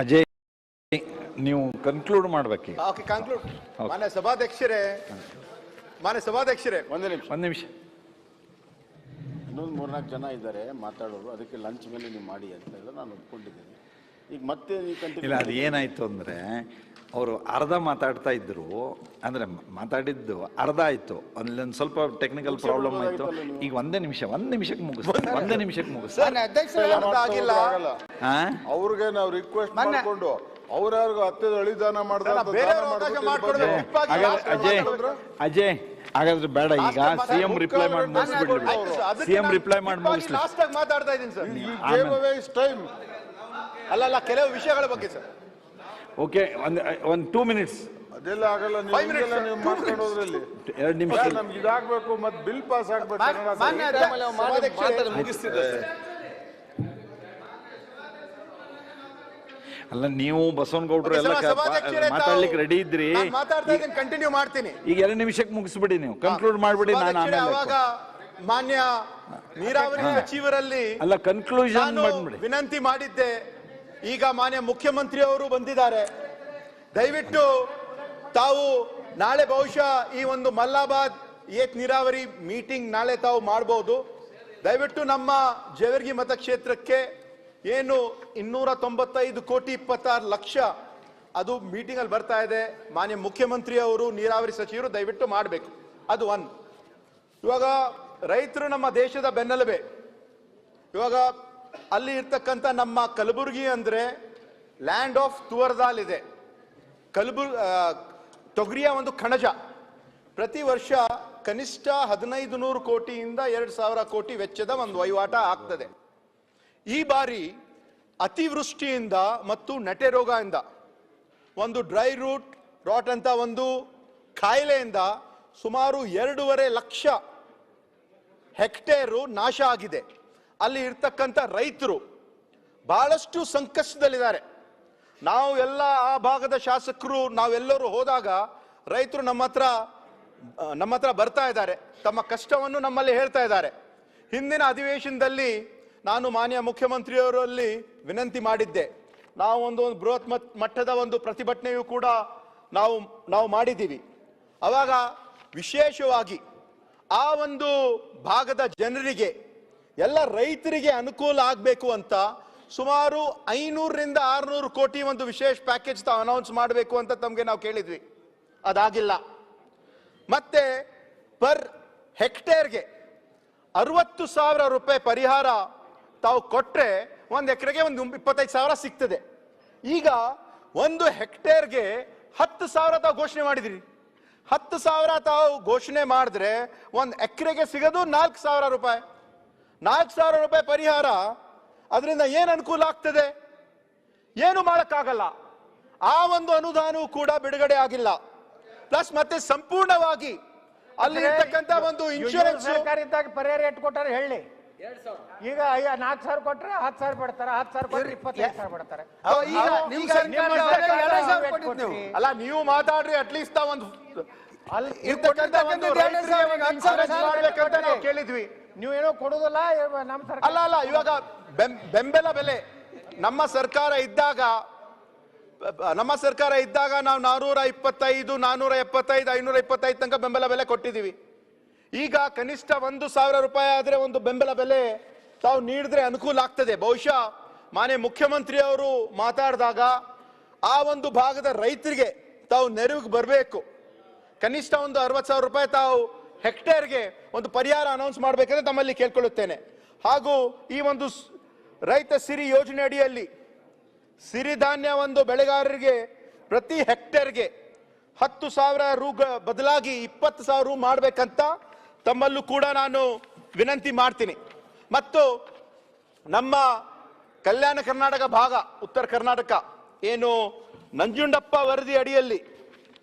ಅಜಯ್, ನೀವು ಕನ್ಕ್ಲೂಡ್ ಮಾಡ್ಬೇಕು. Okay, conclude. ಮಾನ್ಯ ಸಭಾಧ್ಯಕ್ಷರೇ, ಒಂದು ನಿಮಿಷ. ಇನ್ನೊಂದು 3-4 ಜನ ಇದ್ದಾರೆ ಮಾತಾಡೋರು, ಅದಕ್ಕೆ ಲಂಚ್ ಮೇಲೆ ನೀವು ಮಾಡಿ ಅಂತ ಹೇಳಿದ್ರೆ ನಾನು ಒಪ್ಕೊಂಡಿದ್ದೀನಿ. ಈಗ ಮತ್ತೆ ಇಲ್ಲ, ಅದು ಏನಾಯ್ತು ಅಂದರೆ ಅವರು ಅರ್ಧ ಮಾತಾಡ್ತಾ ಇದ್ರು, ಅಂದರೆ ಮಾತಾಡಿದ್ದು ಅರ್ಧ ಆಯಿತು, ಅಲ್ಲೊಂದು ಸ್ವಲ್ಪ ಟೆಕ್ನಿಕಲ್ ಪ್ರಾಬ್ಲಮ್ ಆಯಿತು. ಈಗ ಒಂದೇ ನಿಮಿಷಕ್ಕೆ ಮುಗಿಸ್. ಆಗಿಲ್ಲ ಅವ್ರಿಗೆ ನಾವು ರಿಕ್ವೆಸ್ಟ್ ಮಾಡಿಕೊಂಡು ಅವ್ರ್ಯಾರಿಗೂ ಹತ್ತದ ಅಳಿದಾನ ಅಜಯ್ ಹಾಗಾದ್ರೆ ಬೇಡ, ಈಗ ಸಿಎಂ ರಿಪ್ಲೈ ಮಾಡಿ ಮುಗಿಸ್ಲಿ. ಲಾಸ್ಟ್ ಆಗಿ ಮಾತಾಡ್ತಾ ಇದ್ದೀನಿ ಸರ್. ಅಲ್ಲ, ಕೆಲವು ವಿಷಯಗಳ ಬಗ್ಗೆ ಸರ್. ಓಕೆ, ಒಂದು 2 minutes. ಅದೆಲ್ಲ ಆಗಲ್ಲ, ನೀವು ಮಾಡ್ಕೊಂಡೋದ್ರಲ್ಲಿ 2 ನಿಮಿಷ ನಮ್ಗೆ ಇದಾಗಬೇಕು, ಮತ್ತೆ ಬಿಲ್ ಪಾಸ್ ಆಗ್ಬೇಕು. ಅಲ್ಲ, ನೀವು ಬಸವನಗೌಡರು ಎಲ್ಲ ಮಾತಾಡ್ಲಿಕ್ಕೆ ರೆಡಿ ಇದ್ರಿ. ಮಾತಾಡ್ತಾ ಇದ್ದೀನಿ, ಕಂಟಿನ್ಯೂ ಮಾಡ್ತೀನಿ. ಈಗ 2 ನಿಮಿಷಕ್ಕೆ ಮುಗಿಸ್ಬಿಡಿ, ನೀವು ಕನ್ಕ್ಲೂಡ್ ಮಾಡ್ಬಿಡಿ. ನಾನು ಆವಾಗ ಮಾನ್ಯ ನೀರಾವರಿ ಸಚಿವರಲ್ಲಿ ಅಲ್ಲ ಕನ್ಕ್ಲೂಷನ್ ಮಾಡ್ಬಿಡಿ ವಿನಂತಿ ಮಾಡಿದ್ದೆ. ಈಗ ಮಾನ್ಯ ಮುಖ್ಯಮಂತ್ರಿ ಅವರು ಬಂದಿದ್ದಾರೆ. ದಯವಿಟ್ಟು ತಾವು ನಾಳೆ ಬಹುಶಃ ಈ ಒಂದು ಮಲ್ಲಾಬಾದ್ ಏತ್ ನೀರಾವರಿ ಮೀಟಿಂಗ್ ನಾಳೆ ತಾವು ಮಾಡಬಹುದು. ದಯವಿಟ್ಟು ನಮ್ಮ ಜೇವರ್ಗಿ ಮತಕ್ಷೇತ್ರಕ್ಕೆ ಏನು 295 ಕೋಟಿ 26 ಲಕ್ಷ ಅದು ಮೀಟಿಂಗ್ ಅಲ್ಲಿ ಬರ್ತಾ ಇದೆ. ಮಾನ್ಯ ಮುಖ್ಯಮಂತ್ರಿ ಅವರು, ನೀರಾವರಿ ಸಚಿವರು ದಯವಿಟ್ಟು ಮಾಡಬೇಕು. ಅದು ಒಂದು. ಇವಾಗ ರೈತರು ನಮ್ಮ ದೇಶದ ಬೆನ್ನೆಲುಬೆ. ಇವಾಗ ಅಲ್ಲಿ ಇರ್ತಕ್ಕಂಥ ನಮ್ಮ ಕಲಬುರಗಿ ಅಂದ್ರೆ ಲ್ಯಾಂಡ್ ಆಫ್ ತುವರ್ದಾಲ್ ಇದೆ. ತೊಗರಿಯ ಒಂದು ಕಣಜ. ಪ್ರತಿ ವರ್ಷ ಕನಿಷ್ಠ 1500 ಕೋಟಿಯಿಂದ 2000 ಕೋಟಿ ವೆಚ್ಚದ ಒಂದು ವಹಿವಾಟ ಆಗ್ತದೆ. ಈ ಬಾರಿ ಅತಿವೃಷ್ಟಿಯಿಂದ ಮತ್ತು ನಟೆ ರೋಗದಿಂದ, ಒಂದು ಡ್ರೈ ರೂಟ್ ರಾಟ್ ಅಂತ ಒಂದು ಕಾಯಿಲೆಯಿಂದ ಸುಮಾರು 2.5 ಲಕ್ಷ ಹೆಕ್ಟೇರು ನಾಶ ಆಗಿದೆ. ಅಲ್ಲಿ ಇರ್ತಕ್ಕಂಥ ರೈತರು ಬಹಳಷ್ಟು ಸಂಕಷ್ಟದಲ್ಲಿದ್ದಾರೆ. ನಾವು ಎಲ್ಲ ಆ ಭಾಗದ ಶಾಸಕರು ನಾವೆಲ್ಲರೂ ಹೋದಾಗ ರೈತರು ನಮ್ಮ ಹತ್ರ ಬರ್ತಾ ಇದ್ದಾರೆ, ತಮ್ಮ ಕಷ್ಟವನ್ನು ನಮ್ಮಲ್ಲಿ ಹೇಳ್ತಾ ಇದ್ದಾರೆ. ಹಿಂದಿನ ಅಧಿವೇಶನದಲ್ಲಿ ನಾನು ಮಾನ್ಯ ಮುಖ್ಯಮಂತ್ರಿಯವರಲ್ಲಿ ವಿನಂತಿ ಮಾಡಿದ್ದೆ. ನಾವು ಒಂದು ಬೃಹತ್ ಮಟ್ಟದ ಒಂದು ಪ್ರತಿಭಟನೆಯೂ ಕೂಡ ನಾವು ಮಾಡಿದ್ದೀವಿ. ಅವಾಗ ವಿಶೇಷವಾಗಿ ಆ ಒಂದು ಭಾಗದ ಜನರಿಗೆ, ಎಲ್ಲ ರೈತರಿಗೆ ಅನುಕೂಲ ಆಗಬೇಕು ಅಂತ ಸುಮಾರು 500ರಿಂದ 600 ಕೋಟಿ ಒಂದು ವಿಶೇಷ ಪ್ಯಾಕೇಜ್ ತಾವು ಅನೌನ್ಸ್ ಮಾಡಬೇಕು ಅಂತ ತಮಗೆ ನಾವು ಕೇಳಿದ್ವಿ. ಅದಾಗಿಲ್ಲ. ಮತ್ತೆ ಪರ್ ಹೆಕ್ಟೇರ್ಗೆ 60,000 ರೂಪಾಯಿ ಪರಿಹಾರ ತಾವು ಕೊಟ್ರೆ 1 ಎಕರೆಗೆ ಒಂದು 25,000 ಸಿಗ್ತದೆ. ಈಗ 1 ಹೆಕ್ಟೇರ್ಗೆ 10,000 ತಾವು ಘೋಷಣೆ ಮಾಡಿದಿರಿ. 10,000 ತಾವು ಘೋಷಣೆ ಮಾಡಿದ್ರೆ 1 ಎಕರೆಗೆ ಸಿಗೋದು 4,000 ರೂಪಾಯಿ. 4,000 ರೂಪಾಯಿ ಪರಿಹಾರ. ಅದರಿಂದ ಏನು ಅನುಕೂಲ ಆಗ್ತದೆ? ಏನು ಮಾಡಕ್ಕಾಗಲ್ಲ. ಆ ಒಂದು ಅನುದಾನವೂ ಕೂಡ ಬಿಡುಗಡೆ ಆಗಿಲ್ಲ. ಪ್ಲಸ್ ಮತ್ತೆ ಸಂಪೂರ್ಣವಾಗಿ ಅಲ್ಲಿ ಇರ್ತಕ್ಕಂಥ ಒಂದು ಇನ್ಶೂರೆನ್ಸ್ ಸರ್ಕಾರದಾಗ ಪರಿಹಾರ ಎಷ್ಟು ಕೊಟ್ಟಾರೆ ಹೇಳಿ. ಈಗ 4,000 ಕೊಟ್ರೆ 10,000 ಬಿಡ್ತಾರೆ, 10,000 ಕೊಟ್ರೆ 25,000 ಬಿಡ್ತಾರೆ. ಅಲ್ಲ, ನೀವು ಮಾತಾಡ್ರಿ, ಅಟ್ಲೀಸ್ಟ್ ಒಂದು ಅಲ್ಲಿ ಇರ್ತಕ್ಕಂಥ ಕೇಳಿದ್ವಿ. ನೀವೇನೋ ಕೊಡುದಿಲ್ಲ ನಮ್ಮ ಸರ್ಕಾರ. ಅಲ್ಲ, ಇವಾಗ ಬೆಂಬಲ ಬೆಲೆ ನಮ್ಮ ಸರ್ಕಾರ ಇದ್ದಾಗ ನಾವು 425, 475, 525 ತನಕ ಬೆಂಬಲ ಬೆಲೆ ಕೊಟ್ಟಿದ್ದೀವಿ. ಈಗ ಕನಿಷ್ಠ 1,000 ರೂಪಾಯಿ ಆದ್ರೆ ಒಂದು ಬೆಂಬಲ ಬೆಲೆ ತಾವು ನೀಡಿದ್ರೆ ಅನುಕೂಲ ಆಗ್ತದೆ. ಬಹುಶಃ ಮಾನ್ಯ ಮುಖ್ಯಮಂತ್ರಿ ಅವರು ಮಾತಾಡಿದಾಗ ಆ ಒಂದು ಭಾಗದ ರೈತರಿಗೆ ತಾವು ನೆರವಿಗೆ ಬರಬೇಕು. ಕನಿಷ್ಠ ಒಂದು 60,000 ರೂಪಾಯಿ ತಾವು ಹೆಕ್ಟೇರ್ಗೆ ಒಂದು ಪರಿಹಾರ ಅನೌನ್ಸ್ ಮಾಡಬೇಕಂದ್ರೆ ತಮ್ಮಲ್ಲಿ ಕೇಳ್ಕೊಳ್ಳುತ್ತೇನೆ. ಹಾಗೂ ಈ ಒಂದು ರೈತ ಸಿರಿ ಯೋಜನೆ ಅಡಿಯಲ್ಲಿ ಸಿರಿಧಾನ್ಯ ಒಂದು ಬೆಳೆಗಾರರಿಗೆ ಪ್ರತಿ ಹೆಕ್ಟೇರ್ಗೆ 10,000 ರೂ ಬದಲಾಗಿ 20,000 ರೂ ಮಾಡಬೇಕಂತ ತಮ್ಮಲ್ಲೂ ಕೂಡ ನಾನು ವಿನಂತಿ ಮಾಡ್ತೀನಿ. ಮತ್ತು ನಮ್ಮ ಕಲ್ಯಾಣ ಕರ್ನಾಟಕ ಭಾಗ, ಉತ್ತರ ಕರ್ನಾಟಕ ಏನು ನಂಜುಂಡಪ್ಪ ವರದಿ ಅಡಿಯಲ್ಲಿ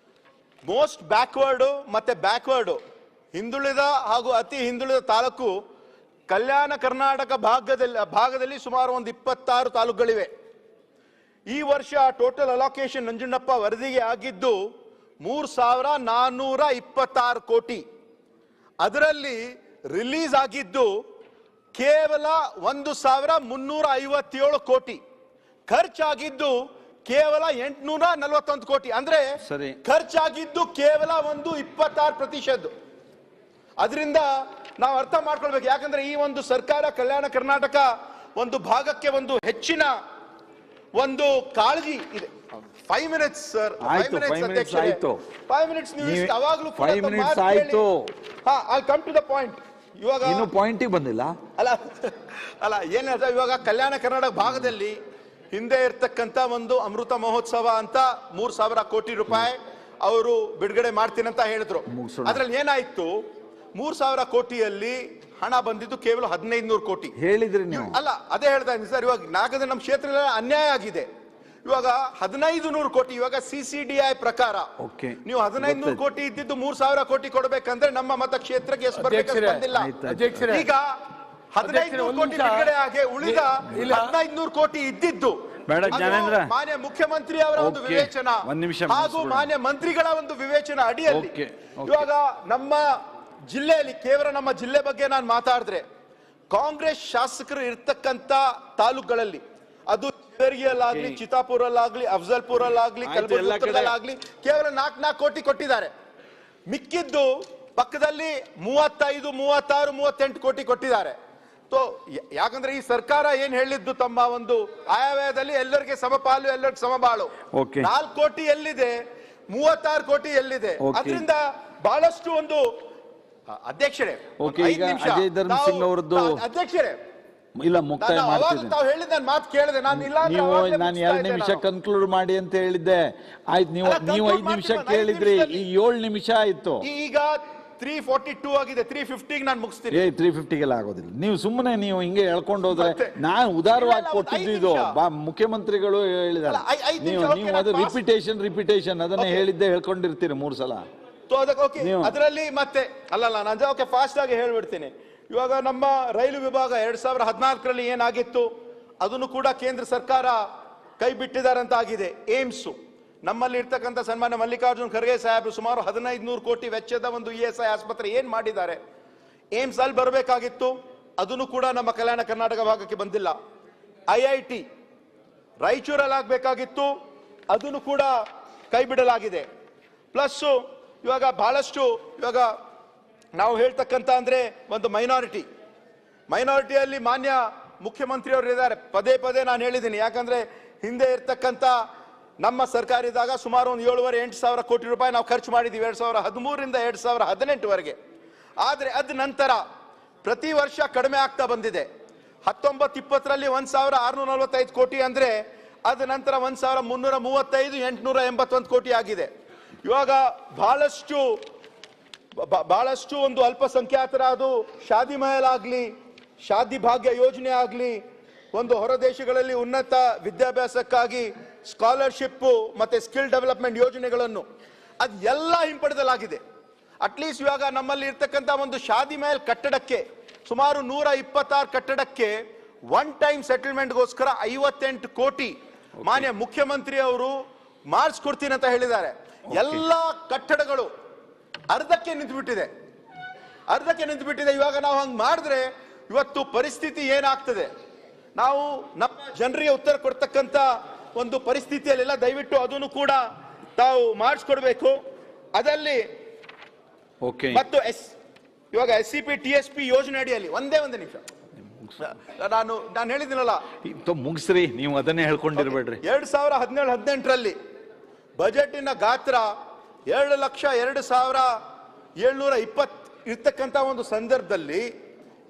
ಮೋಸ್ಟ್ ಬ್ಯಾಕ್ವರ್ಡ್ ಮತ್ತೆ ಬ್ಯಾಕ್ವರ್ಡ್, ಹಿಂದುಳಿದ ಹಾಗೂ ಅತಿ ಹಿಂದುಳಿದ ತಾಲೂಕು ಕಲ್ಯಾಣ ಕರ್ನಾಟಕ ಭಾಗದಲ್ಲಿ ಸುಮಾರು ಒಂದು 26 ತಾಲೂಕುಗಳಿವೆ. ಈ ವರ್ಷ ಟೋಟಲ್ ಅಲೋಕೇಶನ್ ನಂಜುಂಡಪ್ಪ ವರದಿಗೆ ಆಗಿದ್ದು 3,426 ಕೋಟಿ. ಅದರಲ್ಲಿ ರಿಲೀಸ್ ಆಗಿದ್ದು ಕೇವಲ 1,357 ಕೋಟಿ, ಖರ್ಚಾಗಿದ್ದು ಕೇವಲ 841 ಕೋಟಿ. ಅಂದ್ರೆ ಸರಿ, ಖರ್ಚಾಗಿದ್ದು ಕೇವಲ ಒಂದು 26%. ಅದರಿಂದ ನಾವು ಅರ್ಥ ಮಾಡ್ಕೊಳ್ಬೇಕು. ಯಾಕಂದ್ರೆ ಈ ಒಂದು ಸರ್ಕಾರ ಕಲ್ಯಾಣ ಕರ್ನಾಟಕ ಒಂದು ಭಾಗಕ್ಕೆ ಒಂದು ಹೆಚ್ಚಿನ ಒಂದು ಕಾಳಜಿ ಇದೆ. 5 ಮಿನಿಟ್ಸ್ ಸರ್, 5 ಮಿನಿಟ್ಸ್ ಆಯ್ತು. 5 ಮಿನಿಟ್ಸ್ ನೀವು ಯಾವಾಗಲೂ 5 ಮಿನಿಟ್ಸ್ ಆಯ್ತು. I come to the point. ಇವಾಗ ಇನ್ನು ಪಾಯಿಂಟಿಗೆ ಬಂದಿಲ್ಲ. ಅಲ್ಲ ಏನ್ ಹೇಳ್ತಾ, ಇವಾಗ ಕಲ್ಯಾಣ ಕರ್ನಾಟಕ ಭಾಗದಲ್ಲಿ ಹಿಂದೆ ಇರ್ತಕ್ಕಂತ ಒಂದು ಅಮೃತ ಮಹೋತ್ಸವ ಅಂತ 3,000 ಕೋಟಿ ರೂಪಾಯಿ ಅವರು ಬಿಡುಗಡೆ ಮಾಡ್ತೀನಿ ಅಂತ ಹೇಳಿದ್ರು. ಅದ್ರಲ್ಲಿ ಏನಾಯ್ತು, 3,000 ಕೋಟಿಯಲ್ಲಿ ಹಣ ಬಂದಿದ್ದು ಕೇವಲ 1,500 ಕೋಟಿ ಹೇಳಿದ್ರಿ ನೀವು. ಅಲ್ಲ, ಅದೇ ಹೇಳ್ತಾ ಇದ್ದೀನಿ ಸರ್. ಇವಾಗ ಯಾಕಂದ್ರೆ ನಮ್ಮ ಕ್ಷೇತ್ರದಲ್ಲಿ ಅನ್ಯಾಯ ಆಗಿದೆ. ಇವಾಗ 1,500 ಕೋಟಿ, ಇವಾಗ CCDI ಪ್ರಕಾರ ನೀವು 1,500 ಕೋಟಿ ಇದ್ದಿದ್ದು 3,000 ಕೋಟಿ ಕೊಡಬೇಕಂದ್ರೆ ನಮ್ಮ ಮತಕ್ಷೇತ್ರಕ್ಕೆ ಎಷ್ಟು ಬರ್ಬೇಕು ಬಂದಿಲ್ಲ. ಈಗ 1,500 ಕೋಟಿ ಬಿಡುಗಡೆ ಆಗಿ ಉಳಿದ 1,500 ಕೋಟಿ ಇದ್ದಿದ್ದು ಮಾನ್ಯ ಮುಖ್ಯಮಂತ್ರಿ ಅವರ ಒಂದು ವಿವೇಚನ ಹಾಗೂ ಮಾನ್ಯ ಮಂತ್ರಿಗಳ ಒಂದು ವಿವೇಚನ ಅಡಿಯಲ್ಲಿ ಇವಾಗ ನಮ್ಮ ಜಿಲ್ಲೆಯಲ್ಲಿ, ಕೇವಲ ನಮ್ಮ ಜಿಲ್ಲೆ ಬಗ್ಗೆ ನಾನು ಮಾತಾಡಿದ್ರೆ, ಕಾಂಗ್ರೆಸ್ ಶಾಸಕರು ಇರ್ತಕ್ಕಂತ ತಾಲೂಕುಗಳಲ್ಲಿ, ಅದು ಚಿತ್ತರ್ಗಿಯಲ್ಲಾಗ್ಲಿ, ಚಿತ್ತಾಪುರಲ್ಲಾಗ್ಲಿ, ಅಫ್ಜಲ್ಪುರಲ್ಲಾಗ್ಲಿ, ಕಲಬುರಗಿಯಲ್ಲಾಗ್ಲಿ ಕೇವಲ 4 ಕೋಟಿ ಕೊಟ್ಟಿದ್ದಾರೆ. ಮಿಕ್ಕಿದ್ದು ಪಕ್ಕದಲ್ಲಿ 35, 36, 38 ಕೋಟಿ ಕೊಟ್ಟಿದ್ದಾರೆ. ಯಾಕಂದ್ರೆ ಈ ಸರ್ಕಾರ ಏನ್ ಹೇಳಿದ್ದು, ತಮ್ಮ ಒಂದು ಆಯವ್ಯಯದಲ್ಲಿ ಎಲ್ಲರಿಗೆ ಸಮಪಾಲು, ಎಲ್ಲರಿಗೆ ಸಮಬಾಳು. 4 ಕೋಟಿ ಎಲ್ಲಿದೆ, 36 ಕೋಟಿ ಎಲ್ಲಿದೆ? ಅದರಿಂದ ಬಹಳಷ್ಟು ಒಂದು ಅಧ್ಯಕ್ಷರೇ, ಅಧ್ಯಕ್ಷರೇ ಇಲ್ಲ, ಮುಕ್ತಾಯ ಮಾಡ್ತೀನಿ. ತಾವು ಹೇಳಿದ ನಾನು ಮಾತು ಕೇಳಿದೆ. ನಾನು ಇಲ್ಲ, ನೀವು ನಾನು 2 ನಿಮಿಷ ಕನ್ಕ್ಲೂಡ್ ಮಾಡಿ ಅಂತ ಹೇಳಿದ್ದೆ. ಆಯ್ತು, ನೀವು 5 ನಿಮಿಷ ಕೇಳಿದ್ರಿ, ಈಗ 7 ನಿಮಿಷ ಆಯ್ತು. ಈಗ 342 ಆಗಿದೆ, 350 ನಾನು ಮುಗಿಸ್ತೀನಿ. 350ಗೆಲ್ಲ ಆಗೋದಿಲ್ಲ. ನೀವು ಸುಮ್ಮನೆ ನೀವು ಹಿಂಗೆ ಹೇಳ್ಕೊಂಡು ಹೋದ್ರೆ, ನಾನು ಉದಾರವಾಗಿ ಕೊಟ್ಟಿದ್ದು ಇದು ಮುಖ್ಯಮಂತ್ರಿಗಳು ಹೇಳಿದಾರೆ. ನೀವು ಅದು ರಿಪಿಟೇಷನ್ ಅದನ್ನೇ ಹೇಳಿದ್ದೆ ಹೇಳ್ಕೊಂಡಿರ್ತೀರಿ 3 ಸಲ. ಅದರಲ್ಲಿ ಮತ್ತೆ ಅಲ್ಲಲ್ಲ, ನಾನು ಫಾಸ್ಟ್ ಆಗಿ ಹೇಳ್ಬಿಡ್ತೀನಿ. ಇವಾಗ ನಮ್ಮ ರೈಲು ವಿಭಾಗ 2014ರಲ್ಲಿ ಏನಾಗಿತ್ತು, ಅದನ್ನು ಕೂಡ ಕೇಂದ್ರ ಸರ್ಕಾರ ಕೈ ಬಿಟ್ಟಿದ್ದಾರೆ ಅಂತ ಆಗಿದೆ. ಏಮ್ಸ್ ನಮ್ಮಲ್ಲಿ ಇರ್ತಕ್ಕಂಥ ಸನ್ಮಾನ್ಯ ಮಲ್ಲಿಕಾರ್ಜುನ್ ಖರ್ಗೆ ಸಾಹೇಬರು ಸುಮಾರು 1,500 ಕೋಟಿ ವೆಚ್ಚದ ಒಂದು ESI ಆಸ್ಪತ್ರೆ ಏನ್ ಮಾಡಿದ್ದಾರೆ. ಏಮ್ಸ್ ಅಲ್ಲಿ ಬರಬೇಕಾಗಿತ್ತು, ಅದನ್ನು ಕೂಡ ನಮ್ಮ ಕಲ್ಯಾಣ ಕರ್ನಾಟಕ ಭಾಗಕ್ಕೆ ಬಂದಿಲ್ಲ. IIT ರಾಯಚೂರಲ್ಲಿ ಆಗ್ಬೇಕಾಗಿತ್ತು, ಅದನ್ನು ಕೂಡ ಕೈ ಬಿಡಲಾಗಿದೆ. ಪ್ಲಸ್ ಇವಾಗ ಬಹಳಷ್ಟು, ಇವಾಗ ನಾವು ಹೇಳ್ತಕ್ಕಂಥ ಅಂದ್ರೆ ಒಂದು ಮೈನಾರಿಟಿಯಲ್ಲಿ ಮಾನ್ಯ ಮುಖ್ಯಮಂತ್ರಿಯವರು ಇದ್ದಾರೆ. ಪದೇ ನಾನು ಹೇಳಿದ್ದೀನಿ. ಯಾಕಂದ್ರೆ ಹಿಂದೆ ಇರ್ತಕ್ಕಂಥ ನಮ್ಮ ಸರ್ಕಾರ ಇದ್ದಾಗ ಸುಮಾರು ಒಂದು 7,500-8 ಸಾವಿರ ಕೋಟಿ ರೂಪಾಯಿ ನಾವು ಖರ್ಚು ಮಾಡಿದ್ದೀವಿ 2013ರಿಂದ 2018ವರೆಗೆ. ಆದ್ರೆ ಅದ ನಂತರ ಪ್ರತಿ ವರ್ಷ ಕಡಿಮೆ ಆಗ್ತಾ ಬಂದಿದೆ. 19-20ರಲ್ಲಿ 1,645 ಕೋಟಿ ಅಂದ್ರೆ ಅದ ನಂತರ 1,335, 881 ಕೋಟಿ ಆಗಿದೆ. ಇವಾಗ ಬಹಳಷ್ಟು ಒಂದು ಅಲ್ಪಸಂಖ್ಯಾತರ, ಅದು ಶಾದಿ ಮಹಲ್ ಆಗ್ಲಿ, ಶಾದಿ ಭಾಗ್ಯ ಯೋಜನೆ ಆಗ್ಲಿ, ಒಂದು ಹೊರ ದೇಶಗಳಲ್ಲಿ ಉನ್ನತ ವಿದ್ಯಾಭ್ಯಾಸಕ್ಕಾಗಿ ಸ್ಕಾಲರ್ಶಿಪ್ ಮತ್ತೆ ಸ್ಕಿಲ್ ಡೆವಲಪ್ಮೆಂಟ್ ಯೋಜನೆಗಳನ್ನು ಅದೆಲ್ಲ ಹಿಂಪಡೆದಲಾಗಿದೆ. ಅಟ್ಲೀಸ್ಟ್ ಇವಾಗ ನಮ್ಮಲ್ಲಿ ಇರ್ತಕ್ಕಂಥ ಒಂದು ಶಾದಿ ಮಹಲ್ ಕಟ್ಟಡಕ್ಕೆ ಸುಮಾರು 126 ಕಟ್ಟಡಕ್ಕೆ ಒನ್ ಟೈಮ್ ಸೆಟಲ್ಮೆಂಟ್ಗೋಸ್ಕರ 58 ಕೋಟಿ ಮಾನ್ಯ ಮುಖ್ಯಮಂತ್ರಿ ಅವರು ಮಾಡಿಸ್ಕೊಡ್ತೀನಿ ಅಂತ ಹೇಳಿದ್ದಾರೆ. ಎಲ್ಲ ಕಟ್ಟಡಗಳು ಅರ್ಧಕ್ಕೆ ನಿಂತುಬಿಟ್ಟಿದೆ. ಇವಾಗ ನಾವು ಹಂಗೆ ಮಾಡಿದ್ರೆ ಇವತ್ತು ಪರಿಸ್ಥಿತಿ ಏನಾಗ್ತದೆ, ನಾವು ನಮ್ಮ ಜನರಿಗೆ ಉತ್ತರ ಕೊಡ್ತಕ್ಕಂಥ ಒಂದು ಪರಿಸ್ಥಿತಿಯಲ್ಲೆಲ್ಲ ದಯವಿಟ್ಟು ಅದನ್ನು ಕೂಡ ತಾವು ಮಾಡಿಸ್ಕೊಡ್ಬೇಕು. ಅದರಲ್ಲಿ ಮತ್ತು ಇವಾಗ SCP TSP ಯೋಜನೆ ಅಡಿಯಲ್ಲಿ ಒಂದೇ ನಿಮಿಷ ನಾನು ಹೇಳಿದ್ದೀನಲ್ಲ, ಮುಗಿಸ್ರಿ, ನೀವು ಅದನ್ನೇ ಹೇಳ್ಕೊಂಡಿರ್ಬೇಡ್ರಿ. 2017-18ರಲ್ಲಿ ಬಜೆಟಿನ ಗಾತ್ರ 2,02,720 ಇರ್ತಕ್ಕಂಥ ಒಂದು ಸಂದರ್ಭದಲ್ಲಿ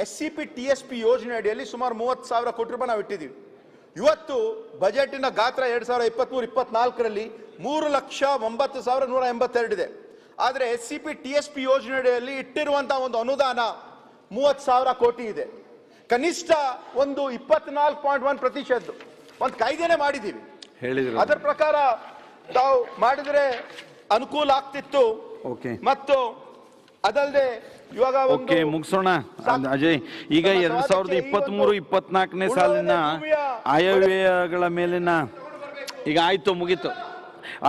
SCP TSP ಯೋಜನೆ ಅಡಿಯಲ್ಲಿ ಸುಮಾರು 30,000 ಕೋಟಿ ರೂಪಾಯಿ ನಾವು ಇಟ್ಟಿದ್ದೀವಿ. ಇವತ್ತು ಬಜೆಟಿನ ಗಾತ್ರ 2023-24ರಲ್ಲಿ 3,09,182 ಇದೆ. ಆದರೆ SCP TSP ಯೋಜನೆ ಅಡಿಯಲ್ಲಿ ಇಟ್ಟಿರುವಂತಹ ಒಂದು ಅನುದಾನ 30,000 ಕೋಟಿ ಇದೆ. ಕನಿಷ್ಠ ಒಂದು 24.1% ಒಂದು ಕಾಯ್ದೆನೆ ಮಾಡಿದ್ದೀವಿ. ಅದರ ಪ್ರಕಾರ ತಾವು ಮಾಡಿದ್ರೆ ಅನುಕೂಲ ಆಗ್ತಿತ್ತು. ಮತ್ತು ಅದಲ್ಲದೆ ಇವಾಗ ಮುಗಿಸೋಣ ಅಜಯ್. ಈಗ 2023-24ನೇ ಸಾಲಿನ ಆಯವ್ಯಯಗಳ ಮೇಲಿನ ಈಗ ಆಯ್ತು, ಮುಗೀತು.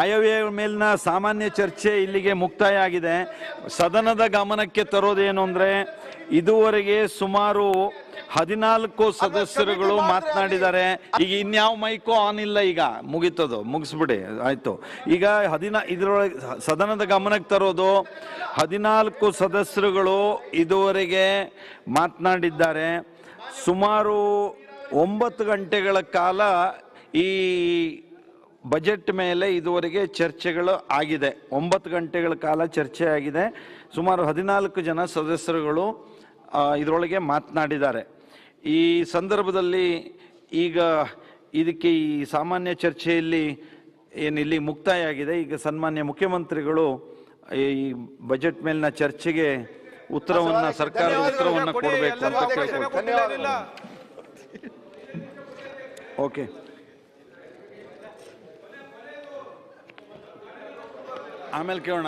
ಆಯವ್ಯಯ ಮೇಲಿನ ಸಾಮಾನ್ಯ ಚರ್ಚೆ ಇಲ್ಲಿಗೆ ಮುಕ್ತಾಯ ಆಗಿದೆ. ಸದನದ ಗಮನಕ್ಕೆ ತರೋದೇನು ಅಂದ್ರೆ, ಇದುವರೆಗೆ ಸುಮಾರು 14 ಸದಸ್ಯರುಗಳು ಕಮಿಟಿ ಮಾಡ್ರಿ ಮಾತನಾಡಿದ್ದಾರೆ. ಈಗ ಇನ್ಯಾವ ಮೈಕೋ ಆನ್ ಇಲ್ಲ, ಈಗ ಮುಗಿತದು, ಮುಗಿಸ್ಬಿಡಿ ಆಯ್ತು. ಈಗ ಇದರೊಳಗೆ ಸದನದ ಗಮನಕ್ಕೆ ತರೋದು 14 ಸದಸ್ಯರುಗಳು ಇದುವರೆಗೆ ಮಾತನಾಡಿದ್ದಾರೆ. ಸುಮಾರು 9 ಗಂಟೆಗಳ ಕಾಲ ಈ ಬಜೆಟ್ ಮೇಲೆ ಇದುವರೆಗೆ ಚರ್ಚೆಗಳು ಆಗಿದೆ. 9 ಗಂಟೆಗಳ ಕಾಲ ಚರ್ಚೆ ಆಗಿದೆ. ಸುಮಾರು 14 ಜನ ಸದಸ್ಯರುಗಳು ಇದರೊಳಗೆ ಮಾತನಾಡಿದ್ದಾರೆ. ಈ ಸಂದರ್ಭದಲ್ಲಿ ಈಗ ಇದಕ್ಕೆ ಈ ಸಾಮಾನ್ಯ ಚರ್ಚೆಯಲ್ಲಿ ಏನಿಲ್ಲಿ ಮುಕ್ತಾಯ ಆಗಿದೆ. ಈಗ ಸನ್ಮಾನ್ಯ ಮುಖ್ಯಮಂತ್ರಿಗಳು ಈ ಬಜೆಟ್ ಮೇಲಿನ ಚರ್ಚೆಗೆ ಸರ್ಕಾರದ ಉತ್ತರವನ್ನು ಕೊಡಬೇಕು ಅಂತ ಕೇಳ್ಕೊಳ್ತೀನಿ. ಓಕೆ, ಆಮೇಲೆ ಕೇಳೋಣ.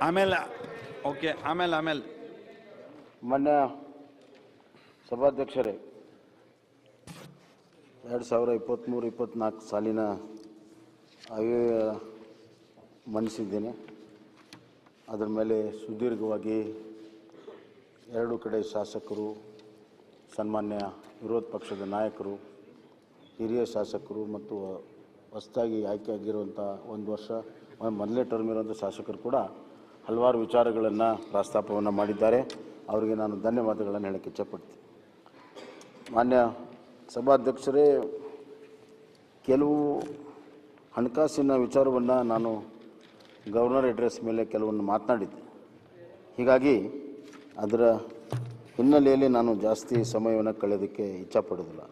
ಆಮೇಲೆ ಮಾನ್ಯ ಸಭಾಧ್ಯಕ್ಷರೇ, 2023-24 ಸಾಲಿನ ಅವ್ಯಯ ಮಂಡಿಸಿದ್ದೇನೆ. ಅದರ ಮೇಲೆ ಸುದೀರ್ಘವಾಗಿ ಎರಡು ಕಡೆ ಶಾಸಕರು, ಸನ್ಮಾನ್ಯ ವಿರೋಧ ಪಕ್ಷದ ನಾಯಕರು, ಹಿರಿಯ ಶಾಸಕರು ಮತ್ತು ಹೊಸದಾಗಿ ಆಯ್ಕೆಯಾಗಿರುವಂಥ 1 ವರ್ಷ ಮೊದಲನೇ ಟರ್ಮ್ ಇರುವಂಥ ಶಾಸಕರು ಕೂಡ ಹಲವಾರು ವಿಚಾರಗಳನ್ನು ಪ್ರಸ್ತಾಪವನ್ನು ಮಾಡಿದ್ದಾರೆ. ಅವರಿಗೆ ನಾನು ಧನ್ಯವಾದಗಳನ್ನು ಹೇಳಕ್ಕೆ ಇಚ್ಛಪಡ್ತೀನಿ. ಮಾನ್ಯ ಸಭಾಧ್ಯಕ್ಷರೇ, ಕೆಲವು ಹಣಕಾಸಿನ ವಿಚಾರವನ್ನು ನಾನು ಗವರ್ನರ್ ಅಡ್ರೆಸ್ ಮೇಲೆ ಕೆಲವನ್ನು ಮಾತನಾಡಿದ್ದೆ. ಹೀಗಾಗಿ ಅದರ ಹಿನ್ನೆಲೆಯಲ್ಲಿ ನಾನು ಜಾಸ್ತಿ ಸಮಯವನ್ನು ಕಳೆಯೋದಕ್ಕೆ ಇಚ್ಛಪಡೋದಿಲ್ಲ.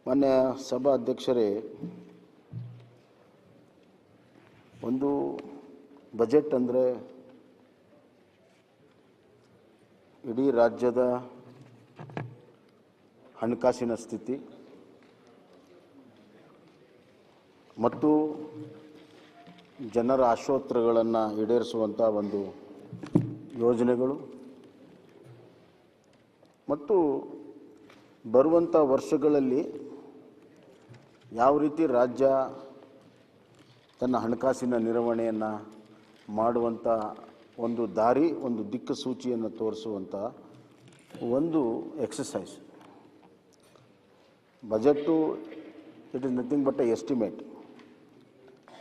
ಮಾನ್ಯ ಸಭಾ ಅಧ್ಯಕ್ಷರೇ, ಒಂದು ಬಜೆಟ್ ಅಂದರೆ ಇಡೀ ರಾಜ್ಯದ ಹಣಕಾಸಿನ ಸ್ಥಿತಿ ಮತ್ತು ಜನರ ಆಶೋತ್ತರಗಳನ್ನು ಈಡೇರಿಸುವಂಥ ಒಂದು ಯೋಜನೆಗಳು ಮತ್ತು ಬರುವಂಥ ವರ್ಷಗಳಲ್ಲಿ ಯಾವ ರೀತಿ ರಾಜ್ಯ ತನ್ನ ಹಣಕಾಸಿನ ನಿರ್ವಹಣೆಯನ್ನು ಮಾಡುವಂಥ ಒಂದು ದಾರಿ, ಒಂದು ದಿಕ್ಕು ಸೂಚಿಯನ್ನು ತೋರಿಸುವಂಥ ಒಂದು exercise. Budget it is nothing but A estimate.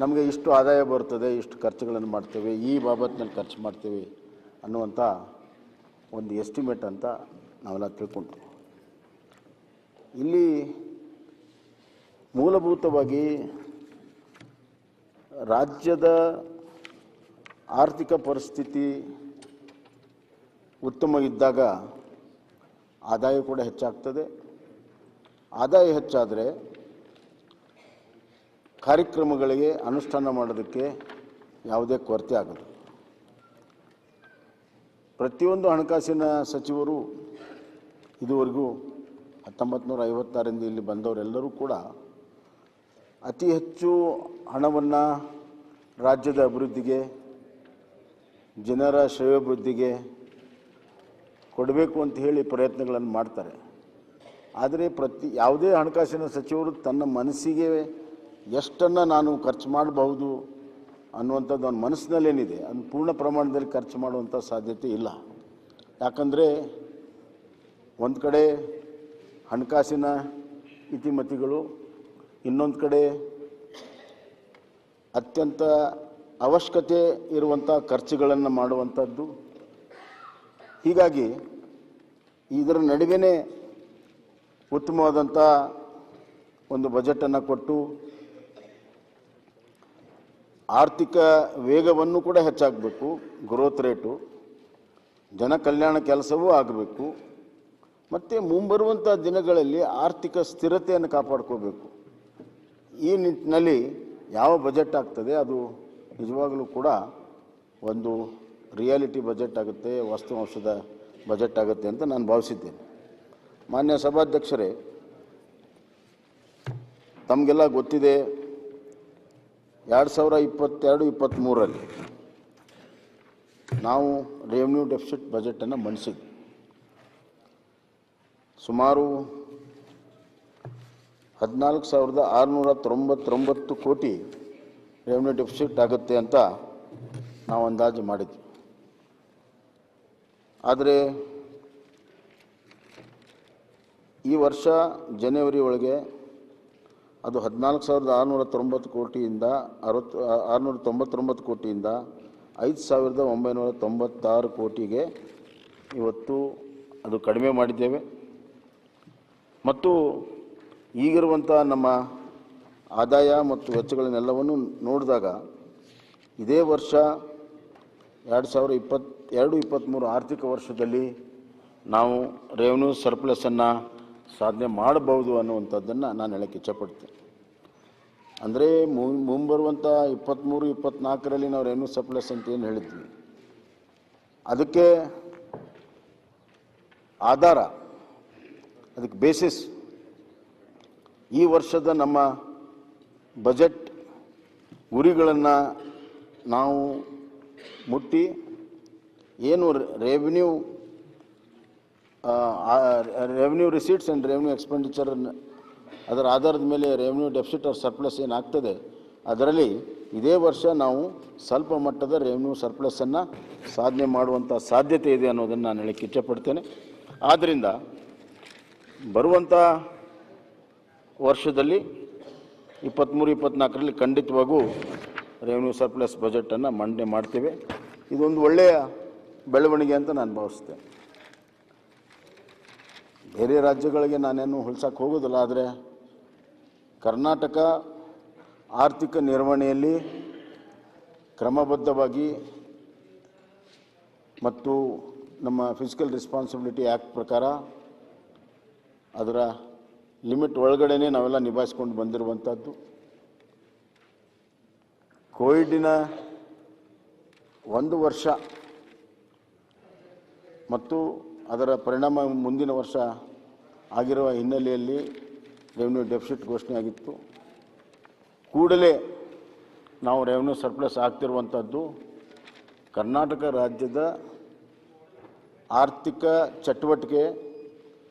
ನಮಗೆ ಇಷ್ಟು ಆದಾಯ ಬರ್ತದೆ, ಇಷ್ಟು ಖರ್ಚುಗಳನ್ನು ಮಾಡ್ತೇವೆ, ಈ ಬಾಬತ್ನಲ್ಲಿ ಖರ್ಚು ಮಾಡ್ತೇವೆ ಅನ್ನುವಂಥ ಒಂದು ಎಸ್ಟಿಮೇಟ್ ಅಂತ ನಾವೆಲ್ಲ ತಿಳ್ಕೊಂಡ್ವಿ. ಇಲ್ಲಿ ಮೂಲಭೂತವಾಗಿ ರಾಜ್ಯದ ಆರ್ಥಿಕ ಪರಿಸ್ಥಿತಿ ಉತ್ತಮ ಇದ್ದಾಗ ಆದಾಯ ಕೂಡ ಹೆಚ್ಚಾಗ್ತದೆ. ಆದಾಯ ಹೆಚ್ಚಾದರೆ ಕಾರ್ಯಕ್ರಮಗಳಿಗೆ ಅನುಷ್ಠಾನ ಮಾಡೋದಕ್ಕೆ ಯಾವುದೇ ಕೊರತೆ ಆಗೋದು. ಪ್ರತಿಯೊಂದು ಹಣಕಾಸಿನ ಸಚಿವರು ಇದುವರೆಗೂ 1956ರಿಂದ ಇಲ್ಲಿ ಬಂದವರೆಲ್ಲರೂ ಕೂಡ ಅತಿ ಹೆಚ್ಚು ಹಣವನ್ನು ರಾಜ್ಯದ ಅಭಿವೃದ್ಧಿಗೆ, ಜನರ ಶ್ರೇಯೋಭಿವೃದ್ಧಿಗೆ ಕೊಡಬೇಕು ಅಂತ ಹೇಳಿ ಪ್ರಯತ್ನಗಳನ್ನು ಮಾಡ್ತಾರೆ. ಆದರೆ ಯಾವುದೇ ಹಣಕಾಸಿನ ಸಚಿವರು ತನ್ನ ಮನಸ್ಸಿಗೆ ಎಷ್ಟನ್ನು ನಾನು ಖರ್ಚು ಮಾಡಬಹುದು ಅನ್ನುವಂಥದ್ದು ಅವನ ಮನಸ್ಸಿನಲ್ಲೇನಿದೆ ಅದನ್ನು ಪೂರ್ಣ ಪ್ರಮಾಣದಲ್ಲಿ ಖರ್ಚು ಮಾಡುವಂಥ ಸಾಧ್ಯತೆ ಇಲ್ಲ. ಯಾಕಂದರೆ ಒಂದು ಕಡೆ ಹಣಕಾಸಿನ ಇತಿಮಿತಿಗಳು, ಇನ್ನೊಂದು ಕಡೆ ಅತ್ಯಂತ ಅವಶ್ಯಕತೆ ಇರುವಂಥ ಖರ್ಚುಗಳನ್ನು ಮಾಡುವಂಥದ್ದು. ಹೀಗಾಗಿ ಇದರ ನಡುವೆ ಉತ್ತಮವಾದಂಥ ಒಂದು ಬಜೆಟನ್ನು ಕೊಟ್ಟು ಆರ್ಥಿಕ ವೇಗವನ್ನು ಕೂಡ ಹೆಚ್ಚಾಗಬೇಕು, ಗ್ರೋತ್ ರೇಟು, ಜನ ಕಲ್ಯಾಣ ಕೆಲಸವೂ ಆಗಬೇಕು, ಮತ್ತು ಮುಂಬರುವಂಥ ದಿನಗಳಲ್ಲಿ ಆರ್ಥಿಕ ಸ್ಥಿರತೆಯನ್ನು ಕಾಪಾಡ್ಕೋಬೇಕು. ಈ ನಿಟ್ಟಿನಲ್ಲಿ ಯಾವ ಬಜೆಟ್ ಆಗ್ತದೆ ಅದು ನಿಜವಾಗಲೂ ಕೂಡ ಒಂದು ರಿಯಾಲಿಟಿ ಬಜೆಟ್ ಆಗುತ್ತೆ, ವಾಸ್ತವಾಂಶದ ಬಜೆಟ್ ಆಗುತ್ತೆ ಅಂತ ನಾನು ಭಾವಿಸಿದ್ದೇನೆ. ಮಾನ್ಯ ಸಭಾಧ್ಯಕ್ಷರೇ, ತಮಗೆಲ್ಲ ಗೊತ್ತಿದೆ 2022-23ರಲ್ಲಿ ನಾವು ರೆವೆನ್ಯೂ ಡೆಫಿಸಿಟ್ ಬಜೆಟನ್ನು ಮಂಡಿಸಿದ್ವಿ. ಸುಮಾರು 14,699 ಕೋಟಿ ರೆವಿನ್ಯೂ ಡೆಫಿಸಿಟ್ ಆಗುತ್ತೆ ಅಂತ ನಾವು ಅಂದಾಜು ಮಾಡಿದ್ವಿ. ಆದರೆ ಈ ವರ್ಷ ಜನವರಿ ಒಳಗೆ ಅದು 14,690 ಕೋಟಿಯಿಂದ 699 ಕೋಟಿಯಿಂದ 5,996 ಕೋಟಿಗೆ ಇವತ್ತು ಅದು ಕಡಿಮೆ ಮಾಡಿದ್ದೇವೆ. ಮತ್ತು ಈಗಿರುವಂಥ ನಮ್ಮ ಆದಾಯ ಮತ್ತು ವೆಚ್ಚಗಳನ್ನೆಲ್ಲವನ್ನು ನೋಡಿದಾಗ ಇದೇ ವರ್ಷ 2022-23 ಆರ್ಥಿಕ ವರ್ಷದಲ್ಲಿ ನಾವು ರೆವೆನ್ಯೂ ಸರ್ಪ್ಲಸನ್ನು ಸಾಧನೆ ಮಾಡಬಹುದು ಅನ್ನುವಂಥದ್ದನ್ನು ನಾನು ಹೇಳಕ್ಕೆ ಇಚ್ಛಪಡ್ತೀನಿ. ಅಂದರೆ ಮುಂಬರುವಂಥ 23-24ರಲ್ಲಿ ನಾವು ರೆವೆನ್ಯೂ ಸರ್ಪ್ಲಸ್ ಅಂತ ಏನು ಹೇಳಿದ್ವಿ, ಅದಕ್ಕೆ ಆಧಾರ, ಅದಕ್ಕೆ ಬೇಸಿಸ್ ಈ ವರ್ಷದ ನಮ್ಮ ಬಜೆಟ್ ಗುರಿಗಳನ್ನು ನಾವು ಮುಟ್ಟಿ ಏನು revenue receipts and revenue expenditure ಅದರ ಆಧಾರದ ಮೇಲೆ ರೆವೆನ್ಯೂ ಡೆಫಿಸಿಟ್ ಆರ್ ಸರ್ಪ್ಲಸ್ ಏನಾಗ್ತದೆ, ಅದರಲ್ಲಿ ಇದೇ ವರ್ಷ ನಾವು ಸ್ವಲ್ಪ ಮಟ್ಟದ ರೆವೆನ್ಯೂ ಸರ್ಪ್ಲಸನ್ನು ಸಾಧನೆ ಮಾಡುವಂಥ ಸಾಧ್ಯತೆ ಇದೆ ಅನ್ನೋದನ್ನು ನಾನು ಹೇಳಕ್ಕೆ ಇಚ್ಛಪಡ್ತೇನೆ. ಆದ್ದರಿಂದ ಬರುವಂಥ ವರ್ಷದಲ್ಲಿ 23-24ರಲ್ಲಿ ಖಂಡಿತವಾಗೂ ರೆವೆನ್ಯೂ ಸರ್ಪ್ಲಸ್ ಬಜೆಟನ್ನು ಮಂಡನೆ ಮಾಡ್ತೇವೆ. ಇದೊಂದು ಒಳ್ಳೆಯ ಬೆಳವಣಿಗೆ ಅಂತ ನಾನು ಭಾವಿಸ್ತೇನೆ. ಬೇರೆ ರಾಜ್ಯಗಳಿಗೆ ನಾನೇನು ಹೋಲ್ಸಕ್ಕೆ ಹೋಗೋದಿಲ್ಲ, ಆದರೆ ಕರ್ನಾಟಕ ಆರ್ಥಿಕ ನಿರ್ವಹಣೆಯಲ್ಲಿ ಕ್ರಮಬದ್ಧವಾಗಿ ಮತ್ತು ನಮ್ಮ ಫಿಸಿಕಲ್ ರೆಸ್ಪಾನ್ಸಿಬಿಲಿಟಿ ಆ್ಯಕ್ಟ್ ಪ್ರಕಾರ ಅದರ ಲಿಮಿಟ್ ಒಳಗಡೆನೇ ನಾವೆಲ್ಲ ನಿಭಾಯಿಸ್ಕೊಂಡು ಬಂದಿರುವಂಥದ್ದು. ಕೋವಿಡಿನ 1 ವರ್ಷ ಮತ್ತು ಅದರ ಪರಿಣಾಮ ಮುಂದಿನ ವರ್ಷ ಆಗಿರುವ ಹಿನ್ನೆಲೆಯಲ್ಲಿ ರೆವೆನ್ಯೂ ಡೆಫಿಸಿಟ್ ಘೋಷಣೆ ಆಗಿತ್ತು. ಕೂಡಲೇ ನಾವು ರೆವೆನ್ಯೂ ಸರ್ಪ್ಲಸ್ ಆಗ್ತಿರುವಂಥದ್ದು ಕರ್ನಾಟಕ ರಾಜ್ಯದ ಆರ್ಥಿಕ ಚಟುವಟಿಕೆ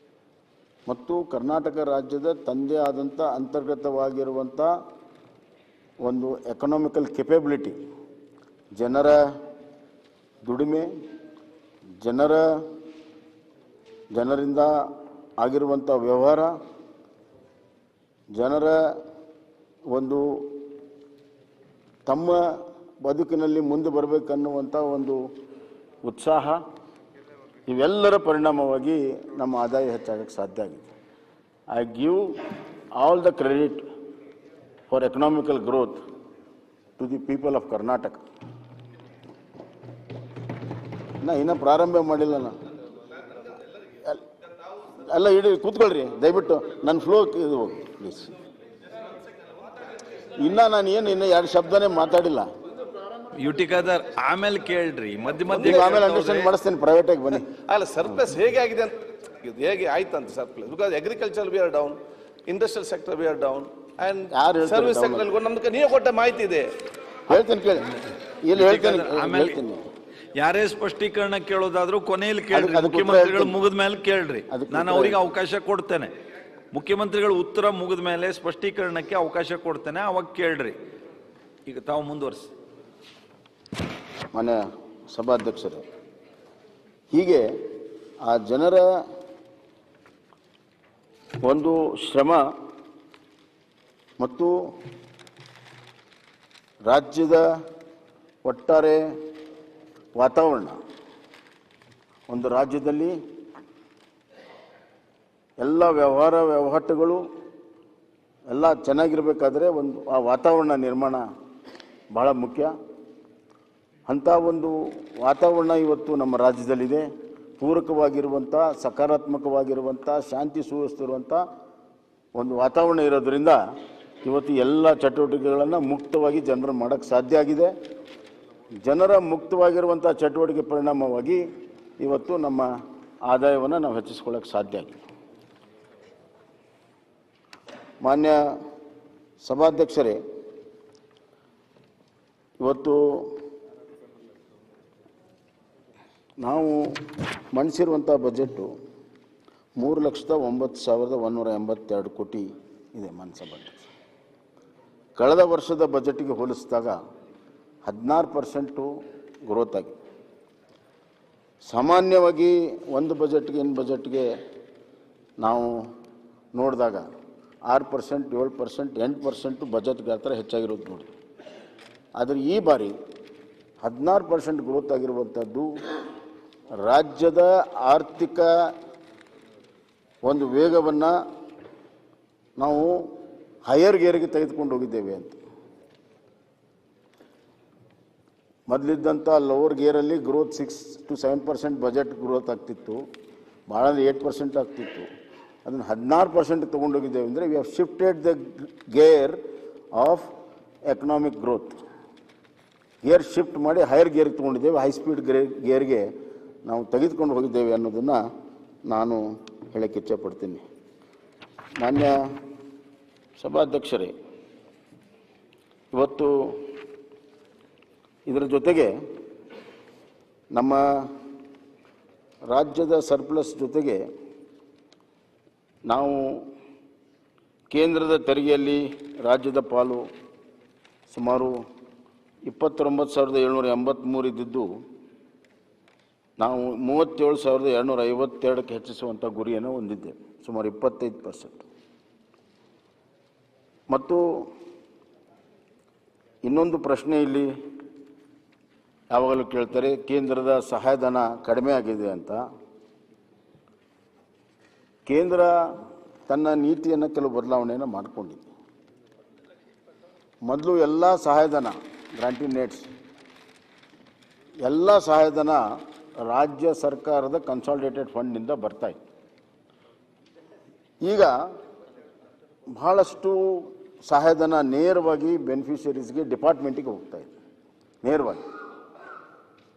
ಮತ್ತು ಕರ್ನಾಟಕ ರಾಜ್ಯದ ತಂದೆ ಆದಂಥ ಅಂತರ್ಗತವಾಗಿರುವಂಥ ಒಂದು ಎಕನಾಮಿಕಲ್ ಕೆಪಬಿಲಿಟಿ, ಜನರ ದುಡಿಮೆ, ಜನರಿಂದ ಆಗಿರುವಂಥ ವ್ಯವಹಾರ, ಜನರ ಒಂದು ತಮ್ಮ ಬದುಕಿನಲ್ಲಿ ಮುಂದೆ ಬರಬೇಕನ್ನುವಂಥ ಒಂದು ಉತ್ಸಾಹ, ಇವೆಲ್ಲರ ಪರಿಣಾಮವಾಗಿ ನಮ್ಮ ಆದಾಯ ಹೆಚ್ಚಾಗಕ್ಕೆ ಸಾಧ್ಯ ಆಗಿದೆ. I give all the credit for economical growth to the people of Karnataka. ಇನ್ನೂ ಪ್ರಾರಂಭ ಮಾಡಿಲ್ಲ ನಾನು. ಎಲ್ಲ ಇಡೀ ಕೂತ್ಕೊಳ್ರಿ ದಯವಿಟ್ಟು, ನನ್ನ ಫ್ಲೋ ಇದು ಪ್ಲೀಸ್. ಇನ್ನು ನಾನು ಇನ್ನು 2 ಶಬ್ದನೇ ಮಾತಾಡಿಲ್ಲ. ಯುಟಿಕಾದರ್ ಆಮೇಲೆ ಕೇಳ್ರಿ, ಮಧ್ಯೆ ಆಮೇಲೆ ಅಂಡರ್ಸ್ಟ್ಯಾಂಡ್ ಮಾಡಿಸ್ತೇನೆ, ಪ್ರೈವೇಟಾಗಿ ಬನ್ನಿ. ಅಲ್ಲ, ಸರ್ಪ್ಲಸ್ ಹೇಗೆ ಆಗಿದೆ ಅಂತ, ಹೇಗೆ ಆಯ್ತು ಅಂತ surplus? Because agriculture we are down, industrial sector we are down, and service sector ನಮ್ಗೆ ನೀವು ಕೊಟ್ಟ ಮಾಹಿತಿ ಇದೆ. ಹೇಳ್ತೇನೆ ಕೇಳಿ, ಇಲ್ಲಿ ಹೇಳ್ತೇನೆ. ಯಾರೇ ಸ್ಪಷ್ಟೀಕರಣ ಕೇಳೋದಾದ್ರೂ ಕೊನೆಯಲ್ಲಿ ಕೇಳ್ರಿ, ಮುಖ್ಯಮಂತ್ರಿಗಳು ಮುಗಿದ ಮೇಲೆ ಕೇಳ್ರಿ, ನಾನು ಅವರಿಗೆ ಅವಕಾಶ ಕೊಡ್ತೇನೆ. ಮುಖ್ಯಮಂತ್ರಿಗಳು ಉತ್ತರ ಮುಗಿದ ಮೇಲೆ ಸ್ಪಷ್ಟೀಕರಣಕ್ಕೆ ಅವಕಾಶ ಕೊಡ್ತೇನೆ, ಅವಾಗ ಕೇಳ್ರಿ. ಈಗ ತಾವು ಮುಂದುವರಿಸಿ. ಮಾನ್ಯ ಸಭಾಧ್ಯಕ್ಷರೇ, ಹೀಗೆ ಆ ಜನರ ಒಂದು ಶ್ರಮ ಮತ್ತು ರಾಜ್ಯದ ಒಟ್ಟಾರೆ ವಾತಾವರಣ, ಒಂದು ರಾಜ್ಯದಲ್ಲಿ ಎಲ್ಲ ವ್ಯವಹಾರಗಳು ಎಲ್ಲ ಚೆನ್ನಾಗಿರಬೇಕಾದ್ರೆ ಆ ವಾತಾವರಣ ನಿರ್ಮಾಣ ಬಹಳ ಮುಖ್ಯ. ಅಂಥ ಒಂದು ವಾತಾವರಣ ಇವತ್ತು ನಮ್ಮ ರಾಜ್ಯದಲ್ಲಿದೆ. ಪೂರಕವಾಗಿರುವಂಥ, ಸಕಾರಾತ್ಮಕವಾಗಿರುವಂಥ, ಶಾಂತಿ ಸುವ್ಯವಸ್ಥೆ ಇರುವಂಥ ಒಂದು ವಾತಾವರಣ ಇರೋದರಿಂದ ಇವತ್ತು ಎಲ್ಲ ಚಟುವಟಿಕೆಗಳನ್ನು ಮುಕ್ತವಾಗಿ ಜನರು ಮಾಡೋಕ್ಕೆ ಸಾಧ್ಯ ಆಗಿದೆ. ಜನರ ಮುಕ್ತವಾಗಿರುವಂಥ ಚಟುವಟಿಕೆ ಪರಿಣಾಮವಾಗಿ ಇವತ್ತು ನಮ್ಮ ಆದಾಯವನ್ನು ನಾವು ಹೆಚ್ಚಿಸ್ಕೊಳ್ಳೋಕ್ಕೆ ಸಾಧ್ಯ ಆಗಿದೆ. ಮಾನ್ಯ ಸಭಾಧ್ಯಕ್ಷರೇ, ಇವತ್ತು ನಾವು ಮಂಡಿಸಿರುವಂಥ ಬಜೆಟ್ಟು 3,09,182 ಕೋಟಿ ಇದೆ ಮಾನ್ಯ ಸಭಾಧ್ಯಕ್ಷ. ಕಳೆದ ವರ್ಷದ ಬಜೆಟ್ಗೆ ಹೋಲಿಸಿದಾಗ 16% ಗ್ರೋತ್ ಆಗಿದೆ. ಸಾಮಾನ್ಯವಾಗಿ ಒಂದು ಬಜೆಟ್ಗೆ ಇನ್ನು ಬಜೆಟ್ಗೆ ನಾವು ನೋಡಿದಾಗ 6%, 7%, 8% ಬಜೆಟ್ ಗಾತ್ರ ಹೆಚ್ಚಾಗಿರೋದು ನೋಡಿ. ಆದರೆ ಈ ಬಾರಿ 16% ಗ್ರೋತ್ ಆಗಿರುವಂಥದ್ದು ರಾಜ್ಯದ ಆರ್ಥಿಕ ಒಂದು ವೇಗವನ್ನು ನಾವು ಹೈಯರ್ ಗೇರಿಗೆ ತೆಗೆದುಕೊಂಡು ಹೋಗಿದ್ದೇವೆ ಅಂತ. ಮೊದಲಿದ್ದಂಥ ಲೋವರ್ ಗೇರಲ್ಲಿ ಗ್ರೋತ್ 6 to 7% ಬಜೆಟ್ ಗ್ರೋತ್ ಆಗ್ತಿತ್ತು, ಭಾಳ 8% ಆಗ್ತಿತ್ತು. ಅದನ್ನು 16% ತೊಗೊಂಡೋಗಿದ್ದೇವೆ ಅಂದರೆ we have shifted the gear of economic growth. Gear shift ಮಾಡಿ ಹೈಯರ್ ಗೇರ್ಗೆ ತೊಗೊಂಡಿದ್ದೇವೆ, ಹೈ ಸ್ಪೀಡ್ ಗೇರ್ಗೆ ನಾವು ತೆಗೆದುಕೊಂಡು ಹೋಗಿದ್ದೇವೆ ಅನ್ನೋದನ್ನು ನಾನು ಹೇಳಕ್ಕೆ ಇಚ್ಛೆಪಡ್ತೀನಿ. ಮಾನ್ಯ ಸಭಾಧ್ಯಕ್ಷರೇ, ಇವತ್ತು ಇದರ ಜೊತೆಗೆ ನಮ್ಮ ರಾಜ್ಯದ ಸರ್ಪ್ಲಸ್ ಜೊತೆಗೆ ನಾವು ಕೇಂದ್ರದ ತೆರಿಗೆಯಲ್ಲಿ ರಾಜ್ಯದ ಪಾಲು ಸುಮಾರು 29,783 ಇದ್ದಿದ್ದು ನಾವು 37,252ಕ್ಕೆ ಹೆಚ್ಚಿಸುವಂಥ ಗುರಿಯನ್ನು ಹೊಂದಿದ್ದೇವೆ, ಸುಮಾರು 25%. ಮತ್ತು ಇನ್ನೊಂದು ಪ್ರಶ್ನೆ ಇಲ್ಲಿ ಯಾವಾಗಲೂ ಕೇಳ್ತಾರೆ, ಕೇಂದ್ರದ ಸಹಾಯಧನ ಕಡಿಮೆ ಆಗಿದೆ ಅಂತ. ಕೇಂದ್ರ ತನ್ನ ನೀತಿಯನ್ನು ಕೆಲವು ಬದಲಾವಣೆಯನ್ನು ಮಾಡಿಕೊಂಡಿದೆ. ಮೊದಲು ಎಲ್ಲ ಸಹಾಯಧನ ಗ್ರಾಂಟಿನೇಟ್ಸ್ ಎಲ್ಲ ಸಹಾಯಧನ ರಾಜ್ಯ ಸರ್ಕಾರದ ಕನ್ಸಾಲಿಡೇಟೆಡ್ ಫಂಡ್ನಿಂದ ಬರ್ತಾಯಿತ್ತು. ಈಗ ಬಹಳಷ್ಟು ಸಹಾಯಧನ ನೇರವಾಗಿ ಬೆನಿಫಿಷರೀಸ್ಗೆ ಡಿಪಾರ್ಟ್ಮೆಂಟಿಗೆ ಹೋಗ್ತಾಯಿದೆ ನೇರವಾಗಿ.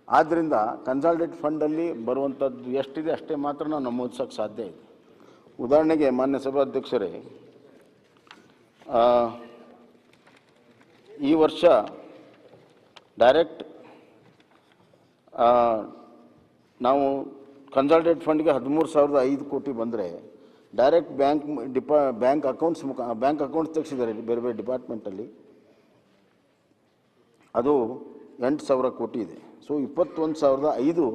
ಆದ್ದರಿಂದ ಕನ್ಸಾಲಿಡೇಟೆಡ್ ಫಂಡಲ್ಲಿ ಬರುವಂಥದ್ದು ಎಷ್ಟಿದೆ ಅಷ್ಟೇ ಮಾತ್ರ ನಾವು ನಮೂದಿಸೋಕ್ಕೆ ಸಾಧ್ಯ ಇದೆ. ಉದಾಹರಣೆಗೆ ಮಾನ್ಯ ಸಭಾಧ್ಯಕ್ಷರೇ, ಈ ವರ್ಷ ಡೈರೆಕ್ಟ್ ನಾವು ಕನ್ಸಾಲಿಡೇಟೆಡ್ ಫಂಡ್ಗೆ 13,005 ಕೋಟಿ ಬಂದರೆ ಡೈರೆಕ್ಟ್ ಬ್ಯಾಂಕ್ ಅಕೌಂಟ್ಸ್ ತೆಗೆಸಿದ್ದಾರೆ ಬೇರೆ ಬೇರೆ ಡಿಪಾರ್ಟ್ಮೆಂಟಲ್ಲಿ, ಅದು 8,000 ಕೋಟಿ ಇದೆ. ಸೊ 21,005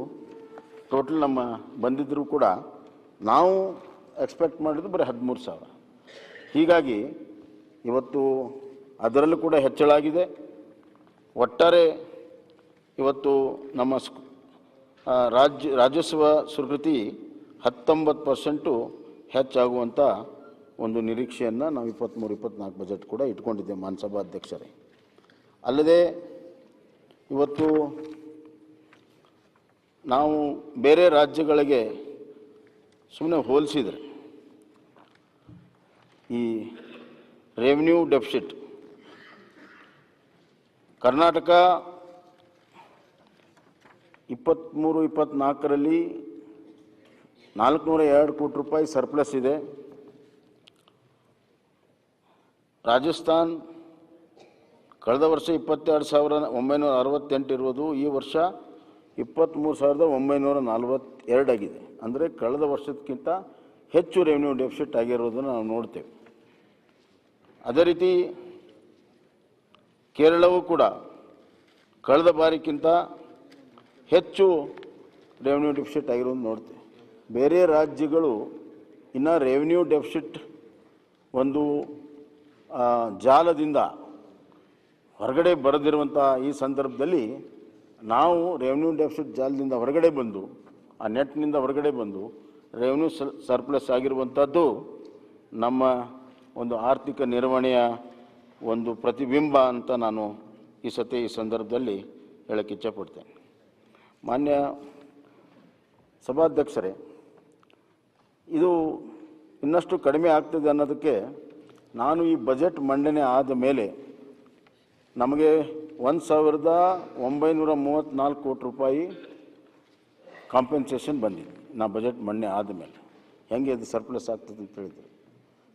ಟೋಟಲ್ ನಮ್ಮ ಬಂದಿದ್ದರೂ ಕೂಡ ನಾವು ಎಕ್ಸ್ಪೆಕ್ಟ್ ಮಾಡಿದ್ದು ಬರೀ 13,000. ಹೀಗಾಗಿ ಇವತ್ತು ಅದರಲ್ಲೂ ಕೂಡ ಹೆಚ್ಚಳ ಆಗಿದೆ. ಒಟ್ಟಾರೆ ಇವತ್ತು ನಮ್ಮ ರಾಜಸ್ವ ಸ್ವೀಕೃತಿ 19% ಹೆಚ್ಚಾಗುವಂಥ ಒಂದು ನಿರೀಕ್ಷೆಯನ್ನು ನಾವು 23-24 ಬಜೆಟ್ ಕೂಡ ಇಟ್ಕೊಂಡಿದ್ದೇವೆ ಮಾನ್ಯ ಸಭಾಧ್ಯಕ್ಷರೇ. ಅಲ್ಲದೆ ಇವತ್ತು ನಾವು ಬೇರೆ ರಾಜ್ಯಗಳಿಗೆ ಸುಮ್ಮನೆ ಹೋಲಿಸಿದರೆ ಈ ರೆವಿನ್ಯೂ ಡೆಫಿಸಿಟ್ ಕರ್ನಾಟಕ 23-24ರಲ್ಲಿ 402 ಕೋಟಿ ರೂಪಾಯಿ ಸರ್ಪ್ಲಸ್ ಇದೆ. ರಾಜಸ್ಥಾನ್ ಕಳೆದ ವರ್ಷ 22,968 ಇರುವುದು, ಈ ವರ್ಷ 23,942 ಆಗಿದೆ. ಅಂದರೆ ಕಳೆದ ವರ್ಷಕ್ಕಿಂತ ಹೆಚ್ಚು ರೆವಿನ್ಯೂ ಡೆಫಿಸಿಟ್ ಆಗಿರೋದನ್ನು ನಾವು ನೋಡ್ತೇವೆ. ಅದೇ ರೀತಿ ಕೇರಳವೂ ಕೂಡ ಕಳೆದ ಬಾರಿಗಿಂತ ಹೆಚ್ಚು ರೆವಿನ್ಯೂ ಡೆಫಿಸಿಟ್ ಆಗಿರೋದು ನೋಡ್ತೇವೆ. ಬೇರೆ ರಾಜ್ಯಗಳು ಇನ್ನು ರೆವಿನ್ಯೂ ಡೆಫಿಸಿಟ್ ಒಂದು ಜಾಲದಿಂದ ಹೊರಗಡೆ ಬರದಿರುವಂಥ ಈ ಸಂದರ್ಭದಲ್ಲಿ ನಾವು ರೆವಿನ್ಯೂ ಡೆಫಿಸಿಟ್ ಜಾಲದಿಂದ ಹೊರಗಡೆ ಬಂದು, ಆ ನೆಟ್ನಿಂದ ಹೊರಗಡೆ ಬಂದು ರೆವಿನ್ಯೂ ಸರ್ಪ್ಲಸ್ ಆಗಿರುವಂಥದ್ದು ನಮ್ಮ ಒಂದು ಆರ್ಥಿಕ ನಿರ್ವಹಣೆಯ ಒಂದು ಪ್ರತಿಬಿಂಬ ಅಂತ ನಾನು ಈ ಸಂದರ್ಭದಲ್ಲಿ ಹೇಳಕ್ಕೆ ಇಚ್ಛೆಪಡ್ತೇನೆ. ಮಾನ್ಯ ಸಭಾಧ್ಯಕ್ಷರೇ, ಇದು ಇನ್ನಷ್ಟು ಕಡಿಮೆ ಆಗ್ತದೆ ಅನ್ನೋದಕ್ಕೆ ನಾನು ಈ ಬಜೆಟ್ ಮಂಡನೆ ಆದ ಮೇಲೆ ನಮಗೆ 1,934 ಕೋಟಿ ರೂಪಾಯಿ ಕಾಂಪೆನ್ಸೇಷನ್ ಬಂದಿದೆ. ನಾ ಬಜೆಟ್ ಮಂಡನೆ ಆದಮೇಲೆ ಹೆಂಗೆ ಅದು ಸರ್ಪ್ಲಸ್ ಆಗ್ತದೆ ಅಂತ ಹೇಳಿದ್ರು.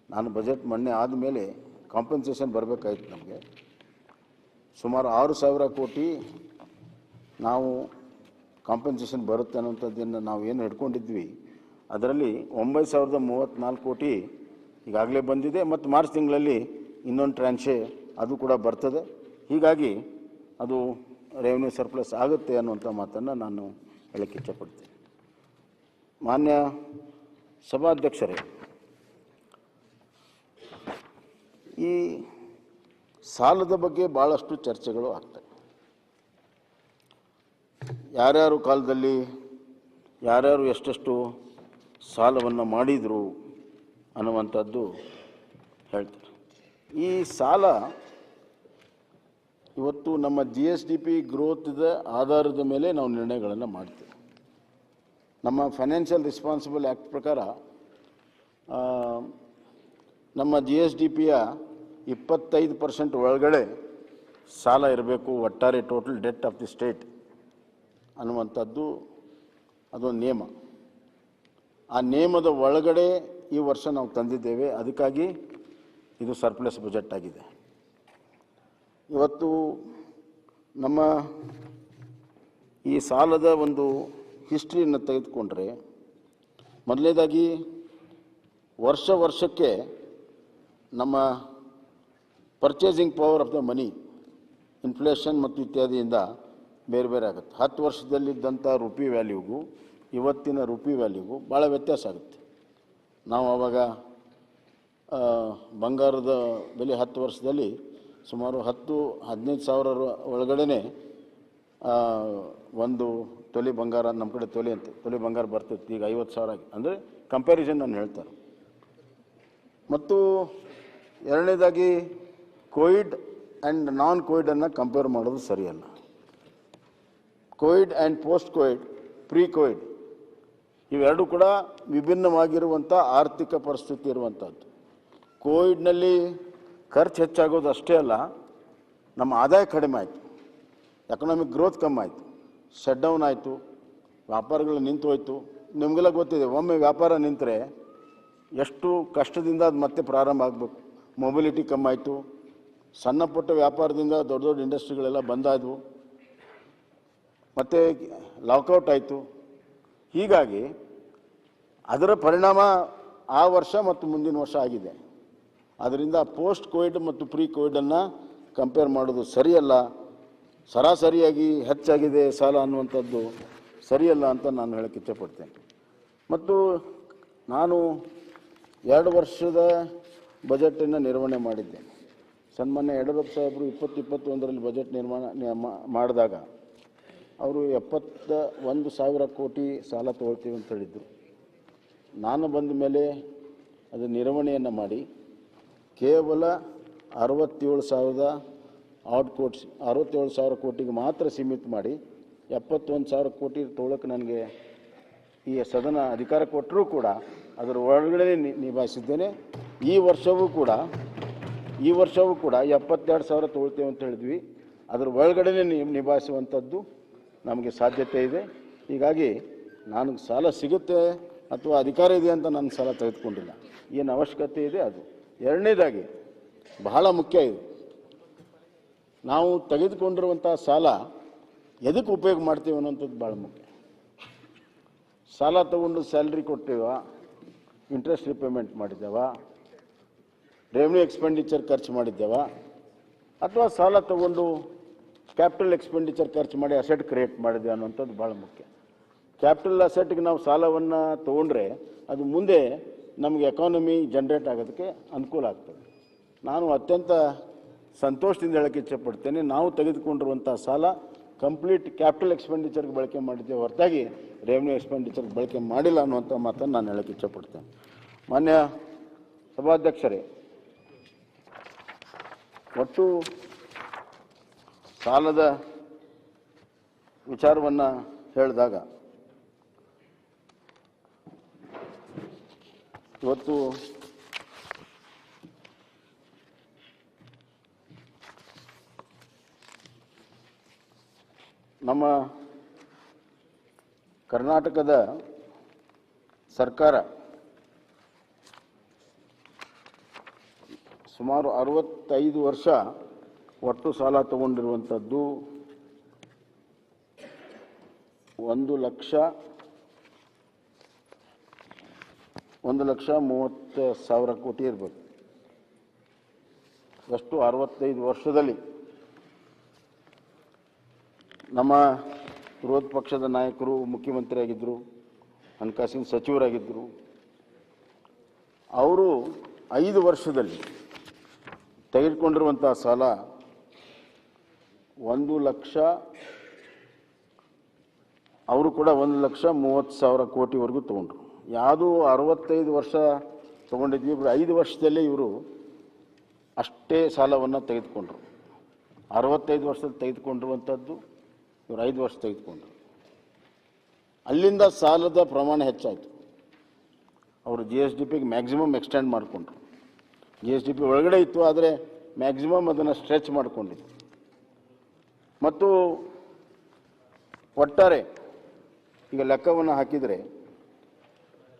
ನಾನು ಬಜೆಟ್ ಮಂಡನೆ ಆದಮೇಲೆ ಕಾಂಪೆನ್ಸೇಷನ್ ಬರಬೇಕಾಯ್ತು. ನಮಗೆ ಸುಮಾರು 6,000 ಕೋಟಿ ನಾವು ಕಾಂಪೆನ್ಸೇಷನ್ ಬರುತ್ತೆ ಅನ್ನೋಂಥದ್ದನ್ನು ನಾವು ಏನು ಹಿಡ್ಕೊಂಡಿದ್ವಿ, ಅದರಲ್ಲಿ 9,034 ಕೋಟಿ ಈಗಾಗಲೇ ಬಂದಿದೆ. ಮತ್ತು ಮಾರ್ಚ್ ತಿಂಗಳಲ್ಲಿ ಇನ್ನೊಂದು ಟ್ರಾನ್ಶೆ ಅದು ಕೂಡ ಬರ್ತದೆ. ಹೀಗಾಗಿ ಅದು ರೆವಿನ್ಯೂ ಸರ್ಪ್ಲಸ್ ಆಗುತ್ತೆ ಅನ್ನುವಂಥ ಮಾತನ್ನು ನಾನು ಹೇಳಕ್ಕೆ ಇಚ್ಛಪಡ್ತೀನಿ. ಮಾನ್ಯ ಸಭಾಧ್ಯಕ್ಷರೇ, ಈ ಸಾಲದ ಬಗ್ಗೆ ಭಾಳಷ್ಟು ಚರ್ಚೆಗಳು ಆಗ್ತವೆ. ಯಾರ್ಯಾರು ಕಾಲದಲ್ಲಿ ಯಾರ್ಯಾರು ಎಷ್ಟೆಷ್ಟು ಸಾಲವನ್ನು ಮಾಡಿದರು ಅನ್ನುವಂಥದ್ದು ಹೇಳ್ತಾರೆ. ಈ ಸಾಲ ಇವತ್ತು ನಮ್ಮ GSDP ಗ್ರೋತ್ದ ಆಧಾರದ ಮೇಲೆ ನಾವು ನಿರ್ಣಯಗಳನ್ನು ಮಾಡ್ತೀವಿ. ನಮ್ಮ ಫೈನಾನ್ಷಿಯಲ್ ರೆಸ್ಪಾನ್ಸಿಬಲ್ ಆ್ಯಕ್ಟ್ ಪ್ರಕಾರ ನಮ್ಮ GSDPಯ 25% ಒಳಗಡೆ ಸಾಲ ಇರಬೇಕು, ಒಟ್ಟಾರೆ total debt of the state ಅನ್ನುವಂಥದ್ದು ಅದೊಂದು ನಿಯಮ. ಆ ನಿಯಮದ ಒಳಗಡೆ ಈ ವರ್ಷ ನಾವು ತಂದಿದ್ದೇವೆ. ಅದಕ್ಕಾಗಿ ಇದು ಸರ್ಪ್ಲಸ್ ಬಜೆಟ್ ಆಗಿದೆ. ಇವತ್ತು ನಮ್ಮ ಈ ಸಾಲದ ಒಂದು ಹಿಸ್ಟ್ರಿಯನ್ನು ತೆಗೆದುಕೊಂಡ್ರೆ, ಮೊದಲನೇದಾಗಿ ವರ್ಷಕ್ಕೆ ನಮ್ಮ purchasing power of the money inflation ಮತ್ತು ಇತ್ಯಾದಿಯಿಂದ ಬೇರೆ ಬೇರೆ ಆಗುತ್ತೆ. 10 ವರ್ಷದಲ್ಲಿದ್ದಂಥ ರುಪಿ ವ್ಯಾಲ್ಯೂಗೂ ಇವತ್ತಿನ ರುಪಿ ವ್ಯಾಲ್ಯೂಗೂ ಭಾಳ ವ್ಯತ್ಯಾಸ ಆಗುತ್ತೆ. ನಾವು ಆವಾಗ ಬಂಗಾರದ ಬೆಲೆ 10 ವರ್ಷದಲ್ಲಿ ಸುಮಾರು 10-15 ಸಾವಿರ ಒಳಗಡೆ ಒಂದು ತೊಲೆ ಬಂಗಾರ, ನಮ್ಮ ಕಡೆ ತೊಲೆ ಬಂಗಾರ ಬರ್ತಿತ್ತು. ಈಗ 50 ಸಾವಿರ ಆಗಿ, ಅಂದರೆ ಕಂಪ್ಯಾರಿಸನ್ ನಾನು ಹೇಳ್ತಾರೆ. ಮತ್ತು ಎರಡನೇದಾಗಿ ಕೋವಿಡ್ ಆ್ಯಂಡ್ ನಾನ್ ಕೋವಿಡನ್ನು ಕಂಪೇರ್ ಮಾಡೋದು ಸರಿಯಲ್ಲ. Covid and post Covid, pre Covid ಇವೆರಡೂ ಕೂಡ ವಿಭಿನ್ನವಾಗಿರುವಂಥ ಆರ್ಥಿಕ ಪರಿಸ್ಥಿತಿ ಇರುವಂಥದ್ದು. ಕೋವಿಡ್ನಲ್ಲಿ ಖರ್ಚು ಹೆಚ್ಚಾಗೋದು ಅಷ್ಟೇ ಅಲ್ಲ, ನಮ್ಮ ಆದಾಯ ಕಡಿಮೆ ಆಯಿತು, ಎಕನಾಮಿಕ್ ಗ್ರೋತ್ ಕಮ್ಮಿ ಆಯಿತು, ಶಟ್ ಡೌನ್ ಆಯಿತು, ವ್ಯಾಪಾರಗಳು ನಿಂತು ಹೋಯಿತು. ನಿಮಗೆಲ್ಲ ಗೊತ್ತಿದೆ, ಒಮ್ಮೆ ವ್ಯಾಪಾರ ನಿಂತರೆ ಎಷ್ಟು ಕಷ್ಟದಿಂದ ಅದು ಮತ್ತೆ ಪ್ರಾರಂಭ ಆಗಬೇಕು. ಮೊಬಿಲಿಟಿ ಕಮ್ಮಿ ಆಯಿತು, ಸಣ್ಣ ಪುಟ್ಟ ವ್ಯಾಪಾರದಿಂದ ದೊಡ್ಡ ದೊಡ್ಡ ಇಂಡಸ್ಟ್ರಿಗಳೆಲ್ಲ ಬಂದಾದವು, ಮತ್ತು ಲಾಕೌಟ್ ಆಯಿತು. ಹೀಗಾಗಿ ಅದರ ಪರಿಣಾಮ ಆ ವರ್ಷ ಮತ್ತು ಮುಂದಿನ ವರ್ಷ ಆಗಿದೆ. ಅದರಿಂದ ಪೋಸ್ಟ್ ಕೋವಿಡ್ ಮತ್ತು ಪ್ರೀ ಕೋವಿಡನ್ನು ಕಂಪೇರ್ ಮಾಡೋದು ಸರಿಯಲ್ಲ. ಸರಾಸರಿಯಾಗಿ ಹೆಚ್ಚಾಗಿದೆ ಸಾಲ ಅನ್ನುವಂಥದ್ದು ಸರಿಯಲ್ಲ ಅಂತ ನಾನು ಹೇಳಕ್ಕೆ ಇಚ್ಛಪಡ್ತೇನೆ. ಮತ್ತು ನಾನು 2 ವರ್ಷದ ಬಜೆಟನ್ನು ನಿರ್ವಹಣೆ ಮಾಡಿದ್ದೇನೆ. ಸನ್ಮಾನ್ಯ ಯಡಿಯೂರಪ್ಪ ಸಾಹೇಬರು 2021ರಲ್ಲಿ ಬಜೆಟ್ ಮಾಡಿದಾಗ ಅವರು 71,000 ಕೋಟಿ ಸಾಲ ತೊಗೊಳ್ತೀವಿ ಅಂತ ಹೇಳಿದರು. ನಾನು ಬಂದ ಮೇಲೆ ಅದು ನಿರ್ವಹಣೆಯನ್ನು ಮಾಡಿ ಕೇವಲ 67,000 ಕೋಟಿಗೆ ಮಾತ್ರ ಸೀಮಿತ ಮಾಡಿ 71,000 ಕೋಟಿ ತೊಗೊಳಕ್ಕೆ ನನಗೆ ಈ ಸದನ ಅಧಿಕಾರ ಕೊಟ್ಟರೂ ಕೂಡ ಅದರ ಒಳಗಡೆ ನಿಭಾಯಿಸಿದ್ದೇನೆ. ಈ ವರ್ಷವೂ ಕೂಡ 72,000 ತೊಗೊಳ್ತೇವೆ ಅಂತ ಹೇಳಿದ್ವಿ. ಅದರ ಒಳಗಡೆ ನಿಭಾಯಿಸುವಂಥದ್ದು ನಮಗೆ ಸಾಧ್ಯತೆ ಇದೆ. ಹೀಗಾಗಿ ನನಗೆ ಸಾಲ ಸಿಗುತ್ತೆ ಅಥವಾ ಅಧಿಕಾರ ಇದೆ ಅಂತ ನಾನು ಸಾಲ ತೆಗೆದುಕೊಂಡಿಲ್ಲ. ಏನು ಅವಶ್ಯಕತೆ ಇದೆ ಅದು. ಎರಡನೇದಾಗಿ ಬಹಳ ಮುಖ್ಯ ಇದು, ನಾವು ತೆಗೆದುಕೊಂಡಿರುವಂಥ ಸಾಲ ಎದಕ್ಕೆ ಉಪಯೋಗ ಮಾಡ್ತೀವಿ ಅನ್ನೋಂಥದ್ದು ಭಾಳ ಮುಖ್ಯ. ಸಾಲ ತಗೊಂಡು ಸ್ಯಾಲ್ರಿ ಕೊಡ್ತೀವ, ಇಂಟ್ರೆಸ್ಟ್ ರಿಪೇಮೆಂಟ್ ಮಾಡಿದ್ದೇವ, ರೆವೆನ್ಯೂ ಎಕ್ಸ್ಪೆಂಡಿಚರ್ ಖರ್ಚು ಮಾಡಿದ್ದೇವ, ಅಥವಾ ಸಾಲ ತಗೊಂಡು ಕ್ಯಾಪಿಟಲ್ ಎಕ್ಸ್ಪೆಂಡಿಚರ್ ಖರ್ಚು ಮಾಡಿ ಅಸೆಟ್ ಕ್ರಿಯೇಟ್ ಮಾಡಿದ್ದೇವೆ ಅನ್ನೋಂಥದ್ದು ಭಾಳ ಮುಖ್ಯ. ಕ್ಯಾಪಿಟಲ್ ಅಸೆಟ್ಗೆ ನಾವು ಸಾಲವನ್ನು ತೊಗೊಂಡ್ರೆ ಅದು ಮುಂದೆ ನಮಗೆ ಎಕಾನಮಿ ಜನ್ರೇಟ್ ಆಗೋದಕ್ಕೆ ಅನುಕೂಲ ಆಗ್ತದೆ. ನಾನು ಅತ್ಯಂತ ಸಂತೋಷದಿಂದ ಹೇಳೋಕ್ಕೆ ಇಚ್ಛಪಡ್ತೇನೆ, ನಾವು ತೆಗೆದುಕೊಂಡಿರುವಂಥ ಸಾಲ ಕಂಪ್ಲೀಟ್ ಕ್ಯಾಪಿಟಲ್ ಎಕ್ಸ್ಪೆಂಡಿಚರ್ಗೆ ಬಳಕೆ ಮಾಡಿದ್ದೇವೆ ಹೊರತಾಗಿ ರೆವೆನ್ಯೂ ಎಕ್ಸ್ಪೆಂಡಿಚರ್ಗೆ ಬಳಕೆ ಮಾಡಿಲ್ಲ ಅನ್ನುವಂಥ ಮಾತನ್ನು ನಾನು ಹೇಳೋಕ್ಕೆ ಇಚ್ಛಪಡ್ತೇನೆ. ಮಾನ್ಯ ಸಭಾಧ್ಯಕ್ಷರೇ, ಒಟ್ಟು ಸಾಲದ ವಿಚಾರವನ್ನು ಹೇಳಿದಾಗ ಇವತ್ತು ನಮ್ಮ ಕರ್ನಾಟಕದ ಸರ್ಕಾರ ಸುಮಾರು 65 ವರ್ಷ ಒಟ್ಟು ಸಾಲ ತಗೊಂಡಿರುವಂಥದ್ದು 1,30,000 ಕೋಟಿ ಇರಬೇಕು. ಎಷ್ಟು 65 ವರ್ಷದಲ್ಲಿ ನಮ್ಮ ವಿರೋಧ ಪಕ್ಷದ ನಾಯಕರು ಮುಖ್ಯಮಂತ್ರಿಯಾಗಿದ್ದರು, ಹಣಕಾಸಿನ ಸಚಿವರಾಗಿದ್ದರು. ಅವರು 5 ವರ್ಷದಲ್ಲಿ ತೆಗೆದುಕೊಂಡಿರುವಂಥ ಸಾಲ 1 ಲಕ್ಷ, ಅವರು ಕೂಡ 1,30,000 ಕೋಟಿವರೆಗೂ ತೊಗೊಂಡ್ರು. ಯಾವುದು 65 ವರ್ಷ ತೊಗೊಂಡಿದ್ವಿ, ಇವರು 5 ವರ್ಷದಲ್ಲೇ ಇವರು ಅಷ್ಟೇ ಸಾಲವನ್ನು ತೆಗೆದುಕೊಂಡ್ರು. 65 ವರ್ಷದಲ್ಲಿ ತೆಗೆದುಕೊಂಡಿರುವಂಥದ್ದು ಇವರು 5 ವರ್ಷ ತೆಗೆದುಕೊಂಡ್ರು. ಅಲ್ಲಿಂದ ಸಾಲದ ಪ್ರಮಾಣ ಹೆಚ್ಚಾಯಿತು. ಅವರು GSDPಗೆ ಮ್ಯಾಕ್ಸಿಮಮ್ ಎಕ್ಸ್ಟೆಂಡ್ ಮಾಡಿಕೊಂಡ್ರು. GSDP ಒಳಗಡೆ ಇತ್ತು, ಆದರೆ ಮ್ಯಾಕ್ಸಿಮಮ್ ಅದನ್ನು ಸ್ಟ್ರೆಚ್ ಮಾಡಿಕೊಂಡಿತ್ತು. ಮತ್ತು ಒಟ್ಟಾರೆ ಈಗ ಲೆಕ್ಕವನ್ನು ಹಾಕಿದರೆ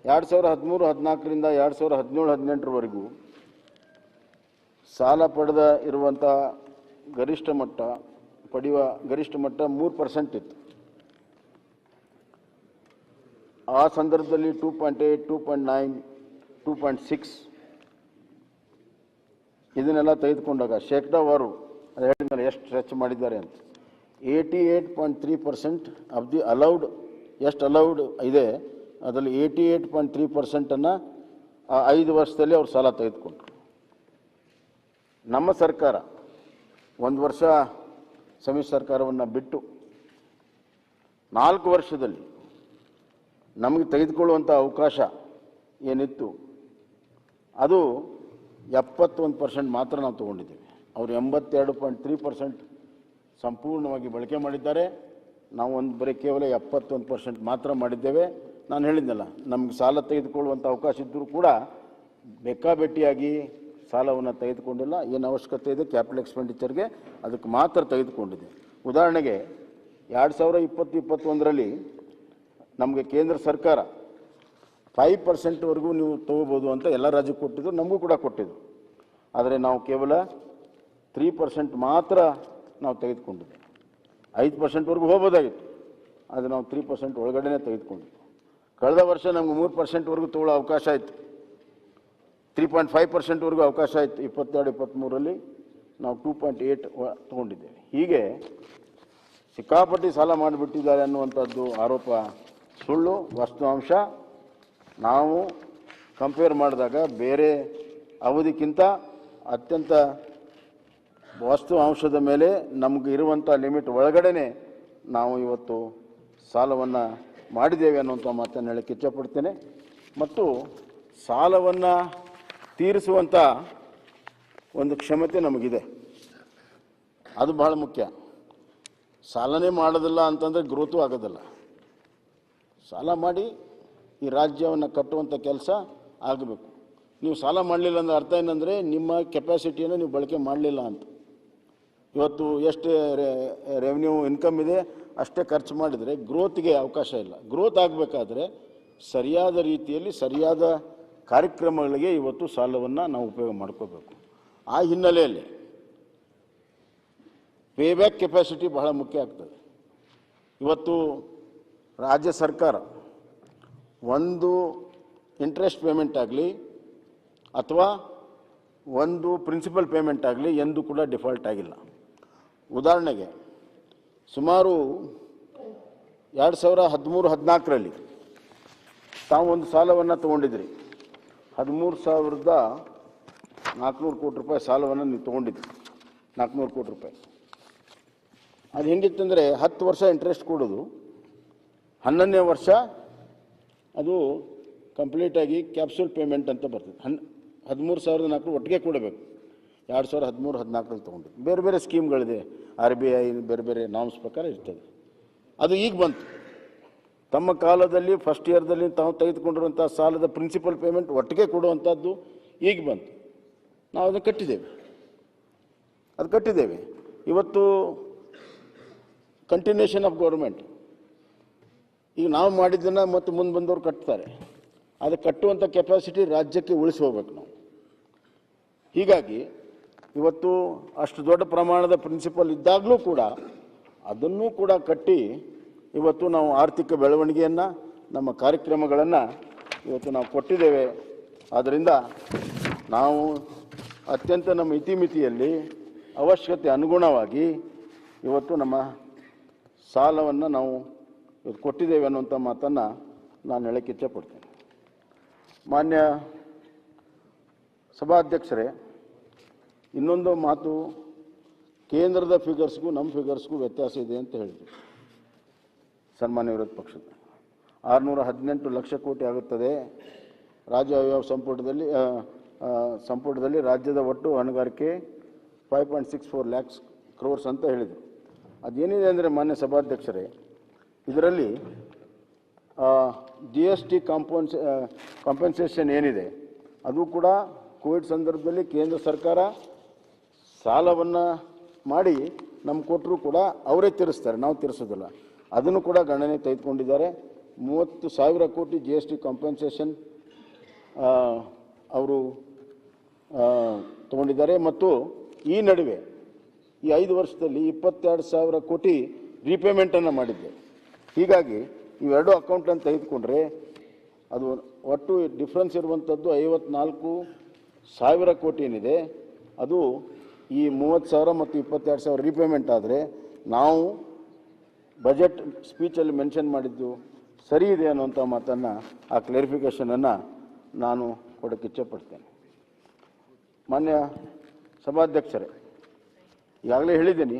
2013-14ರಿಂದ 2017-18ರವರೆಗೂ ಸಾಲ ಪಡೆದ ಇರುವಂಥ ಪಡೆಯುವ ಗರಿಷ್ಠ ಮಟ್ಟ 3% ಇತ್ತು. ಆ ಸಂದರ್ಭದಲ್ಲಿ 2.8, 2.9, 2.6 ಇದನ್ನೆಲ್ಲ ತೆಗೆದುಕೊಂಡಾಗ ಶೇಕಡಾವಾರು ಅದು ಹೇಳಿದ್ಮೇಲೆ ಎಷ್ಟು ಸ್ಟ್ರೆಚ್ ಮಾಡಿದ್ದಾರೆ ಅಂತ 88.3% ಆಫ್ ದಿ ಅಲೌಡ್, ಎಷ್ಟು ಅಲೌಡ್ ಇದೆ ಅದರಲ್ಲಿ 88.3%ಅನ್ನು 5 ವರ್ಷದಲ್ಲಿ ಅವ್ರು ಸಾಲ ತೆಗೆದುಕೊಂಡ್ರು. ನಮ್ಮ ಸರ್ಕಾರ 1 ವರ್ಷ ಸಮ್ಮಿಶ್ರ ಸರ್ಕಾರವನ್ನು ಬಿಟ್ಟು 4 ವರ್ಷದಲ್ಲಿ ನಮಗೆ ತೆಗೆದುಕೊಳ್ಳುವಂಥ ಅವಕಾಶ ಏನಿತ್ತು ಅದು 71% ಮಾತ್ರ ನಾವು ತೊಗೊಂಡಿದ್ದೇವೆ. ಅವರು 82.3% ಸಂಪೂರ್ಣವಾಗಿ ಬಳಕೆ ಮಾಡಿದ್ದಾರೆ. ನಾವು ಬರೀ ಕೇವಲ 71% ಮಾತ್ರ ಮಾಡಿದ್ದೇವೆ. ನಾನು ಹೇಳಿದ್ನಲ್ಲ, ನಮಗೆ ಸಾಲ ತೆಗೆದುಕೊಳ್ಳುವಂಥ ಅವಕಾಶ ಇದ್ದರೂ ಕೂಡ ಬೇಕಾಬಿಟ್ಟಿಯಾಗಿ ಸಾಲವನ್ನು ತೆಗೆದುಕೊಂಡಿಲ್ಲ. ಏನು ಅವಶ್ಯಕತೆ ಇದೆ ಕ್ಯಾಪಿಟಲ್ ಎಕ್ಸ್ಪೆಂಡಿಚರ್ಗೆ ಅದಕ್ಕೆ ಮಾತ್ರ ತೆಗೆದುಕೊಂಡಿದೆ. ಉದಾಹರಣೆಗೆ 2020-21ರಲ್ಲಿ ನಮಗೆ ಕೇಂದ್ರ ಸರ್ಕಾರ 5%ವರೆಗೂ ನೀವು ತೊಗೋಬೋದು ಅಂತ ಎಲ್ಲ ರಾಜ್ಯಕ್ಕೆ ಕೊಟ್ಟಿದ್ದು, ನಮಗೂ ಕೂಡ ಕೊಟ್ಟಿದ್ದು. ಆದರೆ ನಾವು ಕೇವಲ 3% ಮಾತ್ರ ನಾವು ತೆಗೆದುಕೊಂಡಿದ್ದೆ. 5%ವರೆಗೂ ಹೋಗ್ಬೋದಾಗಿತ್ತು, ಆದರೆ ನಾವು 3% ಒಳಗಡೆ ತೆಗೆದುಕೊಂಡಿದ್ದು. ಕಳೆದ ವರ್ಷ ನಮ್ಗೆ 3%ವರೆಗೂ ತೊಗೊಳ್ಳೋ ಅವಕಾಶ ಆಯಿತು, 3.5%ವರೆಗೂ ಅವಕಾಶ ಆಯಿತು. 22-23ರಲ್ಲಿ ನಾವು 2.8 ತೊಗೊಂಡಿದ್ದೇವೆ. ಹೀಗೆ ಸಿಕ್ಕಾಪಟ್ಟಿ ಸಾಲ ಮಾಡಿಬಿಟ್ಟಿದ್ದಾರೆ ಅನ್ನುವಂಥದ್ದು ಆರೋಪ ಸುಳ್ಳು. ವಾಸ್ತವಾಂಶ ನಾವು ಕಂಪೇರ್ ಮಾಡಿದಾಗ ಬೇರೆ ಅವಧಿಗಿಂತ ಅತ್ಯಂತ ವಾಸ್ತವಾಂಶದ ಮೇಲೆ ನಮಗೆ ಇರುವಂಥ ಲಿಮಿಟ್ ಒಳಗಡೆ ನಾವು ಇವತ್ತು ಸಾಲವನ್ನು ಮಾಡಿದ್ದೇವೆ ಅನ್ನುವಂಥ ಮಾತನ್ನು ಹೇಳಕ್ಕೆ ಇಚ್ಛಪಡ್ತೇನೆ. ಮತ್ತು ಸಾಲವನ್ನು ತೀರಿಸುವಂಥ ಒಂದು ಕ್ಷಮತೆ ನಮಗಿದೆ, ಅದು ಬಹಳ ಮುಖ್ಯ. ಸಾಲನೇ ಮಾಡೋದಿಲ್ಲ ಅಂತಂದರೆ ಗ್ರೋತು ಆಗೋದಿಲ್ಲ. ಸಾಲ ಮಾಡಿ ಈ ರಾಜ್ಯವನ್ನು ಕಟ್ಟುವಂಥ ಕೆಲಸ ಆಗಬೇಕು. ನೀವು ಸಾಲ ಮಾಡಲಿಲ್ಲ ಅಂದರೆ ಅರ್ಥ ಏನಂದರೆ ನಿಮ್ಮ ಕೆಪಾಸಿಟಿಯನ್ನು ನೀವು ಬಳಕೆ ಮಾಡಲಿಲ್ಲ ಅಂತ. ಇವತ್ತು ಎಷ್ಟು ರೆವೆನ್ಯೂ ಇನ್ಕಮ್ ಇದೆ ಅಷ್ಟೇ ಖರ್ಚು ಮಾಡಿದರೆ ಗ್ರೋತ್ಗೆ ಅವಕಾಶ ಇಲ್ಲ. ಗ್ರೋತ್ ಆಗಬೇಕಾದ್ರೆ ಸರಿಯಾದ ರೀತಿಯಲ್ಲಿ ಸರಿಯಾದ ಕಾರ್ಯಕ್ರಮಗಳಿಗೆ ಇವತ್ತು ಸಾಲವನ್ನು ನಾವು ಉಪಯೋಗ ಮಾಡ್ಕೋಬೇಕು. ಆ ಹಿನ್ನೆಲೆಯಲ್ಲಿ ಪೇಬ್ಯಾಕ್ ಕೆಪಾಸಿಟಿ ಬಹಳ ಮುಖ್ಯ ಆಗ್ತದೆ. ಇವತ್ತು ರಾಜ್ಯ ಸರ್ಕಾರ ಒಂದು ಇಂಟ್ರೆಸ್ಟ್ ಪೇಮೆಂಟ್ ಆಗಲಿ ಅಥವಾ ಒಂದು ಪ್ರಿನ್ಸಿಪಲ್ ಪೇಮೆಂಟ್ ಆಗಲಿ ಎಂದೂ ಕೂಡ ಡಿಫಾಲ್ಟ್ ಆಗಿಲ್ಲ. ಉದಾಹರಣೆಗೆ ಸುಮಾರು 2013-14ರಲ್ಲಿ ತಾವು ಒಂದು ಸಾಲವನ್ನು ತೊಗೊಂಡಿದ್ರಿ, 13,400 ಕೋಟಿ ರೂಪಾಯಿ ಸಾಲವನ್ನು ನೀವು ತೊಗೊಂಡಿದ್ರಿ, 400 ಕೋಟಿ ರೂಪಾಯಿ. ಅದು ಹೆಂಗಿತ್ತಂದರೆ 10 ವರ್ಷ ಇಂಟ್ರೆಸ್ಟ್ ಕೊಡೋದು, 11ನೇ ವರ್ಷ ಅದು ಕಂಪ್ಲೀಟಾಗಿ ಕ್ಯಾಪ್ಸೂಲ್ ಪೇಮೆಂಟ್ ಅಂತ ಬರ್ತದೆ. 13,400 ಒಟ್ಟಿಗೆ ಕೊಡಬೇಕು. 2013-14ರಲ್ಲಿ ತೊಗೊಂಡಿದ್ದು. ಬೇರೆ ಬೇರೆ ಸ್ಕೀಮ್ಗಳಿದೆ, RBI ಬೇರೆ ಬೇರೆ ನಾಮ್ಸ್ ಪ್ರಕಾರ ಇರ್ತದೆ. ಅದು ಈಗ ಬಂತು. ತಮ್ಮ ಕಾಲದಲ್ಲಿ ಫಸ್ಟ್ ಇಯರ್ದಲ್ಲಿ ತಾವು ತೆಗೆದುಕೊಂಡಿರುವಂಥ ಸಾಲದ ಪ್ರಿನ್ಸಿಪಲ್ ಪೇಮೆಂಟ್ ಒಟ್ಟಿಗೆ ಕೊಡುವಂಥದ್ದು ಈಗ ಬಂತು. ನಾವು ಅದನ್ನು ಕಟ್ಟಿದ್ದೇವೆ. ಇವತ್ತು ಕಂಟಿನ್ಯೂಷನ್ ಆಫ್ ಗೌರ್ಮೆಂಟ್. ಈಗ ನಾವು ಮಾಡಿದ್ದನ್ನು ಮತ್ತು ಮುಂದೆ ಬಂದವರು ಕಟ್ತಾರೆ. ಅದು ಕಟ್ಟುವಂಥ ಕೆಪಾಸಿಟಿ ರಾಜ್ಯಕ್ಕೆ ಉಳಿಸಿ ಹೋಗ್ಬೇಕು ನಾವು. ಹೀಗಾಗಿ ಇವತ್ತು ಅಷ್ಟು ದೊಡ್ಡ ಪ್ರಮಾಣದ ಪ್ರಿನ್ಸಿಪಲ್ ಇದ್ದಾಗಲೂ ಕೂಡ ಅದನ್ನೂ ಕೂಡ ಕಟ್ಟಿ ಇವತ್ತು ನಾವು ಆರ್ಥಿಕ ಬೆಳವಣಿಗೆಯನ್ನು ನಮ್ಮ ಕಾರ್ಯಕ್ರಮಗಳನ್ನು ಇವತ್ತು ನಾವು ಕೊಟ್ಟಿದ್ದೇವೆ. ಆದ್ದರಿಂದ ನಾವು ಅತ್ಯಂತ ನಮ್ಮ ಇತಿಮಿತಿಯಲ್ಲಿ ಅವಶ್ಯಕತೆ ಅನುಗುಣವಾಗಿ ಇವತ್ತು ನಮ್ಮ ಸಾಲವನ್ನು ನಾವು ಇವತ್ತು ಕೊಟ್ಟಿದ್ದೇವೆ ಅನ್ನುವಂಥ ಮಾತನ್ನು ನಾನು ಹೇಳಕ್ಕೆ ಇಚ್ಛೆಪಡ್ತೇನೆ. ಮಾನ್ಯ ಸಭಾಧ್ಯಕ್ಷರೇ, ಇನ್ನೊಂದು ಮಾತು, ಕೇಂದ್ರದ ಫಿಗರ್ಸ್ಗೂ ನಮ್ಮ ಫಿಗರ್ಸ್ಗೂ ವ್ಯತ್ಯಾಸ ಇದೆ ಅಂತ ಹೇಳಿದ್ರು ಸನ್ಮಾನ್ಯ ವಿರೋಧ ಪಕ್ಷದ. 618 ಲಕ್ಷ ಕೋಟಿ ಆಗುತ್ತದೆ ರಾಜ್ಯ ವ್ಯವಹಾರ ಸಂಪುಟದಲ್ಲಿ ರಾಜ್ಯದ ಒಟ್ಟು ಹಣಗಾರಿಕೆ 5.64 ಲ್ಯಾಕ್ಸ್ ಕ್ರೋರ್ಸ್ ಅಂತ ಹೇಳಿದರು. ಅದೇನಿದೆ ಅಂದರೆ ಮಾನ್ಯ ಸಭಾಧ್ಯಕ್ಷರೇ, ಇದರಲ್ಲಿ GST ಕಾಂಪನ್ಸೇಷನ್ ಏನಿದೆ ಅದು ಕೂಡ ಕೋವಿಡ್ ಸಂದರ್ಭದಲ್ಲಿ ಕೇಂದ್ರ ಸರ್ಕಾರ ಸಾಲವನ್ನು ಮಾಡಿ ನಮ್ಗೆ ಕೊಟ್ಟರು ಕೂಡ ಅವರೇ ತೀರಿಸ್ತಾರೆ, ನಾವು ತೀರಿಸೋದಿಲ್ಲ. ಅದನ್ನು ಕೂಡ ಗಣನೆ ತೆಗೆದುಕೊಂಡಿದ್ದಾರೆ. 30,000 ಕೋಟಿ GST ಕಾಂಪನ್ಸೇಷನ್ ಅವರು ತಗೊಂಡಿದ್ದಾರೆ. ಮತ್ತು ಈ ನಡುವೆ ಈ 5 ವರ್ಷದಲ್ಲಿ 22,000 ಕೋಟಿ ರೀಪೇಮೆಂಟನ್ನು ಮಾಡಿದ್ದೆ. ಹೀಗಾಗಿ ಇವೆರಡು ಅಕೌಂಟನ್ನು ತೆಗೆದುಕೊಂಡ್ರೆ ಅದು ಒಟ್ಟು ಡಿಫ್ರೆನ್ಸ್ ಇರುವಂಥದ್ದು 54,000 ಕೋಟಿ ಏನಿದೆ, ಅದು ಈ 30,000 ಮತ್ತು 22,000 ರೀಪೇಮೆಂಟ್ ಆದರೆ ನಾವು ಬಜೆಟ್ ಸ್ಪೀಚಲ್ಲಿ ಮೆನ್ಷನ್ ಮಾಡಿದ್ದು ಸರಿ ಇದೆ ಅನ್ನುವಂಥ ಮಾತನ್ನು, ಆ ಕ್ಲಾರಿಫಿಕೇಷನನ್ನು ನಾನು ಕೊಡೋಕ್ಕೆ ಇಚ್ಛೆಪಡ್ತೇನೆ. ಮಾನ್ಯ ಸಭಾಧ್ಯಕ್ಷರೇ, ಈಗಾಗಲೇ ಹೇಳಿದ್ದೀನಿ,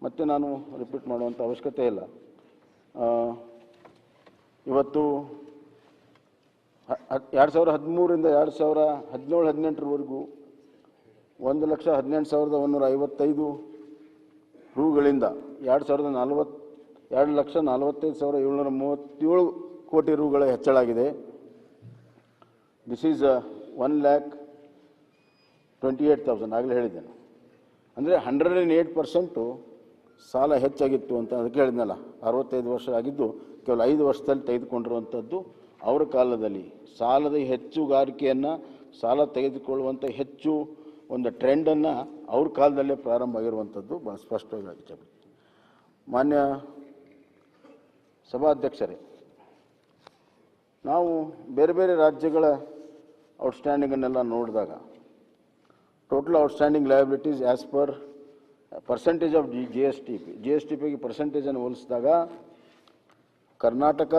ಮತ್ತೆ ನಾನು ರಿಪೀಟ್ ಮಾಡುವಂಥ ಅವಶ್ಯಕತೆ ಇಲ್ಲ. ಇವತ್ತು 2013ರಿಂದ 2017-18ರವರೆಗೂ 1,18,155 ರೂಗಳಿಂದ 2,45,737 ಕೋಟಿ ರೂಗಳ ಹೆಚ್ಚಳಾಗಿದೆ. ದಿಸ್ ಈಸ್ 1,28,000 ಆಗಲೇ ಹೇಳಿದ್ದೇನೆ. ಅಂದರೆ 108% ಸಾಲ ಹೆಚ್ಚಾಗಿತ್ತು ಅಂತ ಅದಕ್ಕೆ ಹೇಳಿದ್ನಲ್ಲ. 65 ವರ್ಷ ಆಗಿದ್ದು ಕೇವಲ 5 ವರ್ಷದಲ್ಲಿ ತೆಗೆದುಕೊಂಡಿರುವಂಥದ್ದು. ಅವರ ಕಾಲದಲ್ಲಿ ಸಾಲದ ಹೆಚ್ಚುಗಾರಿಕೆಯನ್ನು, ಸಾಲ ತೆಗೆದುಕೊಳ್ಳುವಂಥ ಹೆಚ್ಚು ಒಂದು ಟ್ರೆಂಡನ್ನು ಅವ್ರ ಕಾಲದಲ್ಲೇ ಪ್ರಾರಂಭ ಆಗಿರುವಂಥದ್ದು ಭಾಳ ಸ್ಪಷ್ಟವಾಗಿ ಇಚ್ಛೆಪಡ್ತೀನಿ. ಮಾನ್ಯ ಸಭಾಧ್ಯಕ್ಷರೇ, ನಾವು ಬೇರೆ ಬೇರೆ ರಾಜ್ಯಗಳ ಔಟ್ಸ್ಟ್ಯಾಂಡಿಂಗನ್ನೆಲ್ಲ ನೋಡಿದಾಗ total outstanding liabilities as per percentage of G S D ಪಿಗೆ ಪರ್ಸೆಂಟೇಜನ್ನು ಹೋಲಿಸಿದಾಗ ಕರ್ನಾಟಕ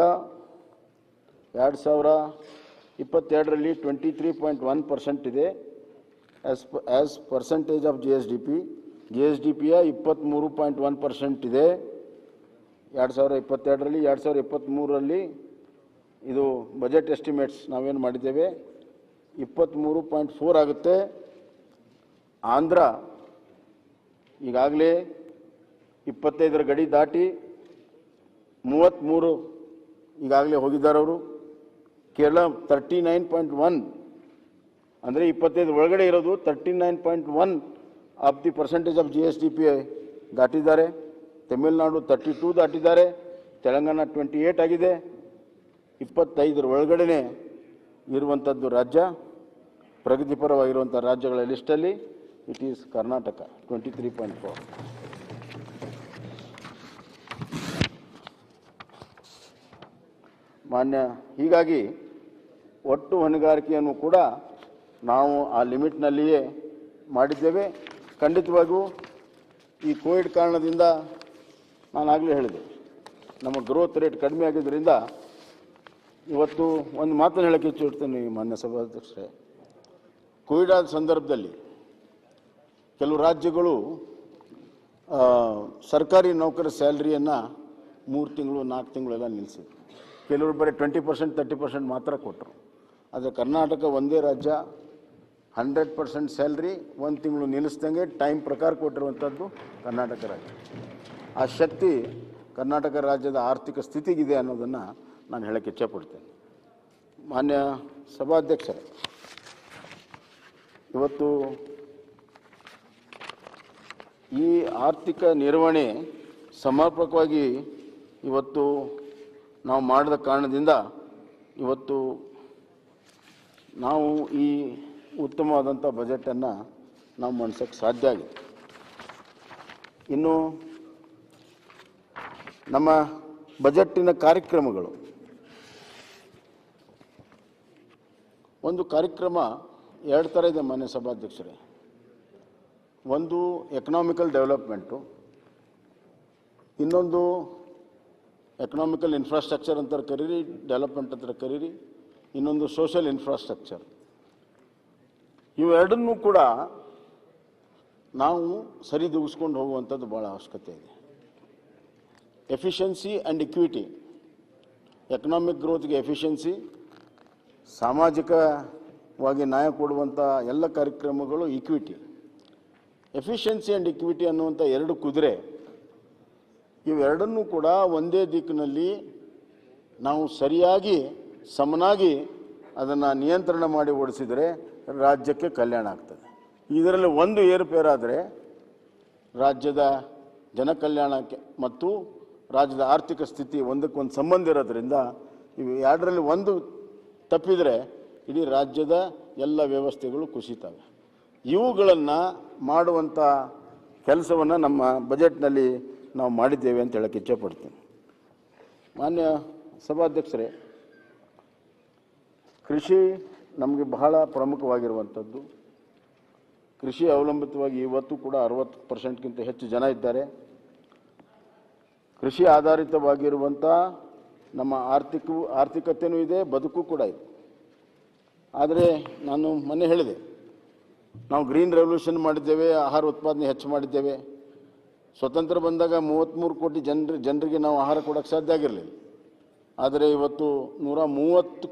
2022ರಲ್ಲಿ 23.1% ಇದೆ as percentage of G S D ಪಿಯ 23.1% ಇದೆ 2022ರಲ್ಲಿ. 2023ರಲ್ಲಿ ಇದು ಬಜೆಟ್ ಎಸ್ಟಿಮೇಟ್ಸ್ ನಾವೇನು ಮಾಡಿದ್ದೇವೆ 23.4 ಆಗುತ್ತೆ. ಆಂಧ್ರ ಈಗಾಗಲೇ 25ರ ಗಡಿ ದಾಟಿ 33 ಈಗಾಗಲೇ ಹೋಗಿದ್ದಾರೆ ಅವರು. ಕೇರಳ 39.1 ಅಂದರೆ 25 ಒಳಗಡೆ ಇರೋದು 39.1 of the percentage of G S D P ದಾಟಿದ್ದಾರೆ. Tamil Nadu 32 ದಾಟಿದ್ದಾರೆ. Telangana 28 ಆಗಿದೆ. 25ರ ಒಳಗಡೆ ಇರುವಂಥದ್ದು ರಾಜ್ಯ, ಪ್ರಗತಿಪರವಾಗಿರುವಂಥ ರಾಜ್ಯಗಳ ಲಿಸ್ಟಲ್ಲಿ ಇಟ್ ಈಸ್ ಕರ್ನಾಟಕ 23.4. ಮಾನ್ಯ, ಹೀಗಾಗಿ ಒಟ್ಟು ಹೊಣೆಗಾರಿಕೆಯನ್ನು ಕೂಡ ನಾವು ಆ ಲಿಮಿಟ್ನಲ್ಲಿಯೇ ಮಾಡಿದ್ದೇವೆ. ಖಂಡಿತವಾಗಿಯೂ ಈ ಕೋವಿಡ್ ಕಾರಣದಿಂದ ನಾನು ಆಗಲೇ ಹೇಳಿದೆ, ನಮ್ಮ ಗ್ರೋತ್ ರೇಟ್ ಕಡಿಮೆ ಆಗಿದ್ದರಿಂದ ಇವತ್ತು ಒಂದು ಮಾತನ್ನು ಹೇಳೋಕ್ಕೆ ಇಚ್ಛಿಡ್ತೇನೆ ಮಾನ್ಯ ಸಭಾಧ್ಯಕ್ಷರೇ. ಕೋವಿಡ್ ಆದ ಸಂದರ್ಭದಲ್ಲಿ ಕೆಲವು ರಾಜ್ಯಗಳು ಸರ್ಕಾರಿ ನೌಕರ ಸ್ಯಾಲ್ರಿಯನ್ನು 3 ತಿಂಗಳು 4 ತಿಂಗಳೆಲ್ಲ ನಿಲ್ಲಿಸಿದ್ರು. ಕೆಲವರು ಬರೀ 20% 30% ಮಾತ್ರ ಕೊಟ್ಟರು. ಆದರೆ ಕರ್ನಾಟಕ ಒಂದೇ ರಾಜ್ಯ 100% ಸ್ಯಾಲ್ರಿ 1 ತಿಂಗಳು ನಿಲ್ಲಿಸ್ದಂಗೆ ಟೈಮ್ ಪ್ರಕಾರ ಕೊಟ್ಟಿರುವಂಥದ್ದು ಕರ್ನಾಟಕ ರಾಜ್ಯ. ಆ ಶಕ್ತಿ ಕರ್ನಾಟಕ ರಾಜ್ಯದ ಆರ್ಥಿಕ ಸ್ಥಿತಿಗಿದೆ ಅನ್ನೋದನ್ನು ನಾನು ಹೇಳಕ್ಕೆ ಇಚ್ಛೆಪಡ್ತೇನೆ. ಮಾನ್ಯ ಸಭಾಧ್ಯಕ್ಷರೇ, ಇವತ್ತು ಈ ಆರ್ಥಿಕ ನಿರ್ವಹಣೆ ಸಮರ್ಪಕವಾಗಿ ಇವತ್ತು ನಾವು ಮಾಡಿದ ಕಾರಣದಿಂದ ಇವತ್ತು ನಾವು ಈ ಉತ್ತಮವಾದಂಥ ಬಜೆಟನ್ನು ನಾವು ಮಂಡಿಸೋಕ್ಕೆ ಸಾಧ್ಯ ಆಗಿದೆ. ಇನ್ನು ನಮ್ಮ ಬಜೆಟ್ಟಿನ ಕಾರ್ಯಕ್ರಮಗಳು, ಒಂದು ಕಾರ್ಯಕ್ರಮ ಎರಡು ಥರ ಇದೆ ಮಾನ್ಯ ಸಭಾಧ್ಯಕ್ಷರೇ. ಒಂದು ಎಕನಾಮಿಕಲ್ ಡೆವಲಪ್ಮೆಂಟು, ಇನ್ನೊಂದು ಎಕನಾಮಿಕಲ್ ಇನ್ಫ್ರಾಸ್ಟ್ರಕ್ಚರ್ ಅಂತಾರೆ ಕರೀರಿ, ಡೆವಲಪ್ಮೆಂಟ್ ಅಂತಾರೆ ಕರೀರಿ, ಇನ್ನೊಂದು ಸೋಷಿಯಲ್ ಇನ್ಫ್ರಾಸ್ಟ್ರಕ್ಚರ್. ಇವೆರಡನ್ನೂ ಕೂಡ ನಾವು ಸರಿದೂಗಿಸ್ಕೊಂಡು ಹೋಗುವಂಥದ್ದು ಭಾಳ ಅವಶ್ಯಕತೆ ಇದೆ. ಎಫಿಷಿಯನ್ಸಿ ಆ್ಯಂಡ್ ಇಕ್ವಿಟಿ, ಎಕನಾಮಿಕ್ ಗ್ರೋತ್ಗೆ ಎಫಿಷಿಯನ್ಸಿ, ಸಾಮಾಜಿಕವಾಗಿ ನ್ಯಾಯ ಕೊಡುವಂಥ ಎಲ್ಲ ಕಾರ್ಯಕ್ರಮಗಳು ಇಕ್ವಿಟಿ. ಎಫಿಷಿಯನ್ಸಿ ಆ್ಯಂಡ್ ಇಕ್ವಿಟಿ ಅನ್ನುವಂಥ ಎರಡು ಕುದುರೆ, ಇವೆರಡನ್ನೂ ಕೂಡ ಒಂದೇ ದಿಕ್ಕಿನಲ್ಲಿ ನಾವು ಸರಿಯಾಗಿ ಸಮನಾಗಿ ಅದನ್ನು ನಿಯಂತ್ರಣ ಮಾಡಿ ಓಡಿಸಿದರೆ ರಾಜ್ಯಕ್ಕೆ ಕಲ್ಯಾಣ ಆಗ್ತದೆ. ಇದರಲ್ಲಿ ಒಂದು ಏರುಪೇರಾದರೆ ರಾಜ್ಯದ ಜನ ಕಲ್ಯಾಣಕ್ಕೆ ಮತ್ತು ರಾಜ್ಯದ ಆರ್ಥಿಕ ಸ್ಥಿತಿ ಒಂದಕ್ಕೊಂದು ಸಂಬಂಧ ಇರೋದ್ರಿಂದ ಇವು ಎರಡರಲ್ಲಿ ಒಂದು ತಪ್ಪಿದರೆ ಇಡೀ ರಾಜ್ಯದ ಎಲ್ಲ ವ್ಯವಸ್ಥೆಗಳು ಕುಸಿತವೆ. ಇವುಗಳನ್ನು ಮಾಡುವಂಥ ಕೆಲಸವನ್ನು ನಮ್ಮ ಬಜೆಟ್ನಲ್ಲಿ ನಾವು ಮಾಡಿದ್ದೇವೆ ಅಂತ ಹೇಳಕ್ಕೆ ಇಚ್ಛೆಪಡ್ತೀನಿ. ಮಾನ್ಯ ಸಭಾಧ್ಯಕ್ಷರೇ, ಕೃಷಿ ನಮಗೆ ಬಹಳ ಪ್ರಮುಖವಾಗಿರುವಂಥದ್ದು. ಕೃಷಿ ಅವಲಂಬಿತವಾಗಿ ಇವತ್ತು ಕೂಡ 60% ಹೆಚ್ಚು ಜನ ಇದ್ದಾರೆ. ಕೃಷಿ ಆಧಾರಿತವಾಗಿರುವಂಥ ನಮ್ಮ ಆರ್ಥಿಕತೆಯೂ ಇದೆ, ಬದುಕು ಕೂಡ ಇದೆ. ಆದರೆ ನಾನು ಮೊನ್ನೆ ಹೇಳಿದೆ, ನಾವು ಗ್ರೀನ್ ರೆವಲ್ಯೂಷನ್ ಮಾಡಿದ್ದೇವೆ, ಆಹಾರ ಉತ್ಪಾದನೆ ಹೆಚ್ಚು ಮಾಡಿದ್ದೇವೆ. ಸ್ವತಂತ್ರ ಬಂದಾಗ 33 ಕೋಟಿ ಜನರಿಗೆ ನಾವು ಆಹಾರ ಕೊಡೋಕ್ಕೆ ಸಾಧ್ಯ ಆಗಿರಲಿಲ್ಲ. ಆದರೆ ಇವತ್ತು 130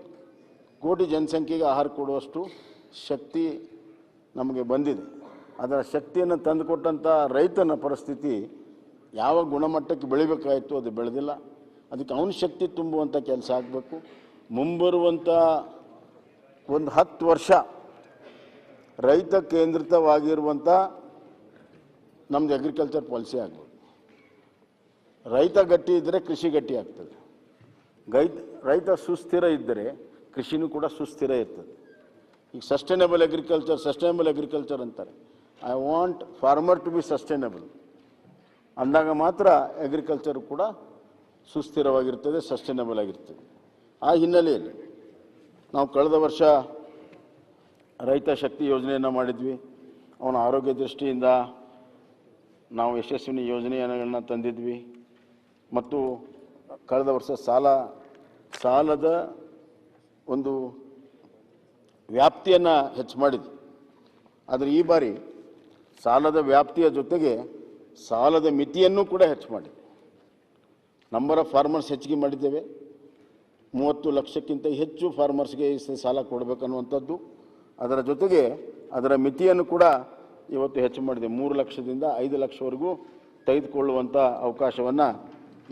ಕೋಟಿ ಜನಸಂಖ್ಯೆಗೆ ಆಹಾರ ಕೊಡುವಷ್ಟು ಶಕ್ತಿ ನಮಗೆ ಬಂದಿದೆ. ಅದರ ಶಕ್ತಿಯನ್ನು ತಂದುಕೊಟ್ಟಂಥ ರೈತನ ಪರಿಸ್ಥಿತಿ ಯಾವ ಗುಣಮಟ್ಟಕ್ಕೆ ಬೆಳಿಬೇಕಾಯಿತು ಅದು ಬೆಳೆದಿಲ್ಲ. ಅದಕ್ಕೆ ಅವನ ಶಕ್ತಿ ತುಂಬುವಂಥ ಕೆಲಸ ಆಗಬೇಕು. ಮುಂಬರುವಂಥ ಒಂದು 10 ವರ್ಷ ರೈತ ಕೇಂದ್ರಿತವಾಗಿರುವಂಥ ನಮ್ಮದು ಅಗ್ರಿಕಲ್ಚರ್ ಪಾಲಿಸಿ ಆಗ್ಬೋದು. ರೈತ ಗಟ್ಟಿ ಇದ್ದರೆ ಕೃಷಿ ಗಟ್ಟಿ ಆಗ್ತದೆ. ರೈತ ಸುಸ್ಥಿರ ಇದ್ದರೆ ಕೃಷಿನೂ ಕೂಡ ಸುಸ್ಥಿರ ಇರ್ತದೆ. ಈಗ ಸಸ್ಟೈನಬಲ್ ಅಗ್ರಿಕಲ್ಚರ್ ಅಂತಾರೆ. I want farmer to be sustainable ಅಂದಾಗ ಮಾತ್ರ ಅಗ್ರಿಕಲ್ಚರ್ ಕೂಡ ಸುಸ್ಥಿರವಾಗಿರ್ತದೆ, ಸಸ್ಟೈನಬಲ್ ಆಗಿರ್ತದೆ. ಆ ಹಿನ್ನೆಲೆಯಲ್ಲಿ ನಾವು ಕಳೆದ ವರ್ಷ ರೈತ ಶಕ್ತಿ ಯೋಜನೆಯನ್ನು ಮಾಡಿದ್ವಿ. ಅವನ ಆರೋಗ್ಯ ದೃಷ್ಟಿಯಿಂದ ನಾವು ಯಶಸ್ವಿನಿ ಯೋಜನೆಗಳನ್ನು ತಂದಿದ್ವಿ ಮತ್ತು ಕಳೆದ ವರ್ಷ ಸಾಲದ ಒಂದು ವ್ಯಾಪ್ತಿಯನ್ನು ಹೆಚ್ಚು ಮಾಡಿದ್ವಿ. ಆದರೆ ಈ ಬಾರಿ ಸಾಲದ ವ್ಯಾಪ್ತಿಯ ಜೊತೆಗೆ ಸಾಲದ ಮಿತಿಯನ್ನು ಕೂಡ ಹೆಚ್ಚು ಮಾಡಿದ್ವಿ. ನಂಬರ್ ಆಫ್ ಫಾರ್ಮರ್ಸ್ ಹೆಚ್ಚಿಗೆ ಮಾಡಿದ್ದೇವೆ. 30 ಲಕ್ಷಕ್ಕಿಂತ ಹೆಚ್ಚು ಫಾರ್ಮರ್ಸ್ಗೆ ಸಾಲ ಕೊಡಬೇಕನ್ನುವಂಥದ್ದು. ಅದರ ಜೊತೆಗೆ ಅದರ ಮಿತಿಯನ್ನು ಕೂಡ ಇವತ್ತು ಹೆಚ್ಚು ಮಾಡಿದೆ. 3 ಲಕ್ಷದಿಂದ 5 ಲಕ್ಷವರೆಗೂ ತೆಗೆದುಕೊಳ್ಳುವಂಥ ಅವಕಾಶವನ್ನು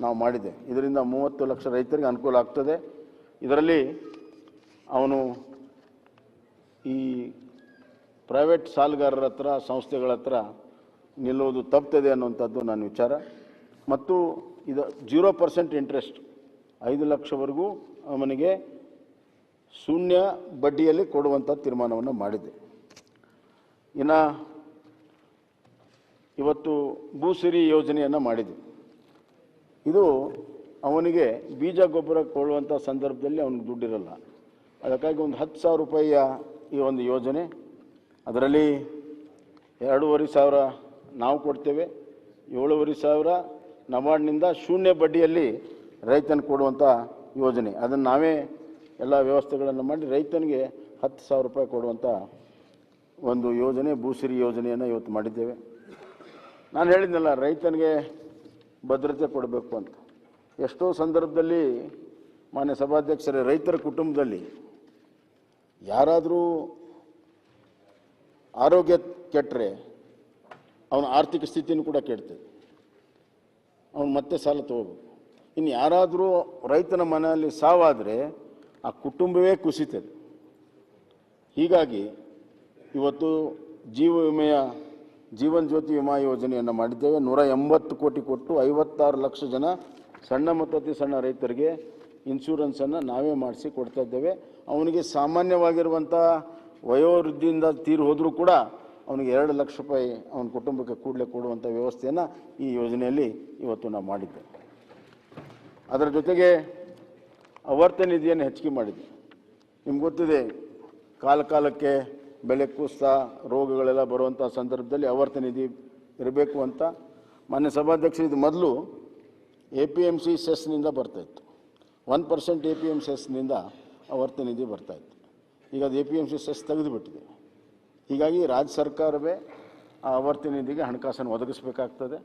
ನಾವು ಮಾಡಿದೆ. ಇದರಿಂದ 30 ಲಕ್ಷ ರೈತರಿಗೆ ಅನುಕೂಲ ಆಗ್ತದೆ. ಇದರಲ್ಲಿ ಅವನು ಈ ಪ್ರೈವೇಟ್ ಸಾಲಗಾರರ ಹತ್ರ, ಸಂಸ್ಥೆಗಳ ಹತ್ರ ನಿಲ್ಲುವುದು ತಪ್ತದೆ ಅನ್ನುವಂಥದ್ದು ನನ್ನ ವಿಚಾರ. ಮತ್ತು ಇದು 0% ಇಂಟ್ರೆಸ್ಟ್, 5 ಲಕ್ಷವರೆಗೂ ಅವನಿಗೆ ಶೂನ್ಯ ಬಡ್ಡಿಯಲ್ಲಿ ಕೊಡುವಂಥ ತೀರ್ಮಾನವನ್ನು ಮಾಡಿದೆ. ಇನ್ನು ಇವತ್ತು ಭೂಸಿರಿ ಯೋಜನೆಯನ್ನು ಮಾಡಿದೆ. ಇದು ಅವನಿಗೆ ಬೀಜ ಗೊಬ್ಬರ ಕೊಳ್ಳುವಂಥ ಸಂದರ್ಭದಲ್ಲಿ ಅವನಿಗೆ ದುಡ್ಡಿರಲ್ಲ. ಅದಕ್ಕಾಗಿ ಒಂದು 10,000 ರೂಪಾಯಿಯ ಈ ಒಂದು ಯೋಜನೆ. ಅದರಲ್ಲಿ 2,500 ನಾವು ಕೊಡ್ತೇವೆ, 7,500 ನಬಾರ್ಡ್ನಿಂದ ಶೂನ್ಯ ಬಡ್ಡಿಯಲ್ಲಿ ರೈತನ ಕೊಡುವಂಥ ಯೋಜನೆ. ಅದನ್ನು ನಾವೇ ಎಲ್ಲ ವ್ಯವಸ್ಥೆಗಳನ್ನು ಮಾಡಿ ರೈತನಿಗೆ 10,000 ರೂಪಾಯಿ ಕೊಡುವಂಥ ಒಂದು ಯೋಜನೆ, ಭೂಸಿರಿ ಯೋಜನೆಯನ್ನು ಇವತ್ತು ಮಾಡಿದ್ದೇವೆ. ನಾನು ಹೇಳಿದ್ನಲ್ಲ, ರೈತನಿಗೆ ಭದ್ರತೆ ಕೊಡಬೇಕು ಅಂತ. ಎಷ್ಟೋ ಸಂದರ್ಭದಲ್ಲಿ ಮಾನ್ಯ ಸಭಾಧ್ಯಕ್ಷರೇ, ರೈತರ ಕುಟುಂಬದಲ್ಲಿ ಯಾರಾದರೂ ಆರೋಗ್ಯ ಕೆಟ್ಟರೆ ಅವನ ಆರ್ಥಿಕ ಸ್ಥಿತಿನೂ ಕೂಡ ಕೆಡ್ತದೆ. ಅವನು ಮತ್ತೆ ಸಾಲ ತಗೋಬೇಕು. ಇನ್ನು ಯಾರಾದರೂ ರೈತನ ಮನೆಯಲ್ಲಿ ಸಾವಾದರೆ ಆ ಕುಟುಂಬವೇ ಕುಸಿತದೆ. ಹೀಗಾಗಿ ಇವತ್ತು ಜೀವನ್ ಜ್ಯೋತಿ ವಿಮಾ ಯೋಜನೆಯನ್ನು ಮಾಡಿದ್ದೇವೆ. 180 ಕೋಟಿ ಕೊಟ್ಟು 56 ಲಕ್ಷ ಜನ ಸಣ್ಣ ಮತ್ತು ಅತಿ ಸಣ್ಣ ರೈತರಿಗೆ ಇನ್ಶೂರೆನ್ಸನ್ನು ನಾವೇ ಮಾಡಿಸಿ ಕೊಡ್ತಾ ಇದ್ದೇವೆ. ಅವನಿಗೆ ಸಾಮಾನ್ಯವಾಗಿರುವಂಥ ವಯೋವೃದ್ಧಿಯಿಂದ ತೀರಿ ಹೋದರೂ ಕೂಡ ಅವನಿಗೆ 2 ಲಕ್ಷ ರೂಪಾಯಿ ಅವನ ಕುಟುಂಬಕ್ಕೆ ಕೂಡಲೇ ಕೊಡುವಂಥ ವ್ಯವಸ್ಥೆಯನ್ನು ಈ ಯೋಜನೆಯಲ್ಲಿ ಇವತ್ತು ನಾವು ಮಾಡಿದ್ದೇವೆ. ಅದರ ಜೊತೆಗೆ ಆವರ್ತ ನಿಧಿಯನ್ನು ಹೆಚ್ಚಿಗೆ ಮಾಡಿದ್ವಿ. ನಿಮ್ಗೆ ಗೊತ್ತಿದೆ, ಕಾಲಕ್ಕೆ ಬೆಲೆ ಕುಸಿತ ರೋಗಗಳೆಲ್ಲ ಬರುವಂಥ ಸಂದರ್ಭದಲ್ಲಿ ಆವರ್ತ ನಿಧಿ ಇರಬೇಕು ಅಂತ ಮಾನ್ಯ ಸಭಾಧ್ಯಕ್ಷರು ಇದು ಮೊದಲು APMC ಸೆಸ್ನಿಂದ ಬರ್ತಾಯಿತ್ತು. 1% APMC ಸೆಸ್ನಿಂದ ಆವರ್ತ ನಿಧಿ ಬರ್ತಾಯಿತ್ತು. ಈಗ ಅದು APMC ಸೆಸ್ ತೆಗೆದುಬಿಟ್ಟಿದೆ. ಹೀಗಾಗಿ ರಾಜ್ಯ ಸರ್ಕಾರವೇ ಆ ಆವರ್ತ ನಿಧಿಗೆ ಹಣಕಾಸನ್ನು ಒದಗಿಸಬೇಕಾಗ್ತದೆ.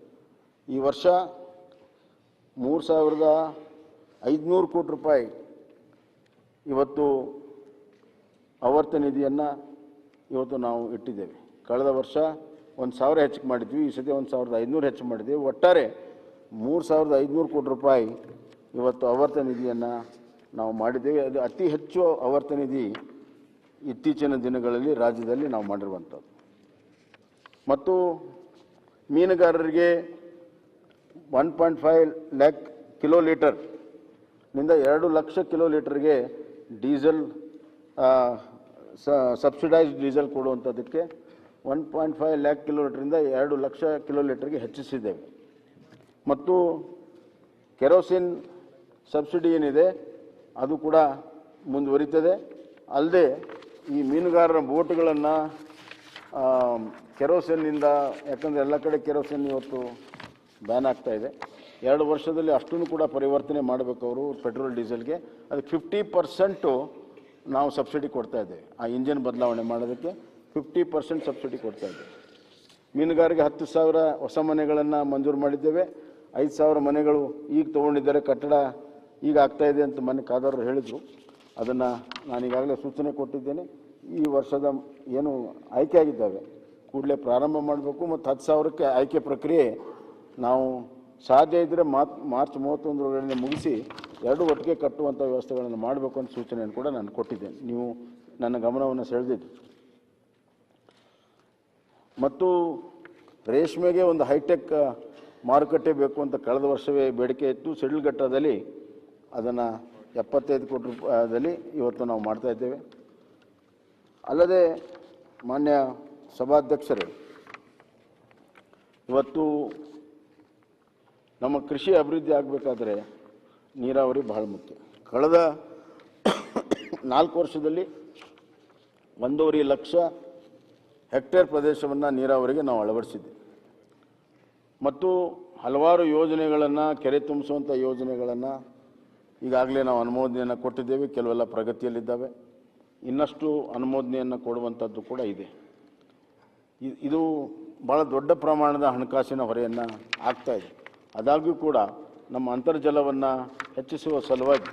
ಈ ವರ್ಷ 3,500 ಕೋಟಿ ರೂಪಾಯಿ ಇವತ್ತು ಆವರ್ತ ನಿಧಿಯನ್ನು ಇವತ್ತು ನಾವು ಇಟ್ಟಿದ್ದೇವೆ. ಕಳೆದ ವರ್ಷ 1,000 ಹೆಚ್ಚು ಮಾಡಿದ್ವಿ, ಈ ಸತಿ 1,500 ಹೆಚ್ಚು ಮಾಡಿದ್ದೇವೆ. ಒಟ್ಟಾರೆ 3,500 ಕೋಟಿ ರೂಪಾಯಿ ಇವತ್ತು ಆವರ್ತ ನಿಧಿಯನ್ನು ನಾವು ಮಾಡಿದ್ದೇವೆ. ಅದು ಅತಿ ಹೆಚ್ಚು ಆವರ್ತ ನಿಧಿ ಇತ್ತೀಚಿನ ದಿನಗಳಲ್ಲಿ ರಾಜ್ಯದಲ್ಲಿ ನಾವು ಮಾಡಿರುವಂಥದ್ದು. ಮತ್ತು ಮೀನುಗಾರರಿಗೆ 1.5 ಲ್ಯಾಕ್ ಕಿಲೋಲೀಟರ್ನಿಂದ 2 ಲಕ್ಷ ಕಿಲೋಲೀಟರ್ಗೆ ಡೀಸೆಲ್ ಸಬ್ಸಿಡೈಸ್ಡ್ ಡೀಸೆಲ್ ಕೊಡುವಂಥದ್ದಕ್ಕೆ 1.5 ಲ್ಯಾಕ್ ಕಿಲೋಲೀಟರಿಂದ 2 ಲಕ್ಷ ಕಿಲೋಲೀಟರ್ಗೆ ಹೆಚ್ಚಿಸಿದ್ದೇವೆ. ಮತ್ತು ಕೆರೋಸಿನ್ ಸಬ್ಸಿಡಿ ಏನಿದೆ ಅದು ಕೂಡ ಮುಂದುವರಿತದೆ. ಅಲ್ಲದೆ ಈ ಮೀನುಗಾರರ ಬೋಟ್ಗಳನ್ನು ಕೆರೋಸಿನ್ನಿಂದ, ಯಾಕಂದರೆ ಎಲ್ಲ ಕಡೆ ಕೆರೋಸಿನ್ ಇವತ್ತು ಬ್ಯಾನ್ ಆಗ್ತಾ ಇದೆ, 2 ವರ್ಷದಲ್ಲಿ ಅಷ್ಟನ್ನು ಕೂಡ ಪರಿವರ್ತನೆ ಮಾಡಬೇಕು ಅವರು ಪೆಟ್ರೋಲ್ ಡೀಸೆಲ್ಗೆ. ಅದಕ್ಕೆ 50% ನಾವು ಸಬ್ಸಿಡಿ ಕೊಡ್ತಾ ಇದ್ದೇವೆ. ಆ ಇಂಜಿನ್ ಬದಲಾವಣೆ ಮಾಡೋದಕ್ಕೆ 50% ಸಬ್ಸಿಡಿ ಕೊಡ್ತಾ ಇದ್ದೇವೆ. ಮೀನುಗಾರಿಗೆ 10,000 ಹೊಸ ಮನೆಗಳನ್ನು ಮಂಜೂರು ಮಾಡಿದ್ದೇವೆ. 5,000 ಮನೆಗಳು ಈಗ ತೊಗೊಂಡಿದ್ದಾರೆ, ಕಟ್ಟಡ ಈಗ ಆಗ್ತಾಯಿದೆ ಅಂತ ಮನೆ ಕಾದಾರರು ಹೇಳಿದರು. ಅದನ್ನು ನಾನೀಗಾಗಲೇ ಸೂಚನೆ ಕೊಟ್ಟಿದ್ದೇನೆ. ಈ ವರ್ಷದ ಏನು ಆಯ್ಕೆ ಆಗಿದ್ದಾವೆ ಕೂಡಲೇ ಪ್ರಾರಂಭ ಮಾಡಬೇಕು. ಮತ್ತು 10,000ಕ್ಕೆ ಆಯ್ಕೆ ಪ್ರಕ್ರಿಯೆ ನಾವು ಸಾಧ್ಯ ಇದ್ದರೆ ಮಾರ್ಚ್ 31ರೊಳಗೆ ಮುಗಿಸಿ 2 ಒಟ್ಟಿಗೆ ಕಟ್ಟುವಂಥ ವ್ಯವಸ್ಥೆಗಳನ್ನು ಮಾಡಬೇಕು ಅಂತ ಸೂಚನೆಯನ್ನು ಕೂಡ ನಾನು ಕೊಟ್ಟಿದ್ದೇನೆ. ನೀವು ನನ್ನ ಗಮನವನ್ನು ಸೆಳೆದಿದ್ದು. ಮತ್ತು ರೇಷ್ಮೆಗೆ ಒಂದು ಹೈಟೆಕ್ ಮಾರುಕಟ್ಟೆ ಬೇಕು ಅಂತ ಕಳೆದ ವರ್ಷವೇ ಬೇಡಿಕೆ ಇತ್ತು. ಸಿಡ್ಲಘಟ್ಟದಲ್ಲಿ ಅದನ್ನು 75 ಕೋಟಿ ರೂಪಾಯಿದಲ್ಲಿ ಇವತ್ತು ನಾವು ಮಾಡ್ತಾಯಿದ್ದೇವೆ. ಅಲ್ಲದೆ ಮಾನ್ಯ ಸಭಾಧ್ಯಕ್ಷರೇ, ಇವತ್ತು ನಮ್ಮ ಕೃಷಿ ಅಭಿವೃದ್ಧಿ ಆಗಬೇಕಾದ್ರೆ ನೀರಾವರಿ ಬಹಳ ಮುಖ್ಯ. ಕಳೆದ 4 ವರ್ಷದಲ್ಲಿ 1.5 ಲಕ್ಷ ಹೆಕ್ಟೇರ್ ಪ್ರದೇಶವನ್ನು ನೀರಾವರಿಗೆ ನಾವು ಅಳವಡಿಸಿದ್ದೇವೆ. ಮತ್ತು ಹಲವಾರು ಯೋಜನೆಗಳನ್ನು, ಕೆರೆ ತುಂಬಿಸುವಂಥ ಯೋಜನೆಗಳನ್ನು ಈಗಾಗಲೇ ನಾವು ಅನುಮೋದನೆಯನ್ನು ಕೊಟ್ಟಿದ್ದೇವೆ. ಕೆಲವೆಲ್ಲ ಪ್ರಗತಿಯಲ್ಲಿದ್ದಾವೆ. ಇನ್ನಷ್ಟು ಅನುಮೋದನೆಯನ್ನು ಕೊಡುವಂಥದ್ದು ಕೂಡ ಇದೆ. ಇದು ಭಾಳ ದೊಡ್ಡ ಪ್ರಮಾಣದ ಹಣಕಾಸಿನ ಹೊರೆಯನ್ನು ಆಗ್ತಾಯಿದೆ. ಆದಾಗ್ಯೂ ಕೂಡ ನಮ್ಮ ಅಂತರ್ಜಲವನ್ನು ಹೆಚ್ಚಿಸುವ ಸಲುವಾಗಿ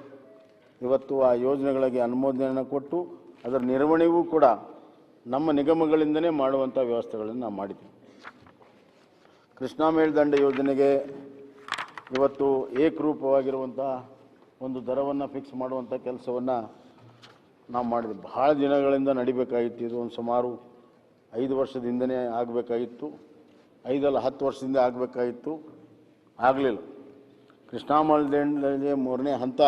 ಇವತ್ತು ಆ ಯೋಜನೆಗಳಿಗೆ ಅನುಮೋದನೆಯನ್ನು ಕೊಟ್ಟು ಅದರ ನಿರ್ವಹಣೆಗೂ ಕೂಡ ನಮ್ಮ ನಿಗಮಗಳಿಂದಲೇ ಮಾಡುವಂಥ ವ್ಯವಸ್ಥೆಗಳನ್ನು ನಾವು ಮಾಡಿದ್ದೀವಿ. ಕೃಷ್ಣಾ ಮೇಲ್ದಂಡೆ ಯೋಜನೆಗೆ ಇವತ್ತು ಏಕರೂಪವಾಗಿರುವಂಥ ಒಂದು ದರವನ್ನು ಫಿಕ್ಸ್ ಮಾಡುವಂಥ ಕೆಲಸವನ್ನು ನಾವು ಮಾಡಿದ್ವಿ. ಬಹಳ ದಿನಗಳಿಂದ ನಡಿಬೇಕಾಗಿತ್ತು. ಇದು ಒಂದು ಸುಮಾರು 5 ವರ್ಷದಿಂದನೇ ಆಗಬೇಕಾಗಿತ್ತು. 5 ಅಲ್ಲ 10 ವರ್ಷದಿಂದ ಆಗಬೇಕಾಗಿತ್ತು, ಆಗಲಿಲ್ಲ. ಕೃಷ್ಣಾ ಮೇಲ್ದಂಡೆ 3ನೇ ಹಂತ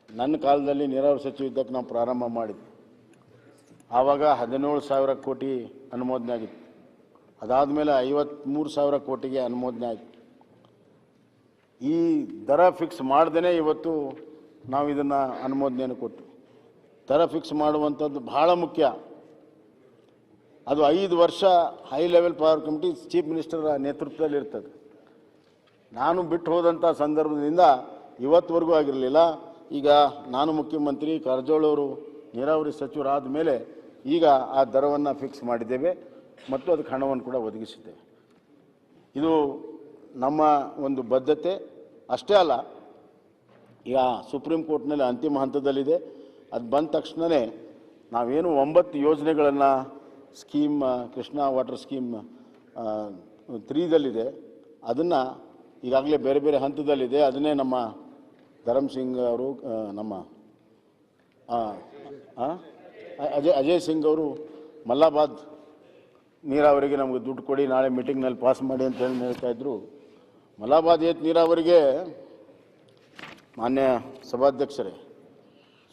ನನ್ನ ಕಾಲದಲ್ಲಿ ನೀರಾವರಿ ಸಚಿವ ಇದ್ದಕ್ಕೆ ನಾವು ಪ್ರಾರಂಭ ಮಾಡಿದ್ವಿ. ಆವಾಗ 17,000 ಕೋಟಿ ಅನುಮೋದನೆ ಆಗಿತ್ತು. ಅದಾದಮೇಲೆ 53,000 ಕೋಟಿಗೆ ಅನುಮೋದನೆ ಆಯಿತು. ಈ ದರ ಫಿಕ್ಸ್ ಮಾಡ್ದೇ ಇವತ್ತು ನಾವು ಇದನ್ನು ಅನುಮೋದನೆಯನ್ನು ಕೊಟ್ಟು ದರ ಫಿಕ್ಸ್ ಮಾಡುವಂಥದ್ದು ಬಹಳ ಮುಖ್ಯ. ಅದು 5 ವರ್ಷ high level power committee chief minister ನೇತೃತ್ವದಲ್ಲಿ ಇರ್ತದೆ. ನಾನು ಬಿಟ್ಟು ಹೋದಂಥ ಸಂದರ್ಭದಿಂದ ಇವತ್ತುವರೆಗೂ ಆಗಿರಲಿಲ್ಲ. ಈಗ ನಾನು ಮುಖ್ಯಮಂತ್ರಿ, ಕಾರಜೋಳ ಅವರು ನೀರಾವರಿ ಸಚಿವರಾದ ಮೇಲೆ ಈಗ ಆ ದರವನ್ನು ಫಿಕ್ಸ್ ಮಾಡಿದ್ದೇವೆ ಮತ್ತು ಅದಕ್ಕೆ ಹಣವನ್ನು ಕೂಡ ಒದಗಿಸಿದ್ದೇವೆ. ಇದು ನಮ್ಮ ಒಂದು ಬದ್ಧತೆ. ಅಷ್ಟೇ ಅಲ್ಲ, ಈಗ ಸುಪ್ರೀಂ ಕೋರ್ಟ್ನಲ್ಲಿ ಅಂತಿಮ ಹಂತದಲ್ಲಿದೆ. ಅದು ಬಂದ ತಕ್ಷಣವೇ ನಾವೇನು 9 ಯೋಜನೆಗಳನ್ನು ಸ್ಕೀಮ್, ಕೃಷ್ಣಾ ವಾಟರ್ ಸ್ಕೀಮ್ 3ದಲ್ಲಿದೆ, ಅದನ್ನು ಈಗಾಗಲೇ ಬೇರೆ ಬೇರೆ ಹಂತದಲ್ಲಿದೆ. ಅದನ್ನೇ ನಮ್ಮ ಧರಮ್ ಸಿಂಗ್ ಅವರು, ನಮ್ಮ ಅಜಯ್ ಸಿಂಗ್ ಅವರು ಮಲ್ಲಾಬಾದ್ ನೀರಾವರಿಗೆ ನಮಗೆ ದುಡ್ಡು ಕೊಡಿ, ನಾಳೆ ಮೀಟಿಂಗ್ನಲ್ಲಿ ಪಾಸ್ ಮಾಡಿ ಅಂತ ಹೇಳಿ ಹೇಳ್ತಾಯಿದ್ರು. ಮಲ್ಲಾಬಾದ್ ನೀರಾವರಿಗೆ ಮಾನ್ಯ ಸಭಾಧ್ಯಕ್ಷರೇ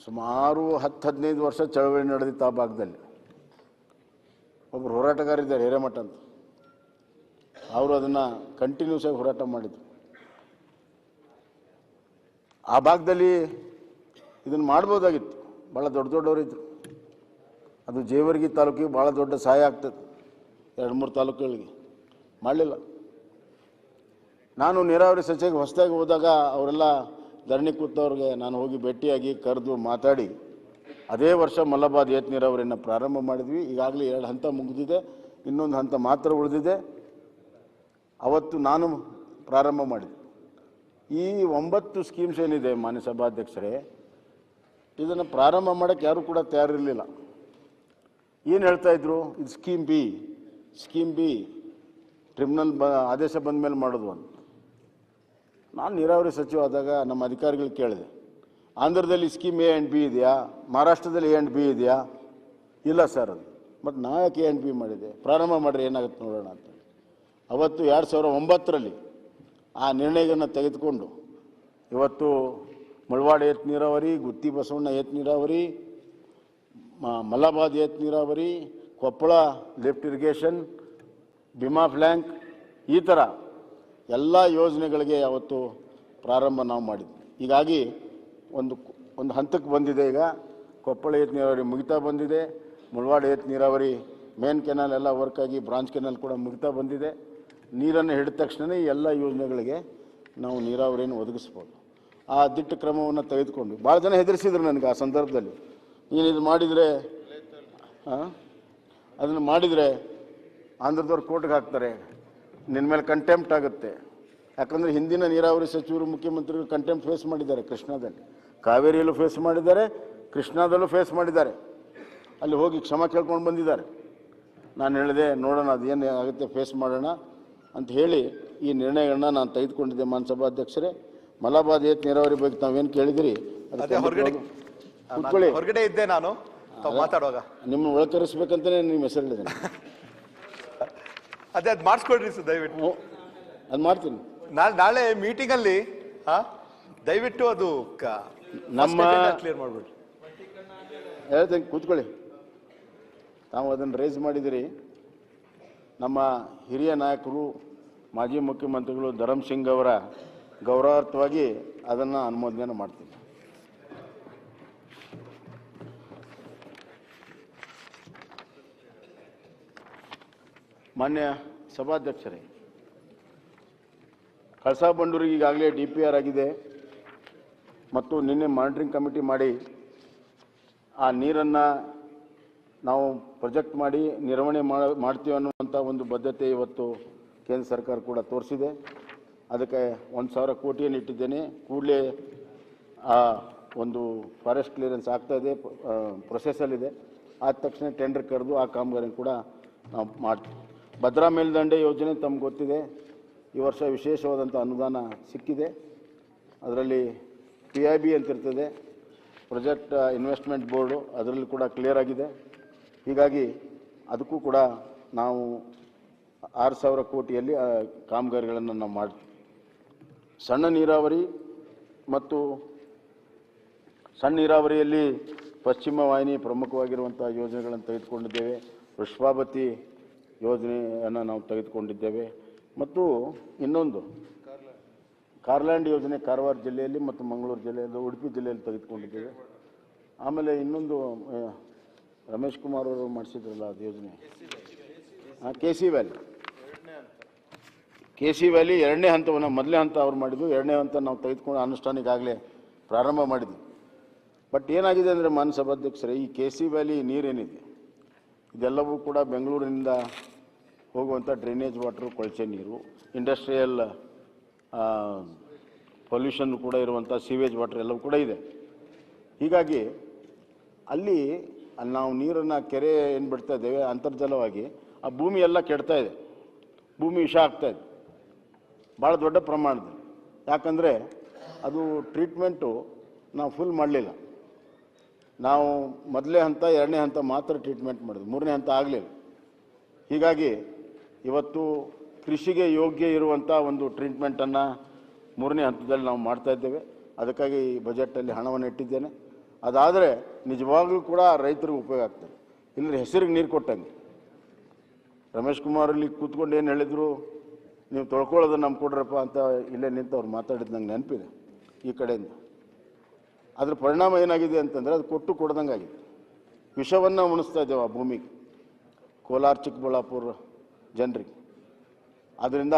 ಸುಮಾರು 10-15 ವರ್ಷ ಚಳವಳಿ ನಡೆದಿತ್ತು ಆ ಭಾಗದಲ್ಲಿ. ಒಬ್ಬರು ಹೋರಾಟಗಾರಿದ್ದಾರೆ ಹಿರೇಮಠ ಅಂತ, ಅವರು ಅದನ್ನು ಕಂಟಿನ್ಯೂಸ್ ಆಗಿ ಹೋರಾಟ ಮಾಡಿದರು. ಆ ಭಾಗದಲ್ಲಿ ಇದನ್ನು ಮಾಡ್ಬೋದಾಗಿತ್ತು. ಭಾಳ ದೊಡ್ಡವರಿದ್ದರು. ಅದು ಜೇವರ್ಗಿ ತಾಲೂಕಿಗೆ ಭಾಳ ದೊಡ್ಡ ಸಹಾಯ ಆಗ್ತದೆ, 2-3 ತಾಲೂಕುಗಳಿಗೆ ಮಾಡಲಿಲ್ಲ. ನಾನು ನೀರಾವರಿ ಸಚಿವರಿಗೆ ಹೊಸದಾಗಿ ಹೋದಾಗ ಅವರೆಲ್ಲ ಧರಣಿ ಕೂತವ್ರಿಗೆ ನಾನು ಹೋಗಿ ಭೇಟಿಯಾಗಿ ಕರೆದು ಮಾತಾಡಿ ಅದೇ ವರ್ಷ ಮಲಬಾದ್ ಏತ ನೀರಾವರಿಯನ್ನು ಪ್ರಾರಂಭ ಮಾಡಿದ್ವಿ. ಈಗಾಗಲೇ 2 ಹಂತ ಮುಗಿದಿದೆ, ಇನ್ನೊಂದು ಹಂತ ಮಾತ್ರ ಉಳಿದಿದೆ. ಅವತ್ತು ನಾನು ಪ್ರಾರಂಭ ಮಾಡಿದೆ. ಈ 9 ಸ್ಕೀಮ್ಸ್ ಏನಿದೆ ಮಾನ್ಯ ಸಭಾಧ್ಯಕ್ಷರೇ, ಇದನ್ನು ಪ್ರಾರಂಭ ಮಾಡೋಕ್ಕೆ ಯಾರೂ ಕೂಡ ತಯಾರಿರಲಿಲ್ಲ. ಏನು ಹೇಳ್ತಾಯಿದ್ರು, ಇದು ಸ್ಕೀಮ್ ಬಿ ಟ್ರಿಬ್ಯುನಲ್ ಆದೇಶ ಬಂದ ಮೇಲೆ ಮಾಡೋದು ಅಂತ. ನಾನು ನೀರಾವರಿ ಸಚಿವ ಆದಾಗ ನಮ್ಮ ಅಧಿಕಾರಿಗಳು ಕೇಳಿದೆ, ಆಂಧ್ರದಲ್ಲಿ ಸ್ಕೀಮ್ ಎ ಆ್ಯಂಡ್ ಬಿ ಇದೆಯಾ, ಮಹಾರಾಷ್ಟ್ರದಲ್ಲಿ ಎ ಆ್ಯಂಡ್ ಬಿ ಇದೆಯಾ? ಇಲ್ಲ ಸರ್ ಅದು. ಮತ್ತು ನಾ ಯಾಕೆ ಎ ಆ್ಯಂಡ್ ಬಿ ಮಾಡಿದೆ, ಪ್ರಾರಂಭ ಮಾಡಿರಿ ಏನಾಗುತ್ತೆ ನೋಡೋಣ ಅಂತ. ಅವತ್ತು 2009ರಲ್ಲಿ ಆ ನಿರ್ಣಯವನ್ನು ತೆಗೆದುಕೊಂಡು ಇವತ್ತು ಮುಳವಾಡ ಏತ ನೀರಾವರಿ, ಗುತ್ತಿ ಬಸವಣ್ಣ ಏತ ನೀರಾವರಿ, ಮಲಬಾದ್ ಏತ ನೀರಾವರಿ, Koppal lift irrigation, Bima Planck, ಈ ಥರ ಎಲ್ಲ ಯೋಜನೆಗಳಿಗೆ ಅವತ್ತು ಪ್ರಾರಂಭ ನಾವು ಮಾಡಿದ್ವಿ. ಹೀಗಾಗಿ ಒಂದು ಹಂತಕ್ಕೆ ಬಂದಿದೆ. ಈಗ ಕೊಪ್ಪಳ ಏತ ನೀರಾವರಿ ಮುಗಿತಾ ಬಂದಿದೆ, ಮುಳವಾಡ ಏತ ನೀರಾವರಿ ಮೇನ್ ಕೆನಾಲ್ ಎಲ್ಲ ವರ್ಕ್ ಆಗಿ ಬ್ರಾಂಚ್ ಕೆನಾಲ್ ಕೂಡ ಮುಗಿತಾ ಬಂದಿದೆ. ನೀರನ್ನು ಹಿಡಿದ ತಕ್ಷಣ ಈ ಎಲ್ಲ ಯೋಜನೆಗಳಿಗೆ ನಾವು ನೀರಾವರಿಯನ್ನು ಒದಗಿಸ್ಬೋದು. ಆ ದಿಟ್ಟ ಕ್ರಮವನ್ನು ತೆಗೆದುಕೊಂಡು ಭಾಳ ಜನ ಹೆದರಿಸಿದ್ರು ನನಗೆ ಆ ಸಂದರ್ಭದಲ್ಲಿ, ನೀನು ಇದು ಮಾಡಿದರೆ ಅದನ್ನು ಮಾಡಿದರೆ ಆಂಧ್ರದವ್ರು ಕೋರ್ಟ್ಗೆ ಹಾಕ್ತಾರೆ, ನಿನ್ನ ಮೇಲೆ ಕಂಟೆಂಪ್ಟ್ ಆಗುತ್ತೆ. ಯಾಕಂದರೆ ಹಿಂದಿನ ನೀರಾವರಿ ಸಚಿವರು ಮುಖ್ಯಮಂತ್ರಿಗಳು ಕಂಟೆಂಪ್ಟ್ ಫೇಸ್ ಮಾಡಿದ್ದಾರೆ. ಕೃಷ್ಣಾದಲ್ಲಿ, ಕಾವೇರಿಯಲ್ಲೂ ಫೇಸ್ ಮಾಡಿದ್ದಾರೆ, ಕೃಷ್ಣಾದಲ್ಲೂ ಫೇಸ್ ಮಾಡಿದ್ದಾರೆ. ಅಲ್ಲಿ ಹೋಗಿ ಕ್ಷಮೆ ಕೇಳ್ಕೊಂಡು ಬಂದಿದ್ದಾರೆ. ನಾನು ಹೇಳಿದೆ, ನೋಡೋಣ ಅದೇನು ಆಗುತ್ತೆ ಫೇಸ್ ಮಾಡೋಣ ಅಂತ ಹೇಳಿ ಈ ನಿರ್ಣಯಗಳನ್ನ ನಾನು ತೆಗೆದುಕೊಂಡಿದ್ದೆ. ಮಾನ್ಯ ಸಭಾಧ್ಯಕ್ಷರೇ, ಮಲಬಾದ್ ಏತ ನೀರಾವರಿ ಬಗ್ಗೆ ತಾವೇನು ಕೇಳಿದಿರಿ, ಕೂತ್ಕೊಳ್ಳಿ. ಹೊರಗಡೆ ಇದ್ದೆ ನಾನು ಮಾತಾಡುವಾಗ, ನಿಮ್ಮನ್ನು ಒಳಕರಿಸ್ಬೇಕಂತಲೇ ನಿಮ್ಮ ಹೆಸರು ಹೇಳಿದ್ದೇನೆ. ಅದೇ ಅದು ಮಾಡಿಸ್ಕೊಡ್ರಿ ಸರ್ ದಯವಿಟ್ಟು. ಅದು ಮಾಡ್ತೀನಿ. ನಾಳೆ ಮೀಟಿಂಗ್ ಅಲ್ಲಿ ದಯವಿಟ್ಟು ಅದು ನಮ್ಮ ಕ್ಲಿಯರ್ ಮಾಡ್ಬಿಡ್ರಿ. ಹೇಳ್ತೇನೆ, ಕೂತ್ಕೊಳ್ಳಿ. ತಾವು ಅದನ್ನು ರೇಸ್ ಮಾಡಿದಿರಿ. ನಮ್ಮ ಹಿರಿಯ ನಾಯಕರು, ಮಾಜಿ ಮುಖ್ಯಮಂತ್ರಿಗಳು ಧರಮ್ ಸಿಂಗ್ ಅವರ ಗೌರವಾರ್ಥವಾಗಿ ಅದನ್ನು ಅನುಮೋದನೆ ಮಾಡ್ತೀನಿ. ಮಾನ್ಯ ಸಭಾಧ್ಯಕ್ಷರೇ, ಕಳಸಾ ಬಂಡೂರಿಗೆ ಈಗಾಗಲೇ DPR ಆಗಿದೆ ಮತ್ತು ನಿನ್ನೆ ಮಾನಿಟರಿಂಗ್ ಕಮಿಟಿ ಮಾಡಿ ಆ ನೀರನ್ನು ನಾವು ಪ್ರೊಜೆಕ್ಟ್ ಮಾಡಿ ನಿರ್ವಹಣೆ ಮಾಡ್ತೀವಿ ಅನ್ನುವಂಥ ಒಂದು ಬದ್ಧತೆ ಇವತ್ತು ಕೇಂದ್ರ ಸರ್ಕಾರ ಕೂಡ ತೋರಿಸಿದೆ. ಅದಕ್ಕೆ 1,000 ಕೋಟಿಯನ್ನು ಇಟ್ಟಿದ್ದೇನೆ. ಕೂಡಲೇ ಆ ಒಂದು ಫಾರೆಸ್ಟ್ ಕ್ಲಿಯರೆನ್ಸ್ ಆಗ್ತಾಯಿದೆ, ಪ್ರೊಸೆಸಲ್ಲಿದೆ. ಆದ ತಕ್ಷಣ ಟೆಂಡರ್ ಕರೆದು ಆ ಕಾಮಗಾರಿಯನ್ನು ಕೂಡ ನಾವು ಮಾಡ್ತೀವಿ. ಭದ್ರಾ ಮೇಲ್ದಂಡೆ ಯೋಜನೆ ತಮ್ಗೆ ಗೊತ್ತಿದೆ, ಈ ವರ್ಷ ವಿಶೇಷವಾದಂಥ ಅನುದಾನ ಸಿಕ್ಕಿದೆ. ಅದರಲ್ಲಿ PIB ಅಂತಿರ್ತದೆ, ಪ್ರೊಜೆಕ್ಟ್ ಇನ್ವೆಸ್ಟ್ಮೆಂಟ್ ಬೋರ್ಡು, ಅದರಲ್ಲಿ ಕೂಡ ಕ್ಲಿಯರ್ ಆಗಿದೆ. ಹೀಗಾಗಿ ಅದಕ್ಕೂ ಕೂಡ ನಾವು 6,000 ಕೋಟಿಯಲ್ಲಿ ಕಾಮಗಾರಿಗಳನ್ನು ನಾವು ಮಾಡ್ತೀವಿ. ಸಣ್ಣ ನೀರಾವರಿ ಮತ್ತು ಸಣ್ಣ ನೀರಾವರಿಯಲ್ಲಿ ಪಶ್ಚಿಮ ವಾಹಿನಿ ಪ್ರಮುಖವಾಗಿರುವಂಥ ಯೋಜನೆಗಳನ್ನು ತೆಗೆದುಕೊಂಡಿದ್ದೇವೆ. ವೃಷಭಾವತಿ ಯೋಜನೆಯನ್ನು ನಾವು ತೆಗೆದುಕೊಂಡಿದ್ದೇವೆ ಮತ್ತು ಇನ್ನೊಂದು ಕಾರ್ಲ್ಯಾಂಡ್ ಯೋಜನೆ ಕಾರವಾರ ಜಿಲ್ಲೆಯಲ್ಲಿ ಮತ್ತು ಮಂಗಳೂರು ಜಿಲ್ಲೆಯಲ್ಲಿ, ಉಡುಪಿ ಜಿಲ್ಲೆಯಲ್ಲಿ ತೆಗೆದುಕೊಂಡಿದ್ದೇವೆ. ಆಮೇಲೆ ಇನ್ನೊಂದು ರಮೇಶ್ ಕುಮಾರ್ ಅವರು ಮಾಡಿಸಿದ್ರಲ್ಲ ಅದು ಯೋಜನೆ, KC ವ್ಯಾಲಿ 2ನೇ ಹಂತವನ್ನು, ಮೊದಲನೇ ಹಂತ ಅವ್ರು ಮಾಡಿದ್ದು, 2ನೇ ಹಂತ ನಾವು ತೆಗೆದುಕೊಂಡು ಅನುಷ್ಠಾನಕ್ಕಾಗಲೇ ಪ್ರಾರಂಭ ಮಾಡಿದ್ವಿ. ಬಟ್ ಏನಾಗಿದೆ ಅಂದರೆ ಮಾನ್ಯ ಸಭಾಧ್ಯಕ್ಷರೇ, ಈ KC ವ್ಯಾಲಿ ನೀರೇನಿದೆ ಇದೆಲ್ಲವೂ ಕೂಡ ಬೆಂಗಳೂರಿನಿಂದ ಹೋಗುವಂಥ ಡ್ರೈನೇಜ್ ವಾಟ್ರು, ಕೊಳಚೆ ನೀರು, ಇಂಡಸ್ಟ್ರಿಯಲ್ ಪೊಲ್ಯೂಷನ್ ಕೂಡ ಇರುವಂಥ ಸೀವೇಜ್ ವಾಟರ್ ಎಲ್ಲವೂ ಕೂಡ ಇದೆ. ಹೀಗಾಗಿ ಅಲ್ಲಿ ನಾವು ನೀರನ್ನು ಕೆರೆ ಏನು ಬಿಡ್ತಾ ಇದ್ದೇವೆ ಅಂತರ್ಜಲವಾಗಿ, ಆ ಭೂಮಿ ಎಲ್ಲ ಕೆಡ್ತಾ ಇದೆ, ಭೂಮಿ ವಿಷ ಆಗ್ತಾಯಿದೆ ಭಾಳ ದೊಡ್ಡ ಪ್ರಮಾಣದಲ್ಲಿ. ಯಾಕಂದರೆ ಅದು ಟ್ರೀಟ್ಮೆಂಟು ನಾವು ಫುಲ್ ಮಾಡಲಿಲ್ಲ. ನಾವು ಮೊದಲನೇ ಹಂತ 2ನೇ ಹಂತ ಮಾತ್ರ ಟ್ರೀಟ್ಮೆಂಟ್ ಮಾಡಿದ್ವಿ, 3ನೇ ಹಂತ ಆಗಲಿಲ್ಲ. ಹೀಗಾಗಿ ಇವತ್ತು ಕೃಷಿಗೆ ಯೋಗ್ಯ ಇರುವಂಥ ಒಂದು ಟ್ರೀಟ್ಮೆಂಟನ್ನು 3ನೇ ಹಂತದಲ್ಲಿ ನಾವು ಮಾಡ್ತಾಯಿದ್ದೇವೆ. ಅದಕ್ಕಾಗಿ ಈ ಬಜೆಟಲ್ಲಿ ಹಣವನ್ನು ಇಟ್ಟಿದ್ದೇನೆ. ಅದಾದರೆ ನಿಜವಾಗ್ಲೂ ಕೂಡ ರೈತರಿಗೆ ಉಪಯೋಗ ಆಗ್ತದೆ. ಇಲ್ಲದ್ರೆ ಹೆಸರಿಗೆ ನೀರು ಕೊಟ್ಟಂಗೆ. ರಮೇಶ್ ಕುಮಾರ್ ಇಲ್ಲಿ ಕೂತ್ಕೊಂಡು ಏನು ಹೇಳಿದರು, ನೀವು ತೊಳ್ಕೊಳ್ಳೋದು ನಮ್ಗೆ ಕೊಡ್ರಪ್ಪ ಅಂತ ಇಲ್ಲೇ ನಿಂತು ಅವ್ರು ಮಾತಾಡಿದ್ದು ನಂಗೆ ನೆನಪಿದೆ ಈ ಕಡೆಯಿಂದ. ಅದ್ರ ಪರಿಣಾಮ ಏನಾಗಿದೆ ಅಂತಂದರೆ ಅದು ಕೊಟ್ಟು ಕೊಡ್ದಂಗೆ ಆಗಿದೆ. ವಿಷವನ್ನು ಉಣಿಸ್ತಾ ಇದ್ದೇವೆ ಆ ಭೂಮಿಗೆ, ಕೋಲಾರ ಚಿಕ್ಕಬಳ್ಳಾಪುರ ಜನರಿಗೆ. ಆದ್ದರಿಂದ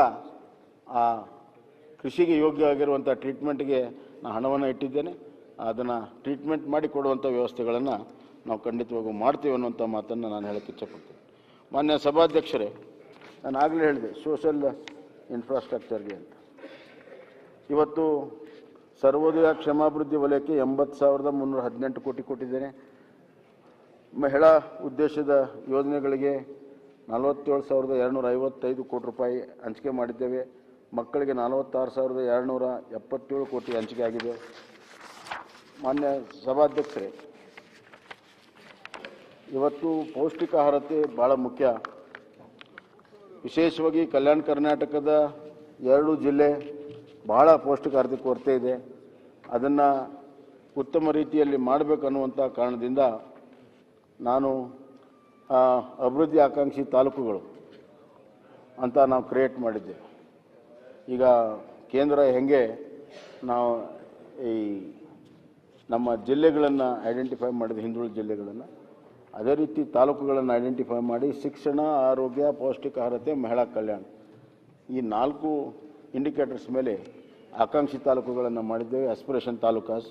ಆ ಕೃಷಿಗೆ ಯೋಗ್ಯವಾಗಿರುವಂಥ ಟ್ರೀಟ್ಮೆಂಟ್ಗೆ ನಾನು ಹಣವನ್ನು ಇಟ್ಟಿದ್ದೇನೆ. ಅದನ್ನು ಟ್ರೀಟ್ಮೆಂಟ್ ಮಾಡಿ ಕೊಡುವಂಥ ವ್ಯವಸ್ಥೆಗಳನ್ನು ನಾವು ಖಂಡಿತವಾಗೂ ಮಾಡ್ತೀವಿ ಅನ್ನುವಂಥ ಮಾತನ್ನು ನಾನು ಹೇಳಕ್ಕೆ ಇಚ್ಛಪಡ್ತೀನಿ. ಮಾನ್ಯ ಸಭಾಧ್ಯಕ್ಷರೇ, ನಾನು ಆಗಲೇ ಹೇಳಿದೆ ಸೋಷಲ್ ಇನ್ಫ್ರಾಸ್ಟ್ರಕ್ಚರ್ಗೆ ಅಂತ. ಇವತ್ತು ಸರ್ವೋದಯ ಕ್ಷೇಮಾಭಿವೃದ್ಧಿ ವಲಯಕ್ಕೆ 80,318 ಕೋಟಿ ಕೊಟ್ಟಿದ್ದೇನೆ. ಮಹಿಳಾ ಉದ್ದೇಶದ ಯೋಜನೆಗಳಿಗೆ 47,255 ಕೋಟಿ ರೂಪಾಯಿ ಹಂಚಿಕೆ ಮಾಡಿದ್ದೇವೆ. ಮಕ್ಕಳಿಗೆ 46,277 ಕೋಟಿ ಹಂಚಿಕೆ ಆಗಿದೆ. ಮಾನ್ಯ ಸಭಾಧ್ಯಕ್ಷರೇ, ಇವತ್ತು ಪೌಷ್ಟಿಕ ಆಹಾರತೆ ಭಾಳ ಮುಖ್ಯ. ವಿಶೇಷವಾಗಿ ಕಲ್ಯಾಣ ಕರ್ನಾಟಕದ 2 ಜಿಲ್ಲೆ ಭಾಳ ಪೌಷ್ಟಿಕಾಹಾರದ ಕೊರತೆ ಇದೆ. ಅದನ್ನು ಉತ್ತಮ ರೀತಿಯಲ್ಲಿ ಮಾಡಬೇಕನ್ನುವಂಥ ಕಾರಣದಿಂದ ನಾನು ಅಭಿವೃದ್ಧಿ ಆಕಾಂಕ್ಷಿ ತಾಲೂಕುಗಳು ಅಂತ ನಾವು ಕ್ರಿಯೇಟ್ ಮಾಡಿದ್ದೇವೆ. ಈಗ ಕೇಂದ್ರ ಹೆಂಗೆ ನಾವು ಈ ನಮ್ಮ ಜಿಲ್ಲೆಗಳನ್ನು ಐಡೆಂಟಿಫೈ ಮಾಡಿದ ಹಿಂದುಳಿದ ಜಿಲ್ಲೆಗಳನ್ನು, ಅದೇ ರೀತಿ ತಾಲೂಕುಗಳನ್ನು ಐಡೆಂಟಿಫೈ ಮಾಡಿ ಶಿಕ್ಷಣ, ಆರೋಗ್ಯ, ಪೌಷ್ಟಿಕಾಹಾರತೆ, ಮಹಿಳಾ ಕಲ್ಯಾಣ ಈ 4 ಇಂಡಿಕೇಟರ್ಸ್ ಮೇಲೆ ಆಕಾಂಕ್ಷಿ ತಾಲೂಕುಗಳನ್ನು ಮಾಡಿದ್ದೇವೆ. ಆಸ್ಪಿರೇಷನ್ ತಾಲೂಕಾಸ್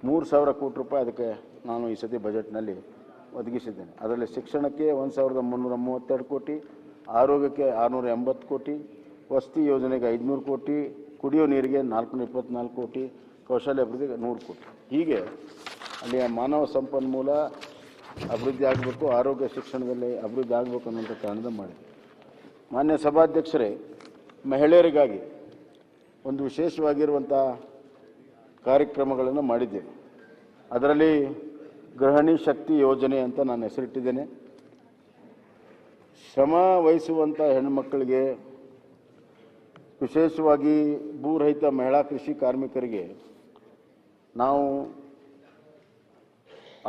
3,000 ಕೋಟಿ ರೂಪಾಯಿ ಅದಕ್ಕೆ ನಾನು ಈ ಸತಿ ಬಜೆಟ್ನಲ್ಲಿ ಒದಗಿಸಿದ್ದೇನೆ. ಅದರಲ್ಲಿ ಶಿಕ್ಷಣಕ್ಕೆ 1,332 ಕೋಟಿ, ಆರೋಗ್ಯಕ್ಕೆ 680 ಕೋಟಿ, ವಸತಿ ಯೋಜನೆಗೆ 500 ಕೋಟಿ, ಕುಡಿಯೋ ನೀರಿಗೆ 424 ಕೋಟಿ, ಕೌಶಲ್ಯ ಅಭಿವೃದ್ಧಿಗೆ 100 ಕೋಟಿ. ಹೀಗೆ ಅಲ್ಲಿಯ ಮಾನವ ಸಂಪನ್ಮೂಲ ಅಭಿವೃದ್ಧಿ ಆಗಬೇಕು, ಆರೋಗ್ಯ ಶಿಕ್ಷಣದಲ್ಲಿ ಅಭಿವೃದ್ಧಿ ಆಗಬೇಕು ಅನ್ನೋಂಥ ಕಾರಣದ ಮಾಡಿದೆ. ಮಾನ್ಯ ಸಭಾಧ್ಯಕ್ಷರೇ, ಮಹಿಳೆಯರಿಗಾಗಿ ಒಂದು ವಿಶೇಷವಾಗಿರುವಂಥ ಕಾರ್ಯಕ್ರಮಗಳನ್ನು ಮಾಡಿದ್ದೇವೆ. ಅದರಲ್ಲಿ ಗೃಹಿಣಿ ಶಕ್ತಿ ಯೋಜನೆ ಅಂತ ನಾನು ಹೆಸರಿಟ್ಟಿದ್ದೇನೆ. ಶ್ರಮ ವಹಿಸುವಂಥ ಹೆಣ್ಣುಮಕ್ಕಳಿಗೆ, ವಿಶೇಷವಾಗಿ ಭೂರಹಿತ ಮಹಿಳಾ ಕೃಷಿ ಕಾರ್ಮಿಕರಿಗೆ ನಾವು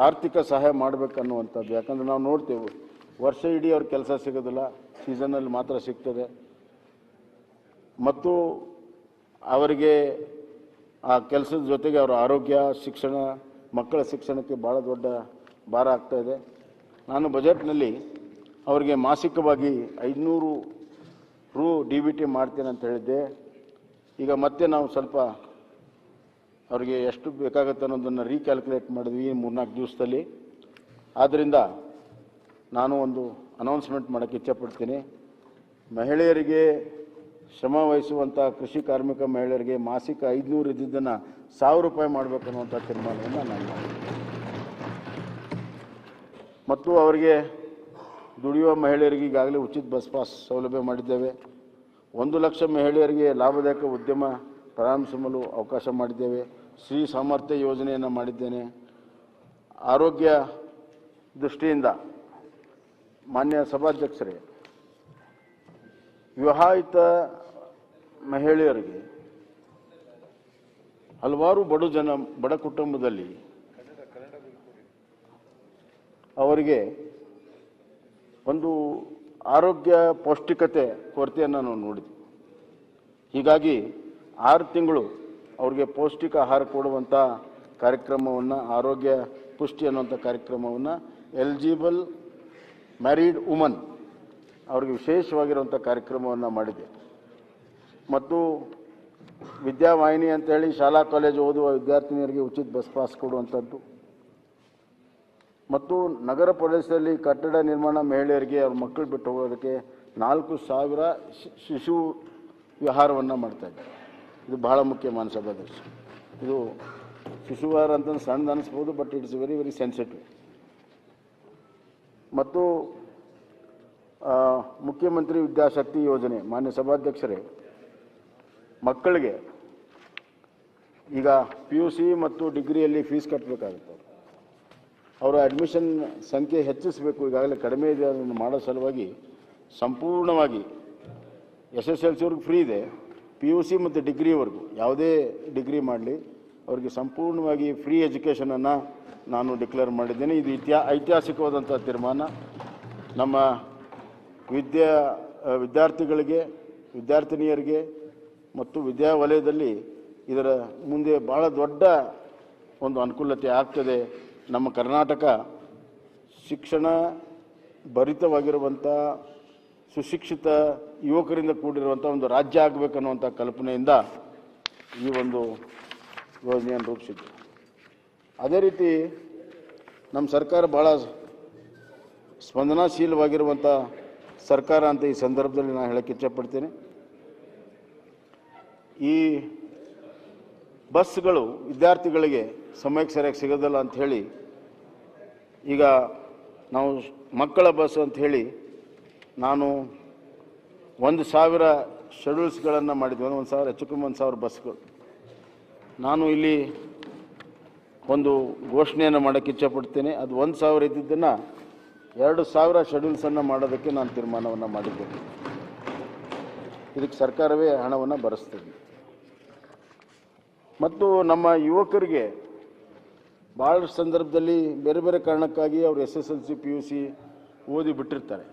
ಆರ್ಥಿಕ ಸಹಾಯ ಮಾಡಬೇಕನ್ನುವಂಥದ್ದು. ಯಾಕಂದರೆ ನಾವು ನೋಡ್ತೇವೆ ವರ್ಷ ಇಡೀ ಅವ್ರ ಕೆಲಸ ಸಿಗೋದಿಲ್ಲ, ಸೀಸನಲ್ಲಿ ಮಾತ್ರ ಸಿಗ್ತದೆ. ಮತ್ತು ಅವರಿಗೆ ಆ ಕೆಲಸದ ಜೊತೆಗೆ ಅವರ ಆರೋಗ್ಯ, ಶಿಕ್ಷಣ, ಮಕ್ಕಳ ಶಿಕ್ಷಣಕ್ಕೆ ಭಾಳ ದೊಡ್ಡ ಭಾರ ಆಗ್ತಾಯಿದೆ. ನಾನು ಬಜೆಟ್ನಲ್ಲಿ ಅವರಿಗೆ ಮಾಸಿಕವಾಗಿ 500 ರು DBT ಮಾಡ್ತೇನೆ ಅಂತ ಹೇಳಿದ್ದೆ. ಈಗ ಮತ್ತೆ ನಾವು ಸ್ವಲ್ಪ ಅವರಿಗೆ ಎಷ್ಟು ಬೇಕಾಗುತ್ತೆ ಅನ್ನೋದನ್ನು ರೀಕ್ಯಾಲ್ಕುಲೇಟ್ ಮಾಡಿದ್ವಿ 3-4 ದಿವಸದಲ್ಲಿ. ಆದ್ದರಿಂದ ನಾನು ಒಂದು ಅನೌನ್ಸ್ಮೆಂಟ್ ಮಾಡೋಕ್ಕೆ ಇಚ್ಛಪಡ್ತೀನಿ. ಮಹಿಳೆಯರಿಗೆ, ಶ್ರಮ ವಹಿಸುವಂಥ ಕೃಷಿ ಕಾರ್ಮಿಕ ಮಹಿಳೆಯರಿಗೆ ಮಾಸಿಕ 500 ಇದ್ದಿದ್ದನ್ನು 1,000 ರೂಪಾಯಿ ಮಾಡಬೇಕು ಅನ್ನುವಂಥ ತೀರ್ಮಾನವನ್ನು ನಾನು ಮಾಡಿದೆ. ಮತ್ತು ಅವರಿಗೆ ದುಡಿಯುವ ಮಹಿಳೆಯರಿಗೆ ಈಗಾಗಲೇ ಉಚಿತ ಬಸ್ ಪಾಸ್ ಸೌಲಭ್ಯ ಮಾಡಿದ್ದೇವೆ. 1 ಲಕ್ಷ ಮಹಿಳೆಯರಿಗೆ ಲಾಭದಾಯಕ ಉದ್ಯಮ ಪ್ರಾರಂಭಿಸಲು ಅವಕಾಶ ಮಾಡಿದ್ದೇವೆ. ಶ್ರೀ ಸಾಮರ್ಥ್ಯ ಯೋಜನೆಯನ್ನು ಮಾಡಿದ್ದೇನೆ. ಆರೋಗ್ಯ ದೃಷ್ಟಿಯಿಂದ ಮಾನ್ಯ ಸಭಾಧ್ಯಕ್ಷರೇ, ವಿವಾಹಿತ ಮಹಿಳೆಯರಿಗೆ ಹಲವಾರು ಬಡ ಕುಟುಂಬದಲ್ಲಿ ಅವರಿಗೆ ಒಂದು ಆರೋಗ್ಯ ಪೌಷ್ಟಿಕತೆ ಕೊರತೆಯನ್ನು ನಾವು ನೋಡಿದ್ವಿ. ಹೀಗಾಗಿ 6 ತಿಂಗಳು ಅವ್ರಿಗೆ ಪೌಷ್ಟಿಕ ಆಹಾರ ಕೊಡುವಂಥ ಕಾರ್ಯಕ್ರಮವನ್ನು, ಆರೋಗ್ಯ ಪುಷ್ಟಿ ಅನ್ನುವಂಥ ಕಾರ್ಯಕ್ರಮವನ್ನು ಎಲಿಜಿಬಲ್ ಮ್ಯಾರಿಡ್ ವುಮನ್ ಅವ್ರಿಗೆ ವಿಶೇಷವಾಗಿರುವಂಥ ಕಾರ್ಯಕ್ರಮವನ್ನು ಮಾಡಿದೆ. ಮತ್ತು ವಿದ್ಯಾವಾಹಿನಿ ಅಂತೇಳಿ ಶಾಲಾ ಕಾಲೇಜು ಓದುವ ವಿದ್ಯಾರ್ಥಿನಿಯರಿಗೆ ಉಚಿತ ಬಸ್ ಪಾಸ್ ಕೊಡುವಂಥದ್ದು. ಮತ್ತು ನಗರ ಪ್ರದೇಶದಲ್ಲಿ ಕಟ್ಟಡ ನಿರ್ಮಾಣ ಮಹಿಳೆಯರಿಗೆ ಅವ್ರ ಮಕ್ಕಳು ಬಿಟ್ಟು ಹೋಗೋದಕ್ಕೆ 4,000 ಶಿಶು ವಿಹಾರವನ್ನು ಮಾಡ್ತಾಯಿದ್ದಾರೆ. ಇದು ಬಹಳ ಮುಖ್ಯ ಮಾನ್ಯ ಸಭಾಧ್ಯಕ್ಷ. ಇದು ಶಿಶು ವಿಹಾರ ಅಂತ ಸಣ್ಣದು ಅನಿಸ್ಬೋದು, but it's very very sensitive. ಮತ್ತು ಮುಖ್ಯಮಂತ್ರಿ ವಿದ್ಯಾಶಕ್ತಿ ಯೋಜನೆ ಮಾನ್ಯ ಸಭಾಧ್ಯಕ್ಷರೇ, ಮಕ್ಕಳಿಗೆ ಈಗ PUC ಮತ್ತು ಡಿಗ್ರಿಯಲ್ಲಿ ಫೀಸ್ ಕಟ್ಟಬೇಕಾಗುತ್ತೆ. ಅವರ ಅಡ್ಮಿಷನ್ ಸಂಖ್ಯೆ ಹೆಚ್ಚಿಸಬೇಕು, ಈಗಾಗಲೇ ಕಡಿಮೆ ಇದೆ. ಅದನ್ನು ಮಾಡೋ ಸಲುವಾಗಿ ಸಂಪೂರ್ಣವಾಗಿ SSLCವರೆಗೂ ಫ್ರೀ ಇದೆ, PUC ಮತ್ತು ಡಿಗ್ರಿವರೆಗೂ ಯಾವುದೇ ಡಿಗ್ರಿ ಮಾಡಲಿ ಅವರಿಗೆ ಸಂಪೂರ್ಣವಾಗಿ ಫ್ರೀ ಎಜುಕೇಷನನ್ನು ನಾನು ಡಿಕ್ಲೇರ್ ಮಾಡಿದ್ದೇನೆ. ಇದು ಐತಿಹಾಸಿಕವಾದಂಥ ತೀರ್ಮಾನ. ನಮ್ಮ ವಿದ್ಯಾರ್ಥಿಗಳಿಗೆ, ವಿದ್ಯಾರ್ಥಿನಿಯರಿಗೆ ಮತ್ತು ವಿದ್ಯಾವಲಯದಲ್ಲಿ ಇದರ ಮುಂದೆ ಭಾಳ ದೊಡ್ಡ ಒಂದು ಅನುಕೂಲತೆ ಆಗ್ತದೆ. ನಮ್ಮ ಕರ್ನಾಟಕ ಶಿಕ್ಷಣ ಭರಿತವಾಗಿರುವಂಥ ಸುಶಿಕ್ಷಿತ ಯುವಕರಿಂದ ಕೂಡಿರುವಂಥ ಒಂದು ರಾಜ್ಯ ಆಗಬೇಕನ್ನುವಂಥ ಕಲ್ಪನೆಯಿಂದ ಈ ಒಂದು ಯೋಜನೆಯನ್ನು ರೂಪಿಸಿದ್ದು. ಅದೇ ರೀತಿ ನಮ್ಮ ಸರ್ಕಾರ ಭಾಳ ಸ್ಪಂದನಾಶೀಲವಾಗಿರುವಂಥ ಸರ್ಕಾರ ಅಂತ ಈ ಸಂದರ್ಭದಲ್ಲಿ ನಾನು ಹೇಳಕ್ಕೆ ಇಚ್ಛಪಡ್ತೇನೆ. ಈ ಬಸ್ಗಳು ವಿದ್ಯಾರ್ಥಿಗಳಿಗೆ ಸಮಯಕ್ಕೆ ಸರಿಯಾಗಿ ಸಿಗೋದಿಲ್ಲ ಅಂಥೇಳಿ ಈಗ ನಾವು ಮಕ್ಕಳ ಬಸ್ ಅಂತ ಹೇಳಿ ನಾನು 1,000 ಶೆಡ್ಯೂಲ್ಸ್ಗಳನ್ನು ಮಾಡಿದ್ವಿ. 1,000 ಹೆಚ್ಚು ಕಮ್ಮಿ 1,000 ಬಸ್ಗಳು. ನಾನು ಇಲ್ಲಿ ಒಂದು ಘೋಷಣೆಯನ್ನು ಮಾಡೋಕ್ಕೆ ಇಚ್ಛಪಡ್ತೇನೆ. ಅದು 1,000 ಇದ್ದಿದ್ದನ್ನು 2,000 ಶೆಡ್ಯೂಲ್ಸನ್ನು ಮಾಡೋದಕ್ಕೆ ನಾನು ತೀರ್ಮಾನವನ್ನು ಮಾಡಿದ್ದೇನೆ. ಇದಕ್ಕೆ ಸರ್ಕಾರವೇ ಹಣವನ್ನು ಭರಿಸ್ತದೆ. ಮತ್ತು ನಮ್ಮ ಯುವಕರಿಗೆ ಭಾಳಷ್ಟು ಸಂದರ್ಭದಲ್ಲಿ ಬೇರೆ ಬೇರೆ ಕಾರಣಕ್ಕಾಗಿ ಅವರು SSLC PUC ಓದಿ ಬಿಟ್ಟಿರ್ತಾರೆ.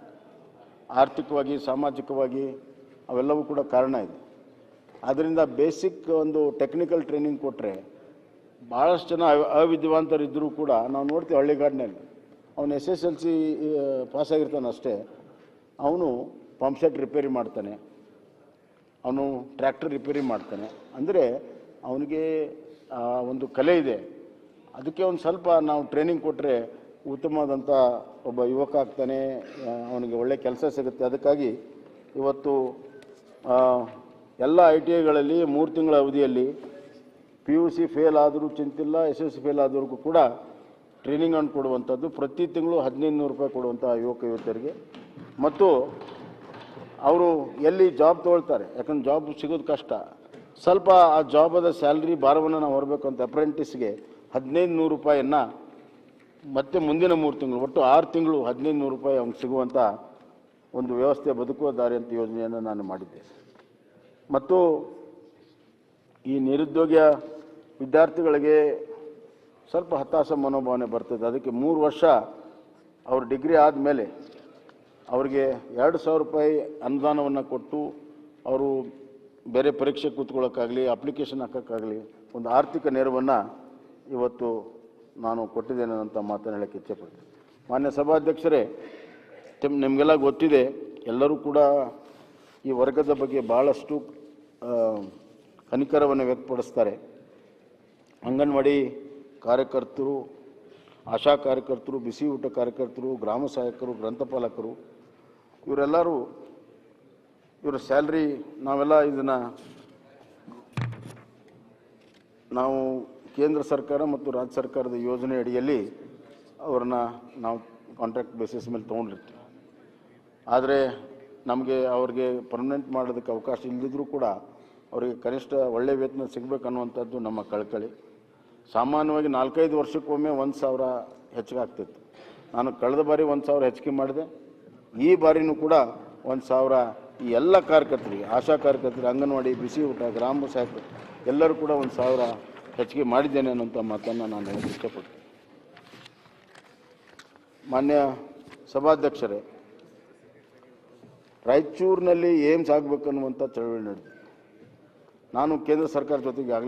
ಆರ್ಥಿಕವಾಗಿ, ಸಾಮಾಜಿಕವಾಗಿ ಅವೆಲ್ಲವೂ ಕೂಡ ಕಾರಣ ಇದೆ. ಆದ್ದರಿಂದ ಬೇಸಿಕ್ ಒಂದು ಟೆಕ್ನಿಕಲ್ ಟ್ರೈನಿಂಗ್ ಕೊಟ್ಟರೆ ಭಾಳಷ್ಟು ಜನ ಅವಿದ್ಯಾವಂತರಿದ್ದರೂ ಕೂಡ ನಾವು ನೋಡ್ತೀವಿ ಹಳ್ಳಿಗಾಡಿನಲ್ಲಿ ಅವನು SSLC ಪಾಸಾಗಿರ್ತಾನೆ ಅಷ್ಟೇ, ಅವನು ಪಂಪ್ ಸೆಟ್ ರಿಪೇರಿ ಮಾಡ್ತಾನೆ, ಅವನು ಟ್ರ್ಯಾಕ್ಟರ್ ರಿಪೇರಿ ಮಾಡ್ತಾನೆ. ಅಂದರೆ ಅವನಿಗೆ ಒಂದು ಕಲೆ ಇದೆ. ಅದಕ್ಕೆ ಒಂದು ಸ್ವಲ್ಪ ನಾವು ಟ್ರೈನಿಂಗ್ ಕೊಟ್ಟರೆ ಉತ್ತಮವಾದಂಥ ಒಬ್ಬ ಯುವಕ ಆಗ್ತಾನೆ, ಅವನಿಗೆ ಒಳ್ಳೆ ಕೆಲಸ ಸಿಗುತ್ತೆ. ಅದಕ್ಕಾಗಿ ಇವತ್ತು ಎಲ್ಲ ITIಗಳಲ್ಲಿ 3 ತಿಂಗಳ ಅವಧಿಯಲ್ಲಿ PUC ಫೇಲ್ ಆದರೂ ಚಿಂತಿಲ್ಲ, SSLC ಫೇಲ್ ಆದವ್ರಿಗೂ ಕೂಡ ಟ್ರೈನಿಂಗನ್ನು ಕೊಡುವಂಥದ್ದು, ಪ್ರತಿ ತಿಂಗಳು 1,500 ರೂಪಾಯಿ ಕೊಡುವಂಥ ಯುವಕ ಯುವತಿಯರಿಗೆ. ಮತ್ತು ಅವರು ಎಲ್ಲಿ ಜಾಬ್ ತೊಗೊಳ್ತಾರೆ, ಯಾಕಂದ್ರೆ ಜಾಬ್ ಸಿಗೋದು ಕಷ್ಟ, ಸ್ವಲ್ಪ ಆ ಜಾಬದ ಸ್ಯಾಲ್ರಿ ಭಾರವನ್ನು ನಾವು ಹೊರಬೇಕು ಅಂತ ಅಪ್ರೆಂಟಿಸ್ಗೆ 1,500 ರೂಪಾಯಿಯನ್ನು ಮತ್ತೆ ಮುಂದಿನ 3 ತಿಂಗಳು ಒಟ್ಟು 6 ತಿಂಗಳು 1,500 ರೂಪಾಯಿ ಅವ್ನಿಗೆ ಸಿಗುವಂಥ ಒಂದು ವ್ಯವಸ್ಥೆ ಬದುಕುವ ದಾರಿ ಅಂತ ಯೋಜನೆಯನ್ನು ನಾನು ಮಾಡಿದ್ದೆ. ಮತ್ತು ಈ ನಿರುದ್ಯೋಗ ವಿದ್ಯಾರ್ಥಿಗಳಿಗೆ ಸ್ವಲ್ಪ ಹತಾಶ ಮನೋಭಾವನೆ ಬರ್ತದೆ. ಅದಕ್ಕೆ 3 ವರ್ಷ ಅವ್ರ ಡಿಗ್ರಿ ಆದಮೇಲೆ ಅವ್ರಿಗೆ 2,000 ರೂಪಾಯಿ ಅನುದಾನವನ್ನು ಕೊಟ್ಟು ಅವರು ಬೇರೆ ಪರೀಕ್ಷೆ ಕೂತ್ಕೊಳ್ಳೋಕ್ಕಾಗಲಿ, ಅಪ್ಲಿಕೇಶನ್ ಹಾಕೋಕ್ಕಾಗಲಿ ಒಂದು ಆರ್ಥಿಕ ನೆರವನ್ನು ಇವತ್ತು ನಾನು ಕೊಟ್ಟಿದ್ದೇನೆ ಅಂತ ಮಾತನ್ನು ಹೇಳೋಕ್ಕೆ ಇಚ್ಛೆಪಡ್ತೀನಿ. ಮಾನ್ಯ ಸಭಾಧ್ಯಕ್ಷರೇ, ನಿಮಗೆಲ್ಲ ಗೊತ್ತಿದೆ, ಎಲ್ಲರೂ ಕೂಡ ಈ ವರ್ಗದ ಬಗ್ಗೆ ಭಾಳಷ್ಟು ಕನಿಕರವನ್ನು ವ್ಯಕ್ತಪಡಿಸ್ತಾರೆ. ಅಂಗನವಾಡಿ ಕಾರ್ಯಕರ್ತರು, ಆಶಾ ಕಾರ್ಯಕರ್ತರು, ಬಿಸಿ ಊಟ ಕಾರ್ಯಕರ್ತರು, ಗ್ರಾಮ ಸಹಾಯಕರು, ಗ್ರಂಥಪಾಲಕರು, ಇವರೆಲ್ಲರೂ ಇವರ ಸ್ಯಾಲ್ರಿ ನಾವೆಲ್ಲ ಇದನ್ನು ನಾವು ಕೇಂದ್ರ ಸರ್ಕಾರ ಮತ್ತು ರಾಜ್ಯ ಸರ್ಕಾರದ ಯೋಜನೆ ಅಡಿಯಲ್ಲಿ ಅವ್ರನ್ನ ನಾವು ಕಾಂಟ್ರಾಕ್ಟ್ ಬೇಸಿಸ್ ಮೇಲೆ ತೊಗೊಂಡಿರ್ತೀವಿ. ಆದರೆ ನಮಗೆ ಅವ್ರಿಗೆ ಪರ್ಮನೆಂಟ್ ಮಾಡೋದಕ್ಕೆ ಅವಕಾಶ ಇಲ್ಲದಿದ್ದರೂ ಕೂಡ ಅವರಿಗೆ ಕನಿಷ್ಠ ಒಳ್ಳೆಯ ವೇತನ ಸಿಗಬೇಕನ್ನುವಂಥದ್ದು ನಮ್ಮ ಕಳಕಳಿ. ಸಾಮಾನ್ಯವಾಗಿ 4-5 ವರ್ಷಕ್ಕೊಮ್ಮೆ 1,000 ಹೆಚ್ಚಿಗೆ ಆಗ್ತಿತ್ತು. ನಾನು ಕಳೆದ ಬಾರಿ 1,000 ಹೆಚ್ಚಿಗೆ ಮಾಡಿದೆ. ಈ ಬಾರಿನೂ ಕೂಡ 1,000 ಈ ಎಲ್ಲ ಕಾರ್ಯಕರ್ತರಿಗೆ, ಆಶಾ ಕಾರ್ಯಕರ್ತರಿಗೆ, ಅಂಗನವಾಡಿ, ಬಿಸಿ ಊಟ, ಗ್ರಾಮ ಸಹಾಯಕರು ಎಲ್ಲರೂ ಕೂಡ 1,000 ಹೆಚ್ಚಿಗೆ ಮಾಡಿದ್ದೇನೆ ಅನ್ನೋಂಥ ಮಾತನ್ನು ನಾನು ಹೇಳಕ್ಕೆ ಇಷ್ಟಪಡ್ತೀನಿ. ಮಾನ್ಯ ಸಭಾಧ್ಯಕ್ಷರೇ, ರಾಯಚೂರಿನಲ್ಲಿ ಏಮ್ಸ್ ಆಗಬೇಕನ್ನುವಂಥ ಚಳವಳಿ ನಡೆದಿದೆ. ನಾನು ಕೇಂದ್ರ ಸರ್ಕಾರ ಜೊತೆಗೆ ಆಗಲೇ